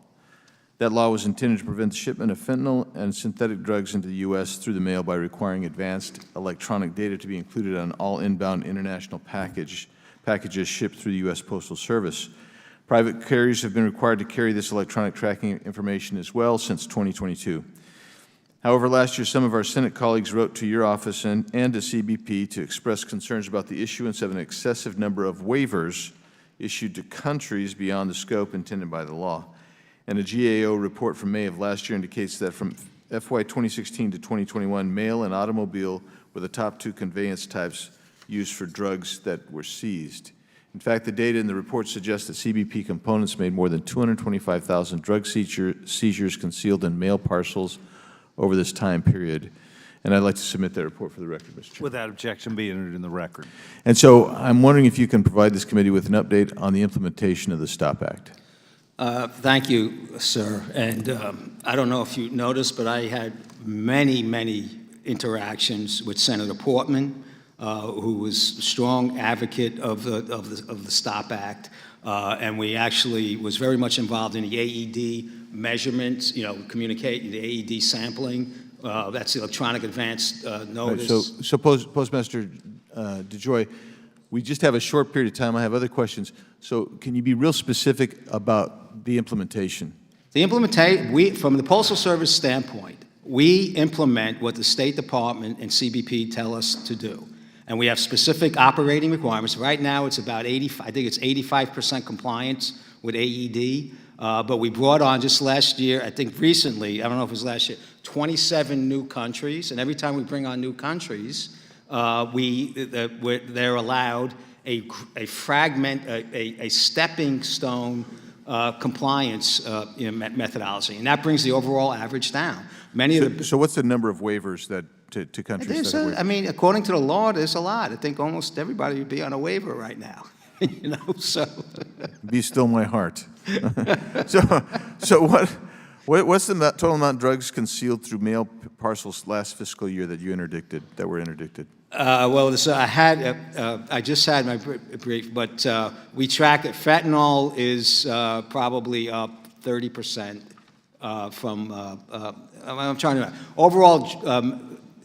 That law was intended to prevent the shipment of fentanyl and synthetic drugs into the U.S. through the mail by requiring advanced electronic data to be included on all inbound international packages shipped through the U.S. Postal Service. Private carriers have been required to carry this electronic tracking information as well since 2022. However, last year, some of our Senate colleagues wrote to your office and to CBP to express concerns about the issuance of an excessive number of waivers issued to countries beyond the scope intended by the law. And a GAO report from May of last year indicates that from FY 2016 to 2021, mail and automobile were the top 2 conveyance types used for drugs that were seized. In fact, the data in the report suggests that CBP components made more than 225,000 drug seizures concealed in mail parcels over this time period. And I'd like to submit that report for the record, Mr. Chairman. Without objection, be entered in the record. And so I'm wondering if you can provide this committee with an update on the implementation of the STOP Act. Thank you, sir. And I don't know if you noticed, but I had many, many interactions with Senator Portman, who was a strong advocate of the STOP Act, and we actually was very much involved in the AED measurements, communicating the AED sampling. That's the electronic advance notice. Right, so Postmaster DeJoy, we just have a short period of time. I have other questions. So can you be real specific about the implementation? The implementation, from the Postal Service standpoint, we implement what the State Department and CBP tell us to do. And we have specific operating requirements. Right now, it's about 85% compliance with AED. But we brought on just last year, I think recently, I don't know if it was last year, 27 new countries. And every time we bring on new countries, they're allowed a stepping stone compliance methodology, and that brings the overall average down. So what's the number of waivers that to countries? I mean, according to the law, there's a lot. I think almost everybody would be on a waiver right now. So be still my heart. so what's the total amount of drugs concealed through mail parcels last fiscal year that were interdicted? Well, I just had my brief, but we track it. Fentanyl is probably up 30% from. I'm trying to overall.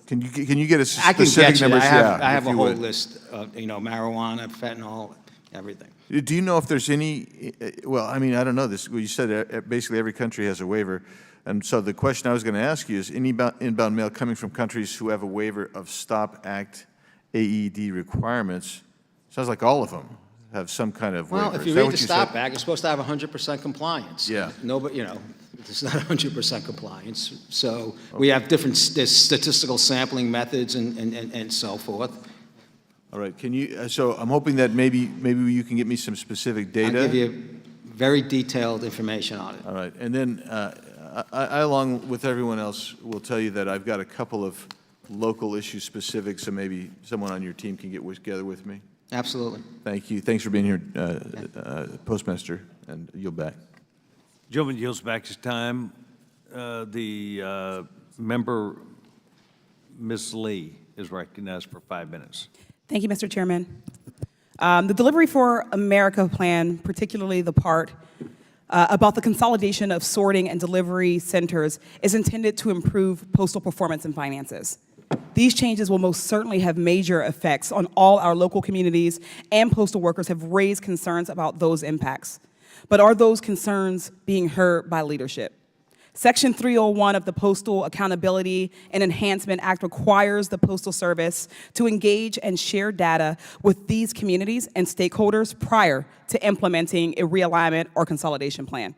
Can you get a specific I can numbers? I have a whole list of marijuana, fentanyl, everything. Do you know if there's any? Well, I mean, I don't know this. Well, you said basically every country has a waiver. And so the question I was going to ask you is, any inbound mail coming from countries who have a waiver of STOP Act AED requirements, sounds like all of them have some kind of waiver. Well, if you read the STOP Act, it's supposed to have 100% compliance. Yeah. Nobody, it's not 100% compliance. So we have different statistical sampling methods and so forth. All right. Can you? So I'm hoping that maybe you can get me some specific data. I'll give you very detailed information on it. All right. And then I, along with everyone else, will tell you that I've got a couple of local issue specific, so maybe someone on your team can get together with me. Absolutely. Thank you. Thanks for being here, Postmaster, and yield back. Gentleman yields back his time. The member, Ms. Lee, is recognized for 5 minutes. Thank you, Mr. Chairman. The Delivery for America plan, particularly the part about the consolidation of sorting and delivery centers, is intended to improve postal performance and finances. These changes will most certainly have major effects on all our local communities, and postal workers have raised concerns about those impacts. But are those concerns being heard by leadership? Section 301 of the Postal Accountability and Enhancement Act requires the Postal Service to engage and share data with these communities and stakeholders prior to implementing a realignment or consolidation plan.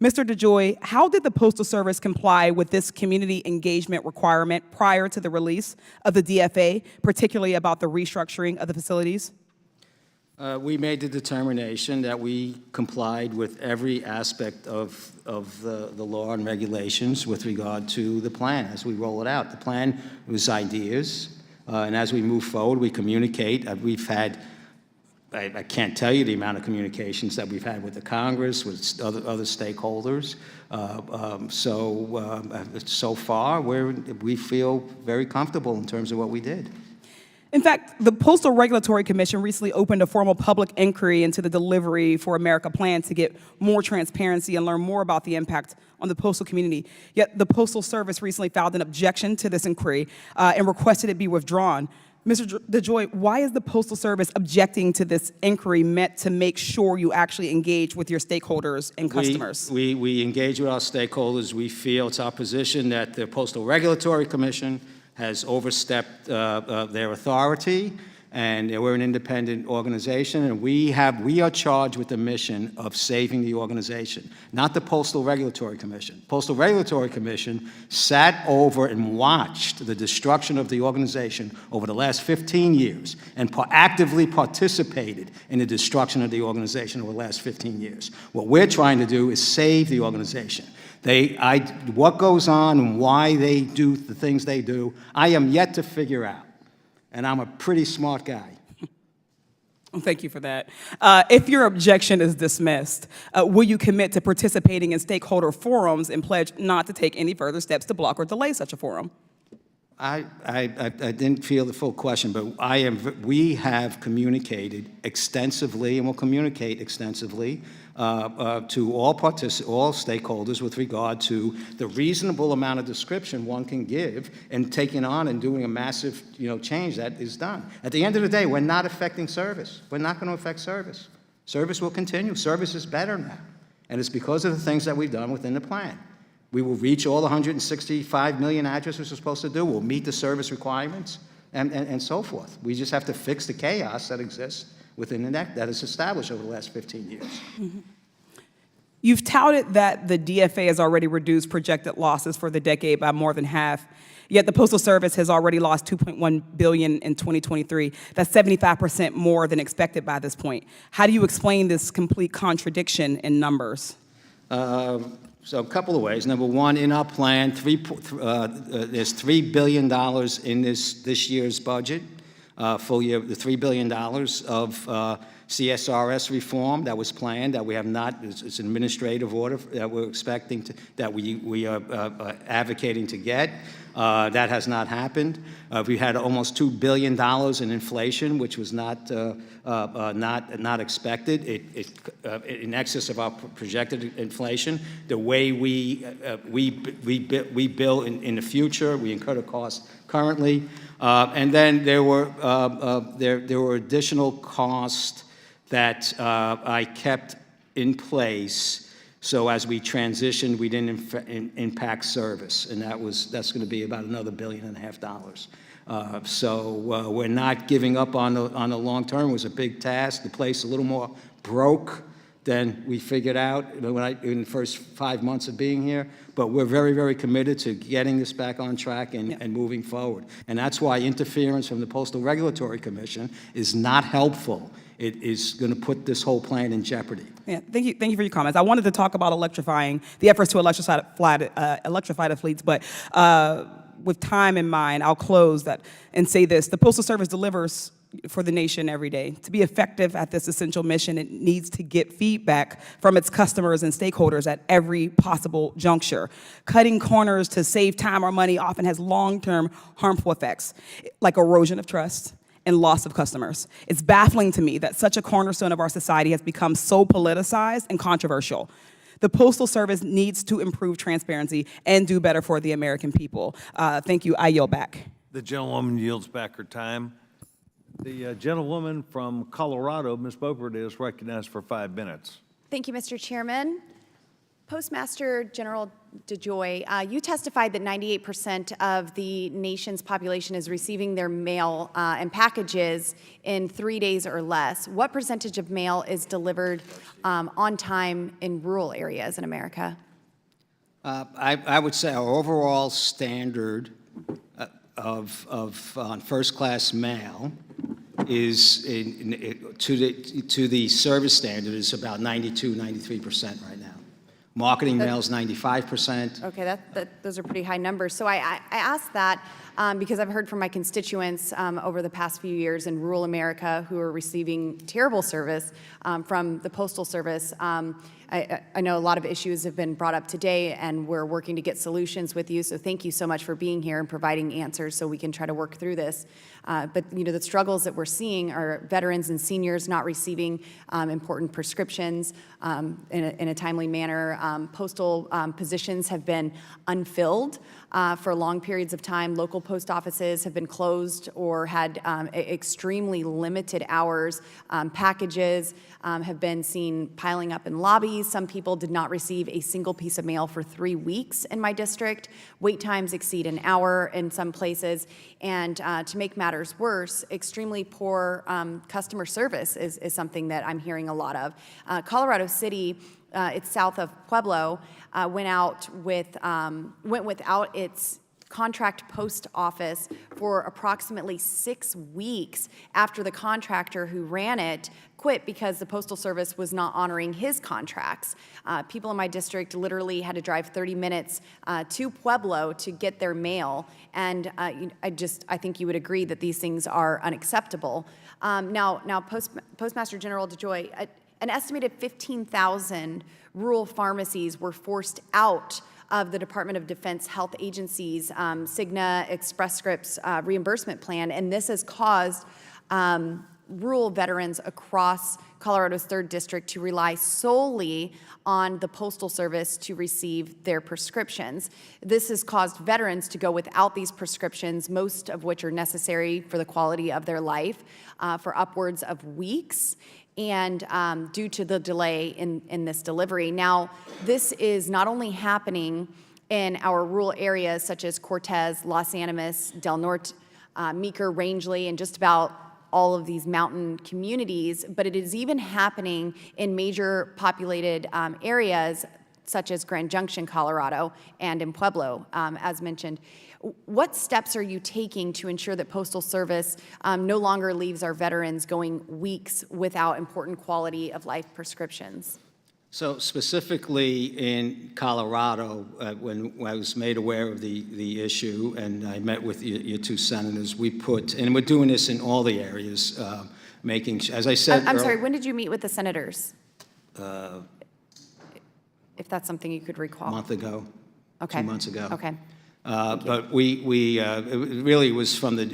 Mr. DeJoy, how did the Postal Service comply with this community engagement requirement prior to the release of the DFA, particularly about the restructuring of the facilities? We made the determination that we complied with every aspect of the law and regulations with regard to the plan as we roll it out. The plan was ideas, and as we move forward, we communicate. We've had, I can't tell you the amount of communications that we've had with the Congress, with other stakeholders. So far, we feel very comfortable in terms of what we did. In fact, the Postal Regulatory Commission recently opened a formal public inquiry into the Delivery for America plan to get more transparency and learn more about the impact on the postal community. Yet the Postal Service recently filed an objection to this inquiry and requested it be withdrawn. Mr. DeJoy, why is the Postal Service objecting to this inquiry meant to make sure you actually engage with your stakeholders and customers? We engage with our stakeholders. We feel it's our position that the Postal Regulatory Commission has overstepped their authority, and we're an independent organization, and we are charged with the mission of saving the organization, not the Postal Regulatory Commission. Postal Regulatory Commission sat over and watched the destruction of the organization over the last 15 years and actively participated in the destruction of the organization over the last 15 years. What we're trying to do is save the organization. What goes on and why they do the things they do, I am yet to figure out. And I'm a pretty smart guy. Well, thank you for that. If your objection is dismissed, will you commit to participating in stakeholder forums and pledge not to take any further steps to block or delay such a forum? I didn't feel the full question, but we have communicated extensively and will communicate extensively to all stakeholders with regard to the reasonable amount of description one can give in taking on and doing a massive change that is done. At the end of the day, we're not affecting service. We're not going to affect service. Service will continue. Service is better now. And it's because of the things that we've done within the plan. We will reach all 165 million addresses we're supposed to do. We'll meet the service requirements and so forth. We just have to fix the chaos that exists within the net that is established over the last 15 years. Mm-hmm. You've touted that the DFA has already reduced projected losses for the decade by more than half, yet the Postal Service has already lost $2.1 billion in 2023. That's 75% more than expected by this point. How do you explain this complete contradiction in numbers? So a couple of ways. Number one, in our plan, there's $3 billion in this year's budget, full year, the $3 billion of CSRS reform that was planned, that we have not, it's an administrative order that we're expecting that we are advocating to get. That has not happened. We had almost $2 billion in inflation, which was not expected. In excess of our projected inflation. The way we bill in the future, we incur the cost currently, and then there were additional costs that I kept in place. So as we transitioned, we didn't impact service, and that's going to be about another $1.5 billion. So we're not giving up on the long term. It was a big task. The place a little more broke than we figured out in the first 5 months of being here. But we're very, very committed to getting this back on track and moving forward. And that's why interference from the Postal Regulatory Commission is not helpful. It is going to put this whole plan in jeopardy. Yeah, thank you for your comments. I wanted to talk about electrifying, the efforts to electrify the fleets, but with time in mind, I'll close that and say this. The Postal Service delivers for the nation every day. To be effective at this essential mission, it needs to get feedback from its customers and stakeholders at every possible juncture. Cutting corners to save time or money often has long-term harmful effects, like erosion of trust and loss of customers. It's baffling to me that such a cornerstone of our society has become so politicized and controversial. The Postal Service needs to improve transparency and do better for the American people. Thank you. I yield back. The gentlewoman yields back her time. The gentlewoman from Colorado, Ms. Beaufort, is recognized for 5 minutes. Thank you, Mr. Chairman. Postmaster General DeJoy, you testified that 98% of the nation's population is receiving their mail and packages in 3 days or less. What percentage of mail is delivered on time in rural areas in America? I would say our overall standard on first-class mail is, to the service standard, is about 93% right now. Marketing mail is 95%. Okay, those are pretty high numbers. So I asked that because I've heard from my constituents over the past few years in rural America who are receiving terrible service from the Postal Service. I know a lot of issues have been brought up today, and we're working to get solutions with you. So thank you so much for being here and providing answers so we can try to work through this. But the struggles that we're seeing are veterans and seniors not receiving important prescriptions in a timely manner. Postal positions have been unfilled for long periods of time. Local post offices have been closed or had extremely limited hours. Packages have been seen piling up in lobbies. Some people did not receive a single piece of mail for 3 weeks in my district. Wait times exceed an hour in some places. And to make matters worse, extremely poor customer service is something that I'm hearing a lot of. Colorado City, it's south of Pueblo, went without its contract post office for approximately 6 weeks after the contractor who ran it quit because the Postal Service was not honoring his contracts. People in my district literally had to drive 30 minutes to Pueblo to get their mail, and I think you would agree that these things are unacceptable. Now, Postmaster General DeJoy, an estimated 15,000 rural pharmacies were forced out of the Department of Defense Health Agency's Cigna Express Scripts reimbursement plan, and this has caused rural veterans across Colorado's 3rd District to rely solely on the Postal Service to receive their prescriptions. This has caused veterans to go without these prescriptions, most of which are necessary for the quality of their life, for upwards of weeks, and due to the delay in this delivery. Now, this is not only happening in our rural areas such as Cortez, Los Animas, Del Norte, Meeker, Rangeley, and just about all of these mountain communities, but it is even happening in major populated areas such as Grand Junction, Colorado, and in Pueblo, as mentioned. What steps are you taking to ensure that Postal Service no longer leaves our veterans going weeks without important quality of life prescriptions? So specifically in Colorado, when I was made aware of the issue and I met with your 2 senators, we put, and we're doing this in all the areas, as I said. I'm sorry, when did you meet with the senators? If that's something you could recall. A month ago. Okay. 2 months ago. Okay. But it really was from the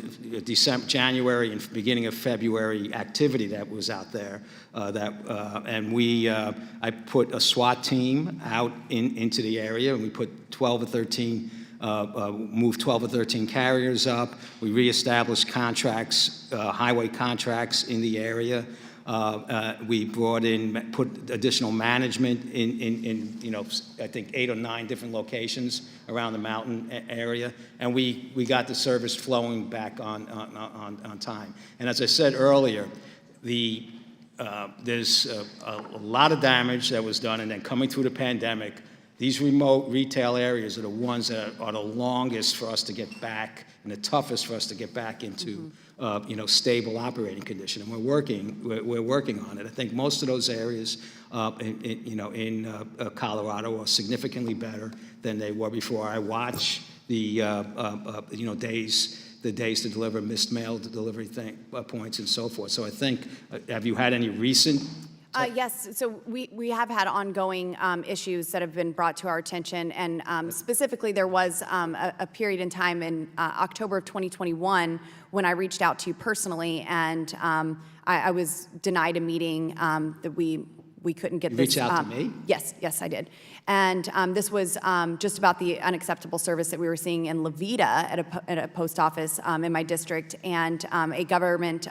January and beginning of February activity that was out there. I put a SWAT team out into the area, and we put 12 or 13, moved 12 or 13 carriers up. We reestablished contracts, highway contracts in the area. We put additional management in I think 8 or 9 different locations around the mountain area, and we got the service flowing back on time. And as I said earlier, there's a lot of damage that was done, and then coming through the pandemic, these remote retail areas are the ones that are the longest for us to get back and the toughest for us to get back into stable operating condition. And we're working on it. I think most of those areas in Colorado are significantly better than they were before. I watch the days to deliver missed mail to delivery points and so forth. So I think, have you had any recent? Yes, so we have had ongoing issues that have been brought to our attention, and specifically there was a period in time in October of 2021 when I reached out to you personally, and I was denied a meeting that we couldn't get this. You reached out to me? Yes, I did. And this was just about the unacceptable service that we were seeing in Levita at a post office in my district, and a government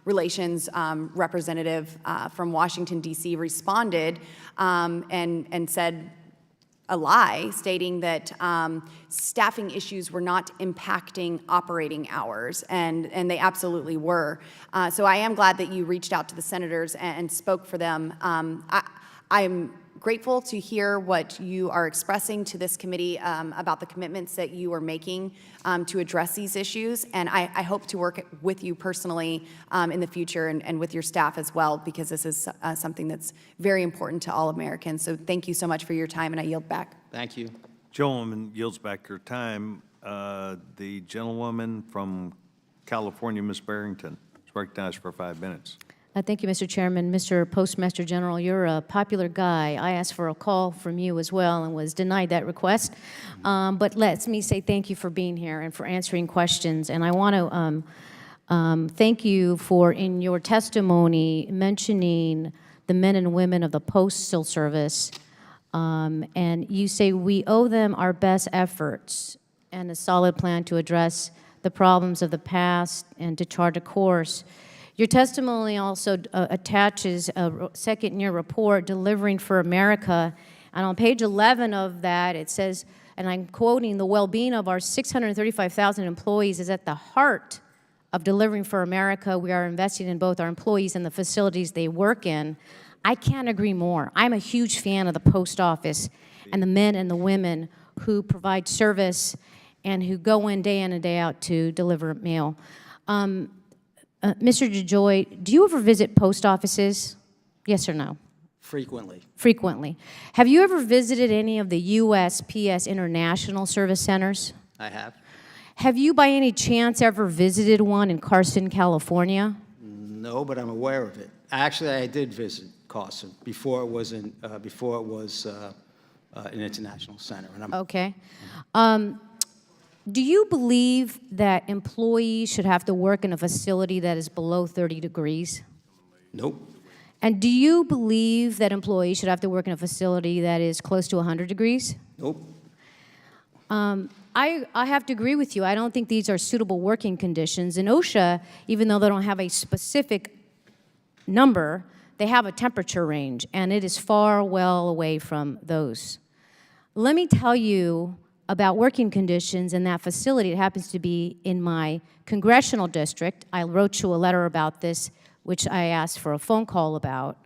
relations representative from Washington, D.C. responded and said a lie, stating that staffing issues were not impacting operating hours, and they absolutely were. So I am glad that you reached out to the senators and spoke for them. I'm grateful to hear what you are expressing to this committee about the commitments that you are making to address these issues. And I hope to work with you personally in the future and with your staff as well, because this is something that's very important to all Americans. So thank you so much for your time, and I yield back. Thank you. Gentlewoman yields back your time. The gentlewoman from California, Ms. Barrington, is recognized for 5 minutes. Thank you, Mr. Chairman. Mr. Postmaster General, you're a popular guy. I asked for a call from you as well and was denied that request. But let me say thank you for being here and for answering questions. And I want to thank you for, in your testimony, mentioning the men and women of the Postal Service. And you say we owe them our best efforts and a solid plan to address the problems of the past and to chart a course. Your testimony also attaches a second-year report, Delivering for America, and on page 11 of that, it says, and I'm quoting, "The well-being of our 635,000 employees is at the heart of Delivering for America. We are investing in both our employees and the facilities they work in." I can't agree more. I'm a huge fan of the post office and the men and the women who provide service and who go in and day out to deliver mail. Mr. DeJoy, do you ever visit post offices? Yes or no? Frequently. Frequently. Have you ever visited any of the USPS International Service Centers? I have. Have you by any chance ever visited one in Carson, California? No, but I'm aware of it. Actually, I did visit Carson before it was an international center. And Okay. Do you believe that employees should have to work in a facility that is below 30 degrees? Nope. And do you believe that employees should have to work in a facility that is close to 100 degrees? Nope. I have to agree with you. I don't think these are suitable working conditions. And OSHA, even though they don't have a specific number, they have a temperature range, and it is far well away from those. Let me tell you about working conditions in that facility. It happens to be in my congressional district. I wrote you a letter about this, which I asked for a phone call about.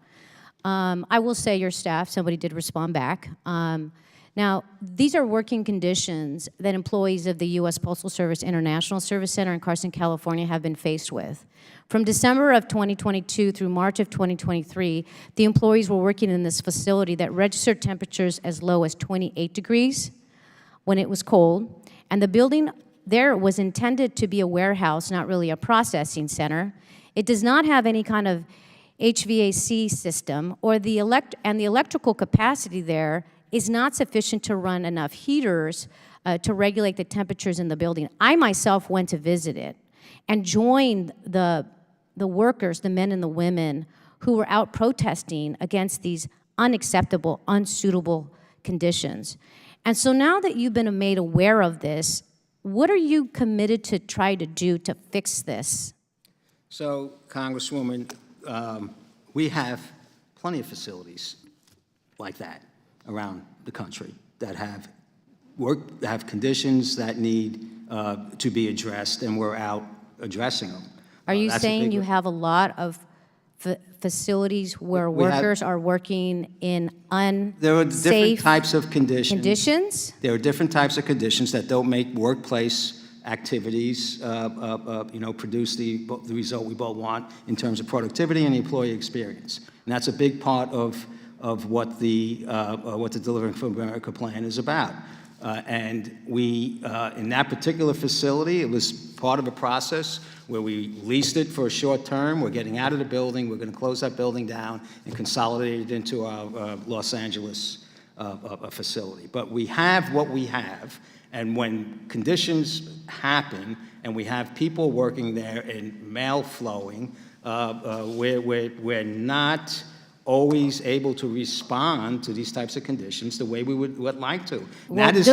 I will say your staff, somebody did respond back. Now, these are working conditions that employees of the U.S. Postal Service International Service Center in Carson, California have been faced with. From December of 2022 through March of 2023, the employees were working in this facility that registered temperatures as low as 28 degrees when it was cold, and the building there was intended to be a warehouse, not really a processing center. It does not have any kind of HVAC system, or the electrical capacity there is not sufficient to run enough heaters to regulate the temperatures in the building. I myself went to visit it and joined the workers, the men and the women who were out protesting against these unacceptable, unsuitable conditions. And so now that you've been made aware of this, what are you committed to try to do to fix this? So, Congresswoman, we have plenty of facilities like that around the country that have conditions that need to be addressed, and we're out addressing them. Are you saying you have a lot of facilities where workers are working in unsafe There are different types of conditions? There are different types of conditions that don't make workplace activities, produce the result we both want in terms of productivity and the employee experience. And that's a big part of what the Delivering for America plan is about. And we, in that particular facility, it was part of a process where we leased it for a short term. We're getting out of the building. We're going to close that building down and consolidate it into our Los Angeles facility. But we have what we have. And when conditions happen and we have people working there and mail flowing, we're not always able to respond to these types of conditions the way we would like to. Well, that is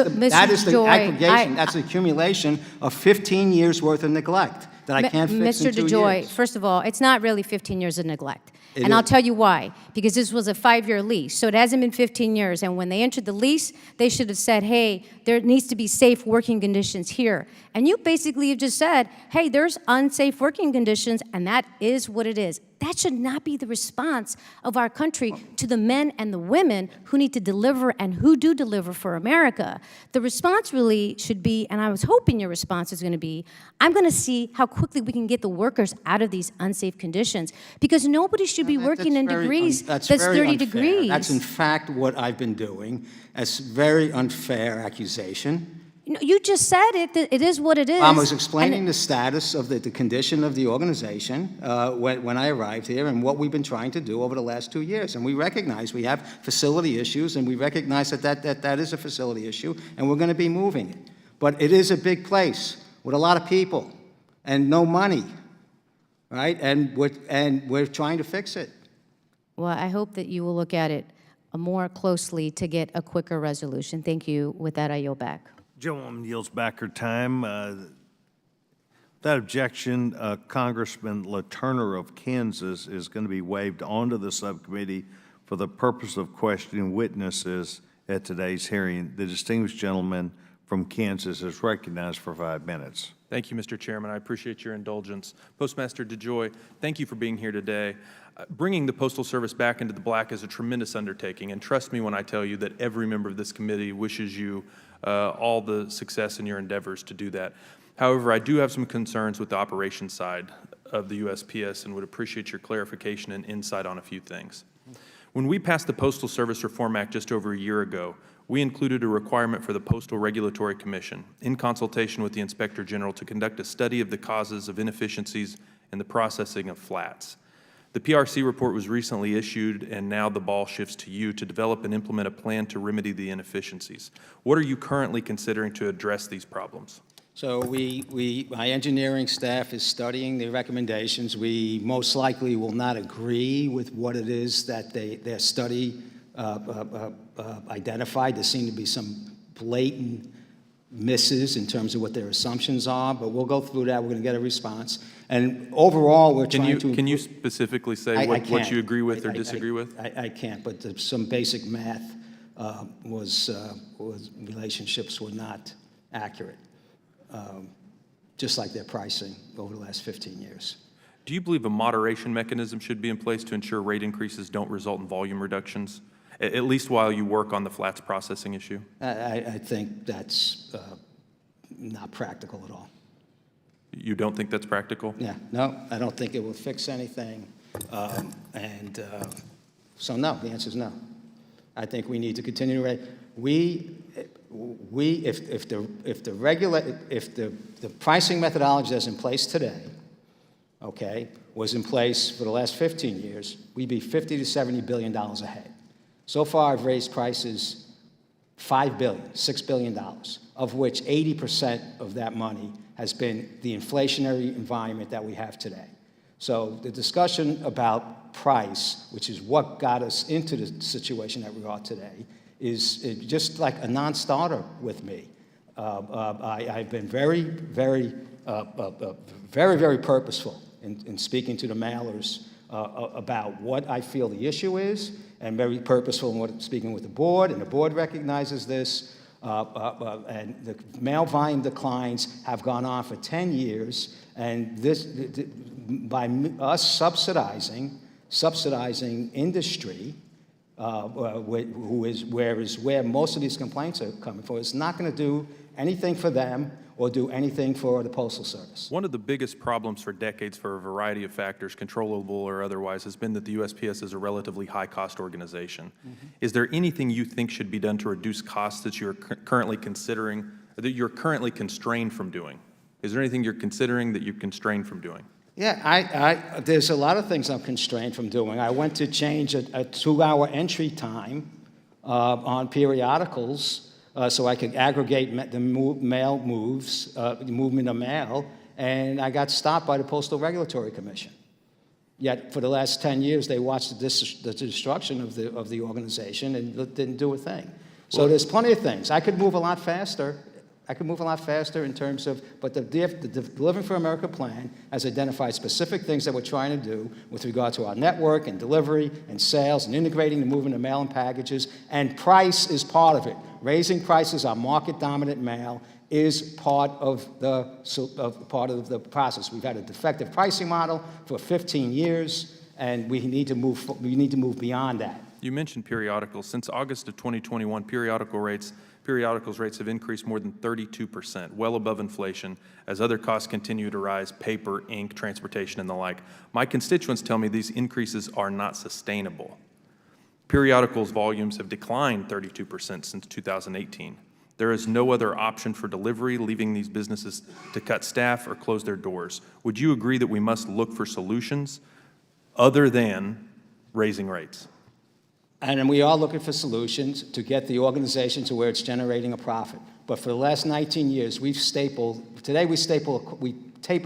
the Joy, aggregation, that's the accumulation of 15 years worth of neglect. that I can't fix in 2 years. Mr. DeJoy, first of all, it's not really 15 years of neglect. It And I'll is. tell you why. Because this was a 5-year lease, so it hasn't been 15 years. And when they entered the lease, they should have said, hey, there needs to be safe working conditions here. And you basically have just said, hey, there's unsafe working conditions, and that is what it is. That should not be the response of our country to the men and the women who need to deliver and who do deliver for America. The response really should be, and I was hoping your response is going to be, I'm going to see how quickly we can get the workers out of these unsafe conditions, because nobody should be working in degrees that's very 30 unfair. degrees. That's in fact what I've been doing. That's a very unfair accusation. No, you just said it. It is what it is. I was explaining the status of the condition of the organization when I arrived here and what we've been trying to do over the last 2 years. And we recognize we have facility issues, and we recognize that is a facility issue, and we're going to be moving it. But it is a big place with a lot of people and no money, right? And we're trying to fix it. Well, I hope that you will look at it more closely to get a quicker resolution. Thank you. With that, I yield back. Gentlewoman yields back her time. Without objection, Congressman LaTurner of Kansas is going to be waived onto the subcommittee for the purpose of questioning witnesses at today's hearing. The distinguished gentleman from Kansas is recognized for 5 minutes. Thank you, Mr. Chairman. I appreciate your indulgence. Postmaster DeJoy, thank you for being here today. Bringing the Postal Service back into the black is a tremendous undertaking, and trust me when I tell you that every member of this committee wishes you all the success in your endeavors to do that. However, I do have some concerns with the operations side of the USPS and would appreciate your clarification and insight on a few things. When we passed the Postal Service Reform Act just over a year ago, we included a requirement for the Postal Regulatory Commission, in consultation with the Inspector General, to conduct a study of the causes of inefficiencies in the processing of flats. The PRC report was recently issued, and now the ball shifts to you to develop and implement a plan to remedy the inefficiencies. What are you currently considering to address these problems? So my engineering staff is studying the recommendations. We most likely will not agree with what it is that their study identified. There seem to be some blatant misses in terms of what their assumptions are, but we'll go through that. We're going to get a response. And overall, we're trying to... Can you specifically say what you agree with or disagree with? I can't, but some basic math was relationships were not accurate, just like their pricing over the last 15 years. Do you believe a moderation mechanism should be in place to ensure rate increases don't result in volume reductions, at least while you work on the flats processing issue? I think that's not practical at all. You don't think that's practical? Yeah, no, I don't think it will fix anything. So no, the answer is no. I think we need to continue to if the pricing methodology that's in place today, okay, was in place for the last 15 years, we'd be $50 to $70 billion ahead. So far, I've raised prices $5 billion, $6 billion, of which 80% of that money has been the inflationary environment that we have today. So the discussion about price, which is what got us into the situation that we are today, is just like a non-starter with me. I've been very, very purposeful in speaking to the mailers about what I feel the issue is, and very purposeful in speaking with the board, and the board recognizes this. And the mail volume declines have gone on for 10 years, and this, by us subsidizing industry, where most of these complaints are coming from, it's not going to do anything for them or do anything for the Postal Service. One of the biggest problems for decades, for a variety of factors, controllable or otherwise, has been that the USPS is a relatively high-cost organization. Mm-hmm. Is there anything you think should be done to reduce costs that you're currently considering, that you're currently constrained from doing? Is there anything you're considering that you're constrained from doing? Yeah, there's a lot of things I'm constrained from doing. I went to change a 2-hour entry time on periodicals so I could aggregate the mail moves, the movement of mail, and I got stopped by the Postal Regulatory Commission. Yet for the last 10 years, they watched the destruction of the organization and didn't do a thing. So there's plenty of things. I could move a lot faster I could move a lot faster in terms of, but the Delivering for America plan has identified specific things that we're trying to do with regard to our network and delivery and sales and integrating the movement of mail and packages, and price is part of it. Raising prices on market-dominant mail is part of the process. We've had a defective pricing model for 15 years, and we need to move beyond that. You mentioned periodicals. Since August of 2021, periodicals rates have increased more than 32%, well above inflation, as other costs continue to rise, paper, ink, transportation, and the like. My constituents tell me these increases are not sustainable. Periodicals volumes have declined 32% since 2018. There is no other option for delivery, leaving these businesses to cut staff or close their doors. Would you agree that we must look for solutions other than raising rates? And we are looking for solutions to get the organization to where it's generating a profit. But for the last 19 years, we tape a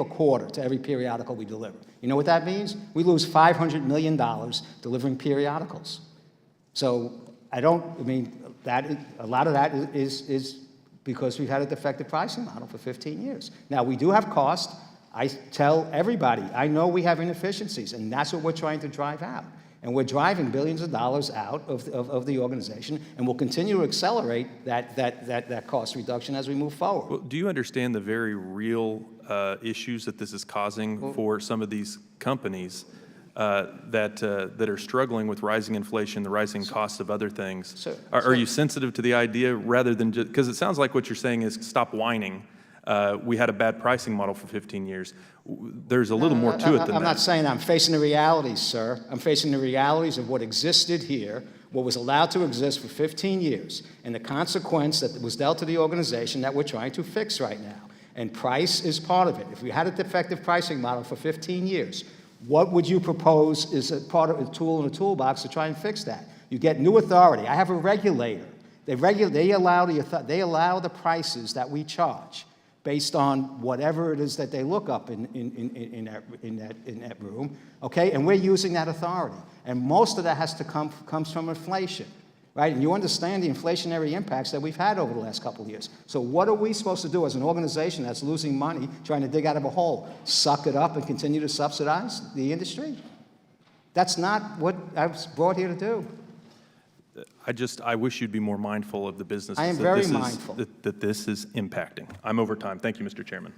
quarter to every periodical we deliver. You know what that means? We lose $500 million delivering periodicals. So a lot of that is because we've had a defective pricing model for 15 years. Now, we do have cost. I tell everybody, I know we have inefficiencies, and that's what we're trying to drive out. And we're driving billions of dollars out of the organization, and we'll continue to accelerate that cost reduction as we move forward. Well, do you understand the very real issues that this is causing for some of these companies that are struggling with rising inflation, the rising cost of other things? Are you sensitive to the idea rather than just, because it sounds like what you're saying is stop whining. We had a bad pricing model for 15 years. There's a little more to it than that. I'm not saying that. I'm facing the realities, sir. I'm facing the realities of what existed here, what was allowed to exist for 15 years, and the consequence that was dealt to the organization that we're trying to fix right now. And price is part of it. If we had a defective pricing model for 15 years, what would you propose is a part of a tool in the toolbox to try and fix that? You get new authority. I have a regulator. They allow the prices that we charge based on whatever it is that they look up in that room, okay? And we're using that authority. And most of that comes from inflation, right? And you understand the inflationary impacts that we've had over the last couple of years. So what are we supposed to do as an organization that's losing money, trying to dig out of a hole? Suck it up and continue to subsidize the industry? That's not what I was brought here to do. I wish you'd be more mindful of the businesses I am very mindful. that this is impacting. I'm over time. Thank you, Mr. Chairman.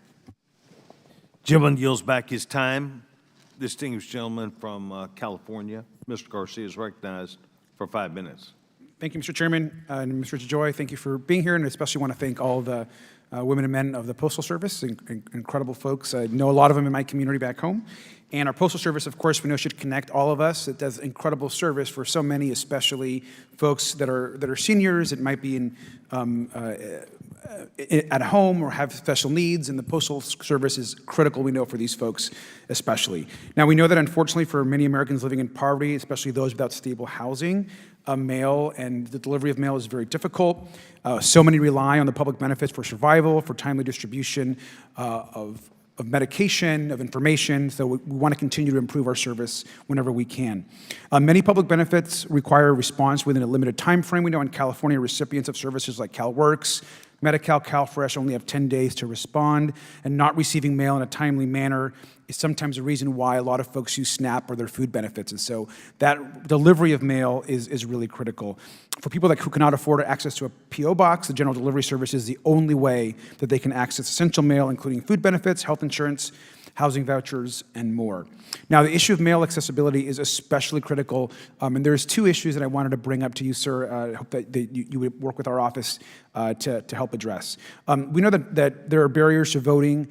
Gentleman yields back his time. Distinguished gentleman from California, Mr. Garcia is recognized for 5 minutes. Thank you, Mr. Chairman. And Mr. DeJoy, thank you for being here, and especially want to thank all the women and men of the Postal Service, incredible folks. I know a lot of them in my community back home. And our Postal Service, of course, we know should connect all of us. It does incredible service for so many, especially folks that are seniors. It might be at home or have special needs, and the Postal Service is critical, we know, for these folks especially. Now, we know that unfortunately for many Americans living in poverty, especially those without stable housing, mail and the delivery of mail is very difficult. So many rely on the public benefits for survival, for timely distribution of medication, of information, so we want to continue to improve our service whenever we can. Many public benefits require response within a limited time frame. We know in California, recipients of services like CalWorks, Medi-Cal, CalFresh only have 10 days to respond, and not receiving mail in a timely manner is sometimes a reason why a lot of folks use SNAP or their food benefits. And so that delivery of mail is really critical. For people who cannot afford access to a P.O. box, the General Delivery Service is the only way that they can access essential mail, including food benefits, health insurance, housing vouchers, and more. Now, the issue of mail accessibility is especially critical, and there's two issues that I wanted to bring up to you, sir. I hope that you would work with our office to help address. We know that there are barriers to voting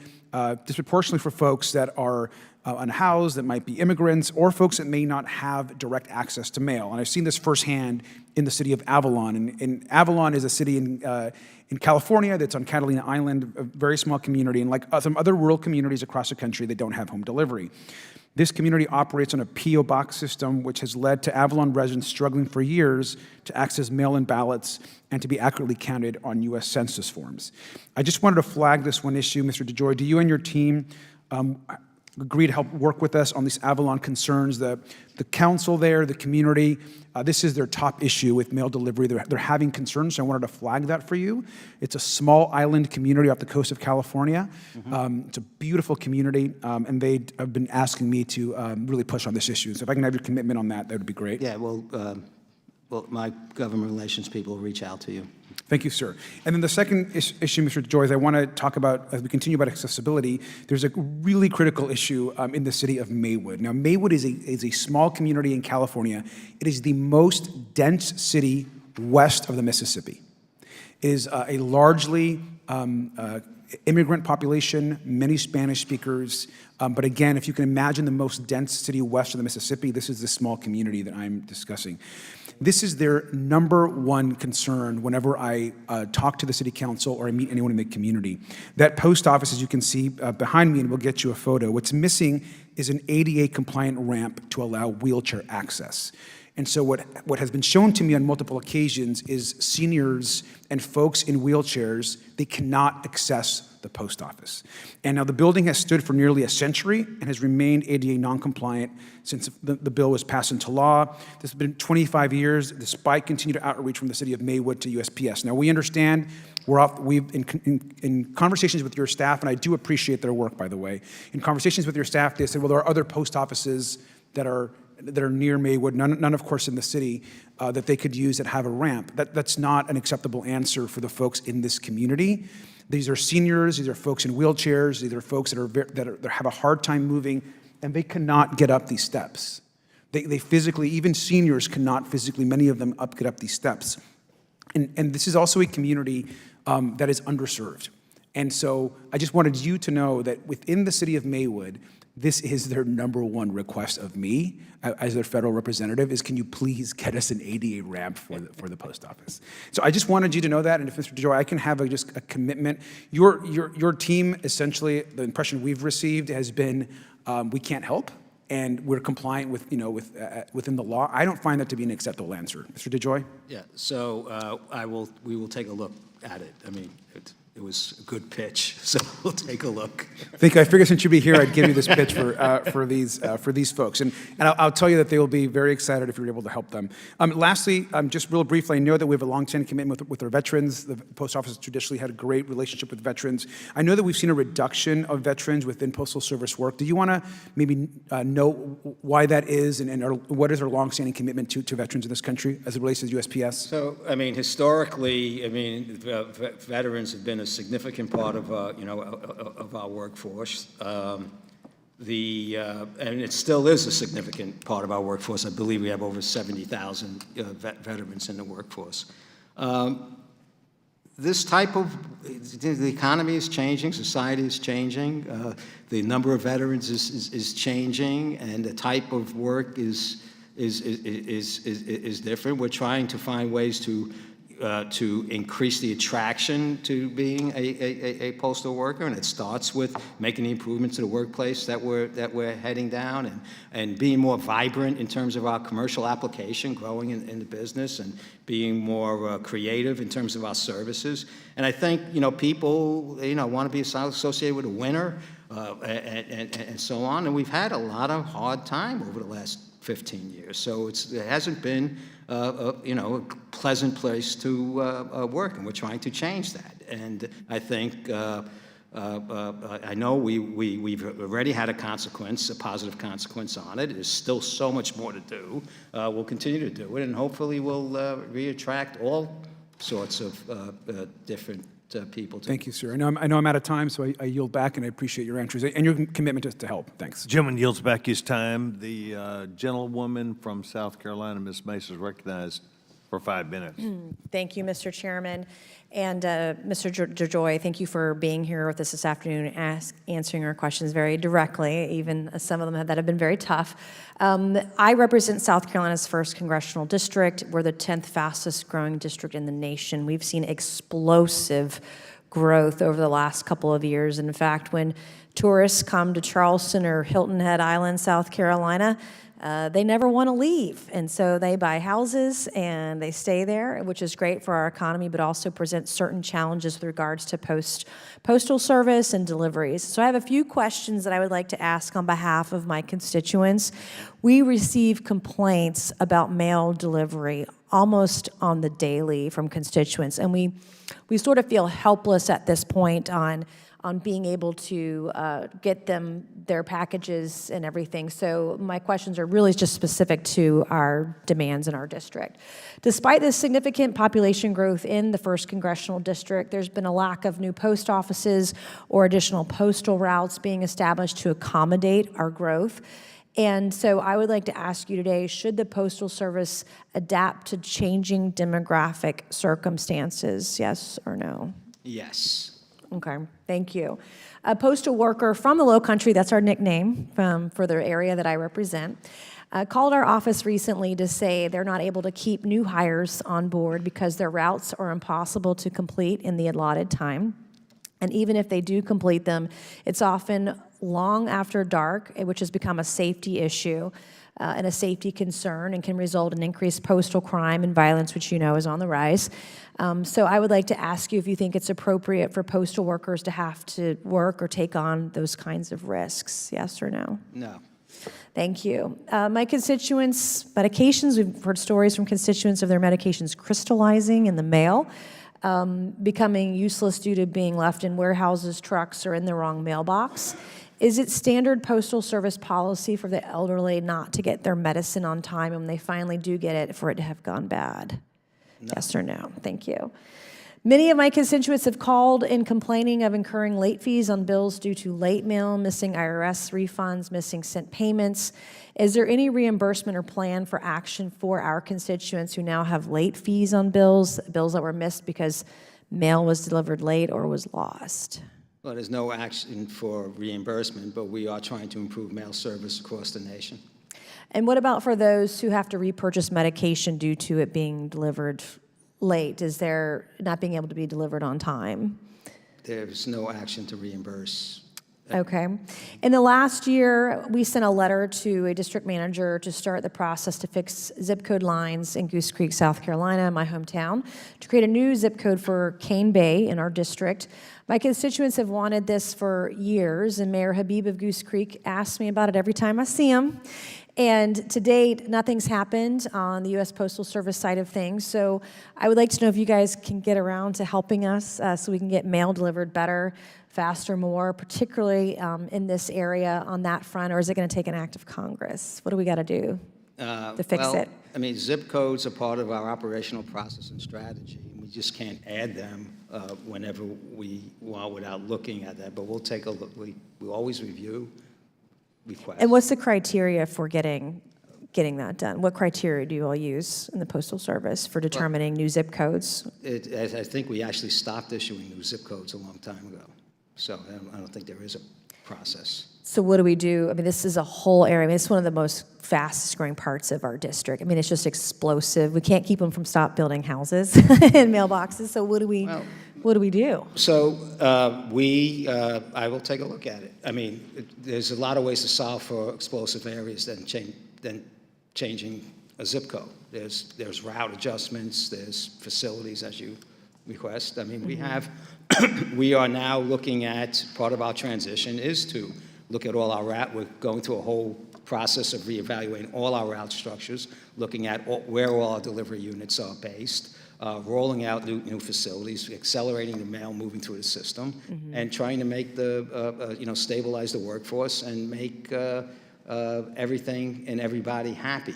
disproportionately for folks that are unhoused, that might be immigrants, or folks that may not have direct access to mail. And I've seen this firsthand in the city of Avalon. And Avalon is a city in California that's on Catalina Island, a very small community, and like some other rural communities across the country, they don't have home delivery. This community operates on a P.O. box system, which has led to Avalon residents struggling for years to access mail-in ballots and to be accurately counted on U.S. Census forms. I just wanted to flag this one issue, Mr. DeJoy. Do you and your team agreed to help work with us on these Avalon concerns. The council there, the community, this is their top issue with mail delivery. They're having concerns, so I wanted to flag that for you. It's a small island community off the coast of California. It's a beautiful community, and they have been asking me to really push on this issue. So if I can have your commitment on that, that would be great. Yeah, well, my government relations people will reach out to you. Thank you, sir. And then the second issue, Mr. DeJoy, is I want to talk about, as we continue about accessibility, there's a really critical issue in the city of Maywood. Now, Maywood is a small community in California. It is the most dense city west of the Mississippi. It is a largely immigrant population, many Spanish speakers. But again, if you can imagine the most dense city west of the Mississippi, this is the small community that I'm discussing. This is their number one concern whenever I talk to the city council or I meet anyone in the community. That post office, as you can see behind me, and we'll get you a photo, what's missing is an ADA compliant ramp to allow wheelchair access. And so what has been shown to me on multiple occasions is seniors and folks in wheelchairs, they cannot access the post office. And now the building has stood for nearly a century and has remained ADA non-compliant since the bill was passed into law. This has been 25 years, despite continued outreach from the city of Maywood to USPS. Now we understand we've in conversations with your staff, and I do appreciate their work, by the way. In conversations with your staff, they said, well, there are other post offices that are near Maywood, none of course in the city, that they could use that have a ramp. That's not an acceptable answer for the folks in this community. These are seniors, these are folks in wheelchairs, these are folks that have a hard time moving, and they cannot get up these steps. They physically, even seniors cannot physically, many of them get up these steps. And this is also a community that is underserved. And so I just wanted you to know that within the city of Maywood, this is their number one request of me as their federal representative is, can you please get us an ADA ramp for the post office? So I just wanted you to know that, and if Mr. DeJoy, I can have just a commitment. Your team, essentially, the impression we've received has been, we can't help, and we're compliant with, within the law. I don't find that to be an acceptable answer. Mr. DeJoy? Yeah, so we will take a look at it. I mean, it was a good pitch, so we'll take a look. I figured since you'd be here, I'd give you this pitch for these folks. And I'll tell you that they will be very excited if you're able to help them. Lastly, just real briefly, I know that we have a long-standing commitment with our veterans. The post office traditionally had a great relationship with veterans. I know that we've seen a reduction of veterans within Postal Service work. Do you want to maybe know why that is and what is our long-standing commitment to veterans in this country as it relates to USPS? So, I mean, historically, veterans have been a significant part of our workforce. And it still is a significant part of our workforce. I believe we have over 70,000 veterans in the workforce. This type of, the economy is changing, society is changing, the number of veterans is changing, and the type of work is different. We're trying to find ways to increase the attraction to being a postal worker, and it starts with making the improvements to the workplace that we're heading down, and being more vibrant in terms of our commercial application, growing in the business, and being more creative in terms of our services. And I think people want to be associated with a winner and so on. And we've had a lot of hard time over the last 15 years, so it hasn't been a pleasant place to work, and we're trying to change that. And I think, I know we've already had a positive consequence on it. There's still so much more to do. We'll continue to do it, and hopefully we'll re-attract all sorts of different people. Thank you, sir. I know I'm out of time, so I yield back, and I appreciate your answers and your commitment to help. Thanks. Gentleman yields back his time. The gentlewoman from South Carolina, Ms. Mace, is recognized for 5 minutes. Thank you, Mr. Chairman. And Mr. DeJoy, thank you for being here with us this afternoon, answering our questions very directly, even some of them that have been very tough. I represent South Carolina's 1st Congressional District. We're the 10th fastest growing district in the nation. We've seen explosive growth over the last couple of years. In fact, when tourists come to Charleston or Hilton Head Island, South Carolina, they never want to leave. And so they buy houses and they stay there, which is great for our economy, but also presents certain challenges with regards to postal service and deliveries. So I have a few questions that I would like to ask on behalf of my constituents. We receive complaints about mail delivery almost on the daily from constituents, and we sort of feel helpless at this point on being able to get them their packages and everything. So my questions are really just specific to our demands in our district. Despite this significant population growth in the 1st Congressional District, there's been a lack of new post offices or additional postal routes being established to accommodate our growth. And so I would like to ask you today, should the Postal Service adapt to changing demographic circumstances, yes or no? Yes. Okay, thank you. A postal worker from the Low Country, that's our nickname for the area that I represent, called our office recently to say they're not able to keep new hires on board because their routes are impossible to complete in the allotted time. And even if they do complete them, it's often long after dark, which has become a safety issue and a safety concern and can result in increased postal crime and violence, which you know is on the rise. So I would like to ask you if you think it's appropriate for postal workers to have to work or take on those kinds of risks, yes or no? No. Thank you. My constituents' medications, we've heard stories from constituents of their medications crystallizing in the mail, becoming useless due to being left in warehouses, trucks, or in the wrong mailbox. Is it standard Postal Service policy for the elderly not to get their medicine on time, and when they finally do get it, for it to have gone bad? No. Yes or no? Thank you. Many of my constituents have called in complaining of incurring late fees on bills due to late mail, missing IRS refunds, missing sent payments. Is there any reimbursement or plan for action for our constituents who now have late fees on bills that were missed because mail was delivered late or was lost? Well, there's no action for reimbursement, but we are trying to improve mail service across the nation. And what about for those who have to repurchase medication due to it being delivered late? Is there not being able to be delivered on time? There's no action to reimburse. Okay. In the last year, we sent a letter to a district manager to start the process to fix zip code lines in Goose Creek, South Carolina, my hometown, to create a new zip code for Cane Bay in our district. My constituents have wanted this for years, and Mayor Habib of Goose Creek asks me about it every time I see him. And to date, nothing's happened on the U.S. Postal Service side of things. So I would like to know if you guys can get around to helping us so we can get mail delivered better, faster, more, particularly in this area on that front, or is it going to take an act of Congress? What do we got to do to fix it? I mean, zip codes are part of our operational process and strategy. We just can't add them whenever we want without looking at that. But we'll take a look. We always review requests. And what's the criteria for getting that done? What criteria do you all use in the Postal Service for determining new zip codes? I think we actually stopped issuing new zip codes a long time ago. So I don't think there is a process. So what do we do? I mean, this is a whole area. I mean, it's one of the most fastest growing parts of our district. I mean, it's just explosive. We can't keep them from stop building houses and mailboxes. So what do we do? So I will take a look at it. I mean, there's a lot of ways to solve for explosive areas than changing a zip code. There's route adjustments, there's facilities as you request. I mean, we are now looking at, part of our transition is to look at all our route. We're going through a whole process of reevaluating all our route structures, looking at where all our delivery units are based, rolling out new facilities, accelerating the mail moving through the system, and trying to make stabilize the workforce and make everything and everybody happy.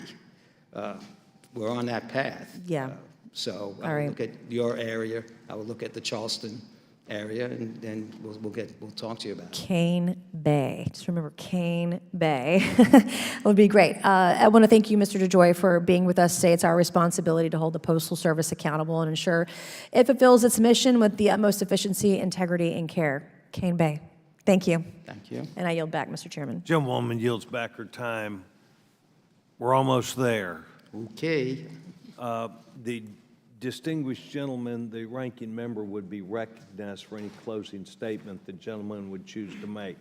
We're on that path. Yeah. So I would look at your area. I would look at the Charleston area, and then we'll talk to you about it. Cane Bay. Just remember Cane Bay. It would be great. I want to thank you, Mr. DeJoy, for being with us today. It's our responsibility to hold the Postal Service accountable and ensure it fulfills its mission with the utmost efficiency, integrity, and care. Cane Bay. Thank you. Thank you. And I yield back, Mr. Chairman. Gentlewoman yields back her time. We're almost there. Okay. The distinguished gentleman, the ranking member, would be recognized for any closing statement the gentleman would choose to make.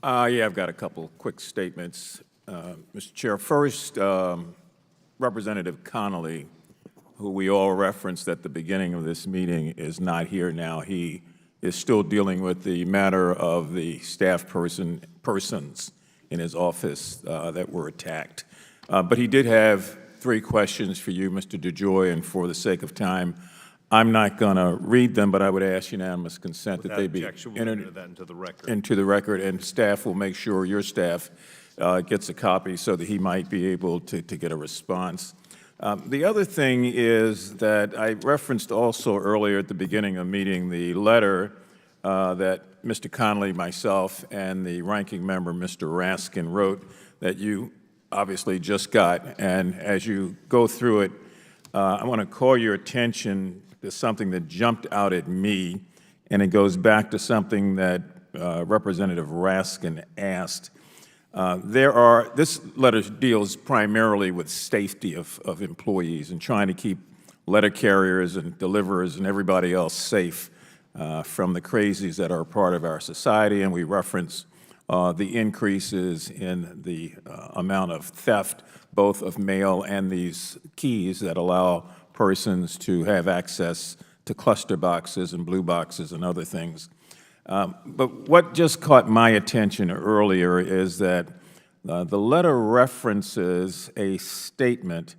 Yeah, I've got a couple quick statements, Mr. Chair. First, Representative Connolly, who we all referenced at the beginning of this meeting, is not here now. He is still dealing with the matter of the staff persons in his office that were attacked. But he did have 3 questions for you, Mr. DeJoy, and for the sake of time, I'm not going to read them, but I would ask unanimous consent that they be entered into the record. into the record, and staff will make sure your staff gets a copy so that he might be able to get a response. The other thing is that I referenced also earlier at the beginning of the meeting the letter that Mr. Connolly, myself, and the ranking member, Mr. Raskin, wrote that you obviously just got. And as you go through it, I want to call your attention to something that jumped out at me, and it goes back to something that Representative Raskin asked. This letter deals primarily with safety of employees and trying to keep letter carriers and deliverers and everybody else safe from the crazies that are part of our society, and we reference the increases in the amount of theft, both of mail and these keys that allow persons to have access to cluster boxes and blue boxes and other things. But what just caught my attention earlier is that the letter references a statement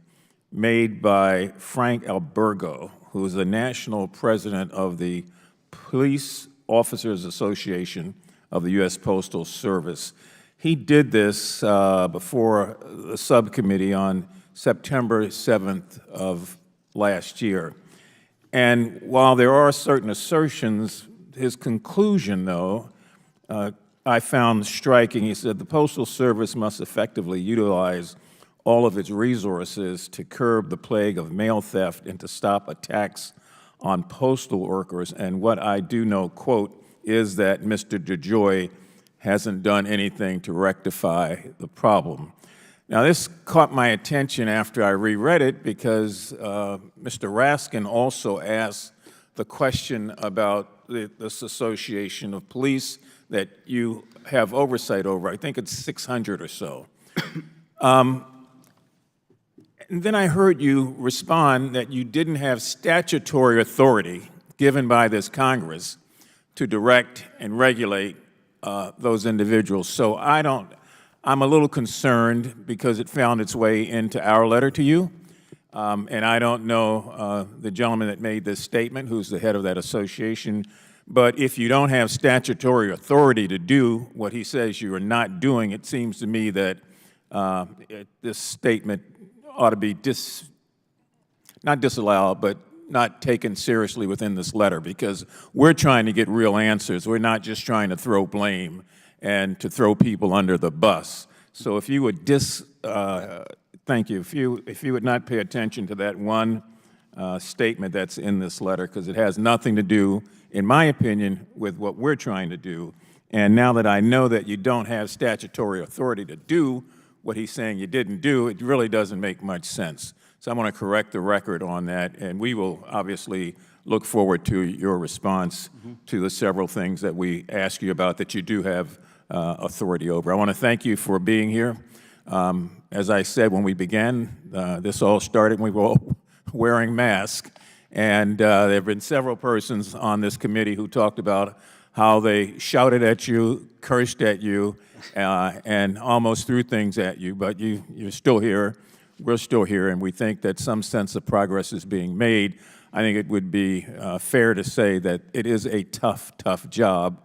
made by Frank Albergo, who is the national president of the Police Officers Association of the U.S. Postal Service. He did this before the subcommittee on September 7th of last year. And while there are certain assertions, his conclusion, though, I found striking. He said the Postal Service must effectively utilize all of its resources to curb the plague of mail theft and to stop attacks on postal workers. And what I do know, quote, is that Mr. DeJoy hasn't done anything to rectify the problem. Now, this caught my attention after I reread it because Mr. Raskin also asked the question about this association of police that you have oversight over. I think it's 600 or so. And then I heard you respond that you didn't have statutory authority given by this Congress to direct and regulate those individuals. So I'm a little concerned because it found its way into our letter to you. And I don't know the gentleman that made this statement, who's the head of that association, but if you don't have statutory authority to do what he says you are not doing, it seems to me that this statement ought to be not disallowed, but not taken seriously within this letter, because we're trying to get real answers. We're not just trying to throw blame and to throw people under the bus. So if you would thank you. If you would not pay attention to that one statement that's in this letter, because it has nothing to do, in my opinion, with what we're trying to do. And now that I know that you don't have statutory authority to do what he's saying you didn't do, it really doesn't make much sense. So I want to correct the record on that, and we will obviously look forward to your response to the several things that we ask you about that you do have authority over. I want to thank you for being here. As I said when we began, this all started when we were all wearing masks, and there have been several persons on this committee who talked about how they shouted at you, cursed at you, and almost threw things at you, but you're still here. We're still here, and we think that some sense of progress is being made. I think it would be fair to say that it is a tough, tough job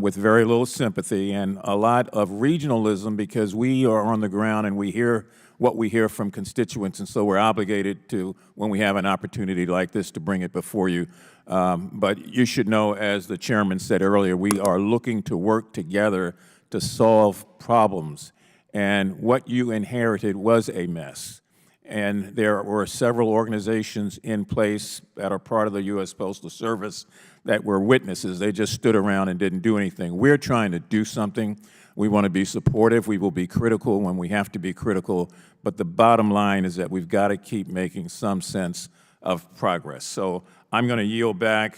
with very little sympathy and a lot of regionalism, because we are on the ground and we hear what we hear from constituents, and so we're obligated to, when we have an opportunity like this, to bring it before you. But you should know, as the chairman said earlier, we are looking to work together to solve problems. And what you inherited was a mess. And there were several organizations in place that are part of the U.S. Postal Service that were witnesses. They just stood around and didn't do anything. We're trying to do something. We want to be supportive. We will be critical when we have to be critical. But the bottom line is that we've got to keep making some sense of progress. So I'm going to yield back.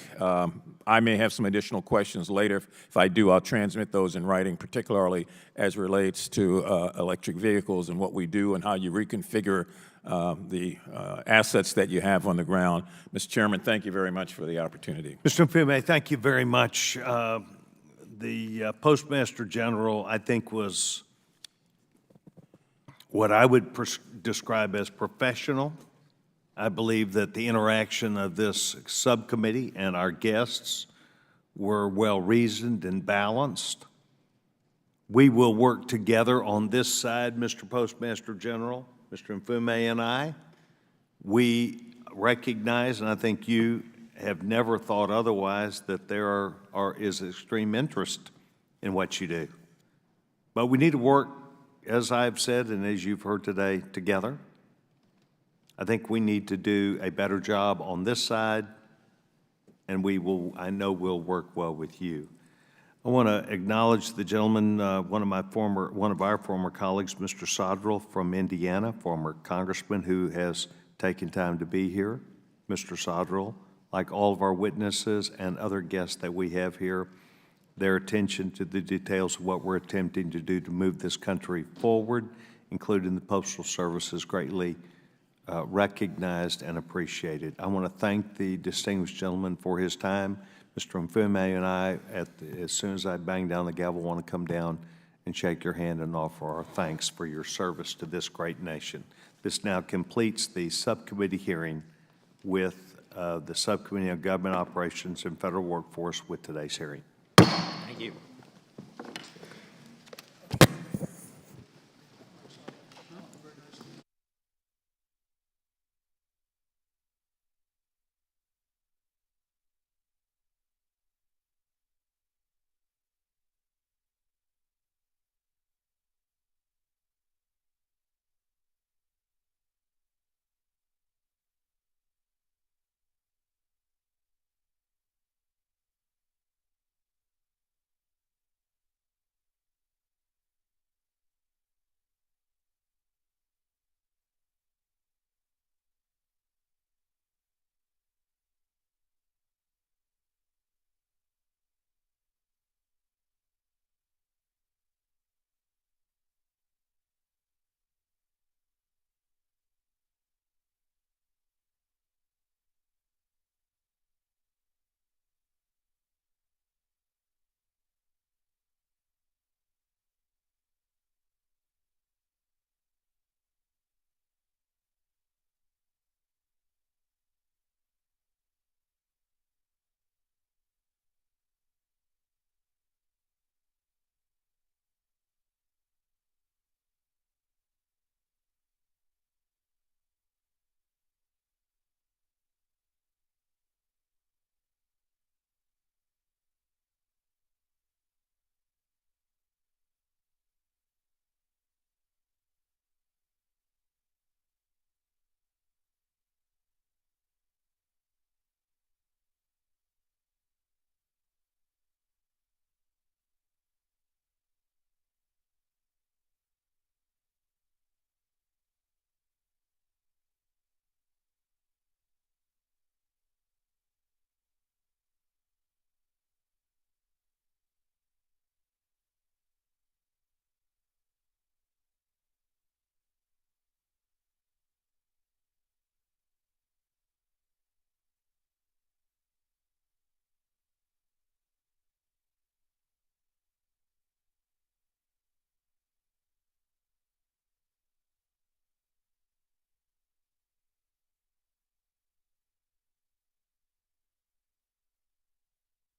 I may have some additional questions later. If I do, I'll transmit those in writing, particularly as relates to electric vehicles and what we do and how you reconfigure the assets that you have on the ground. Mr. Chairman, thank you very much for the opportunity. Mr. Mfume, thank you very much. The Postmaster General, I think, was what I would describe as professional. I believe that the interaction of this subcommittee and our guests were well-reasoned and balanced. We will work together on this side, Mr. Postmaster General, Mr. Mfume and I. We recognize, and I think you have never thought otherwise, that there is extreme interest in what you do. But we need to work, as I've said and as you've heard today, together. I think we need to do a better job on this side, and I know we'll work well with you. I want to acknowledge the gentleman, one of our former colleagues, Mr. Sodrell from Indiana, former congressman who has taken time to be here. Mr. Sodrell, like all of our witnesses and other guests that we have here, their attention to the details of what we're attempting to do to move this country forward, including the Postal Service, is greatly recognized and appreciated. I want to thank the distinguished gentleman for his time. Mr. Mfume and I, as soon as I bang down the gavel, want to come down and shake your hand and offer our thanks for your service to this great nation. This now completes the subcommittee hearing with the Subcommittee on Government Operations and Federal Workforce with today's hearing. Thank you.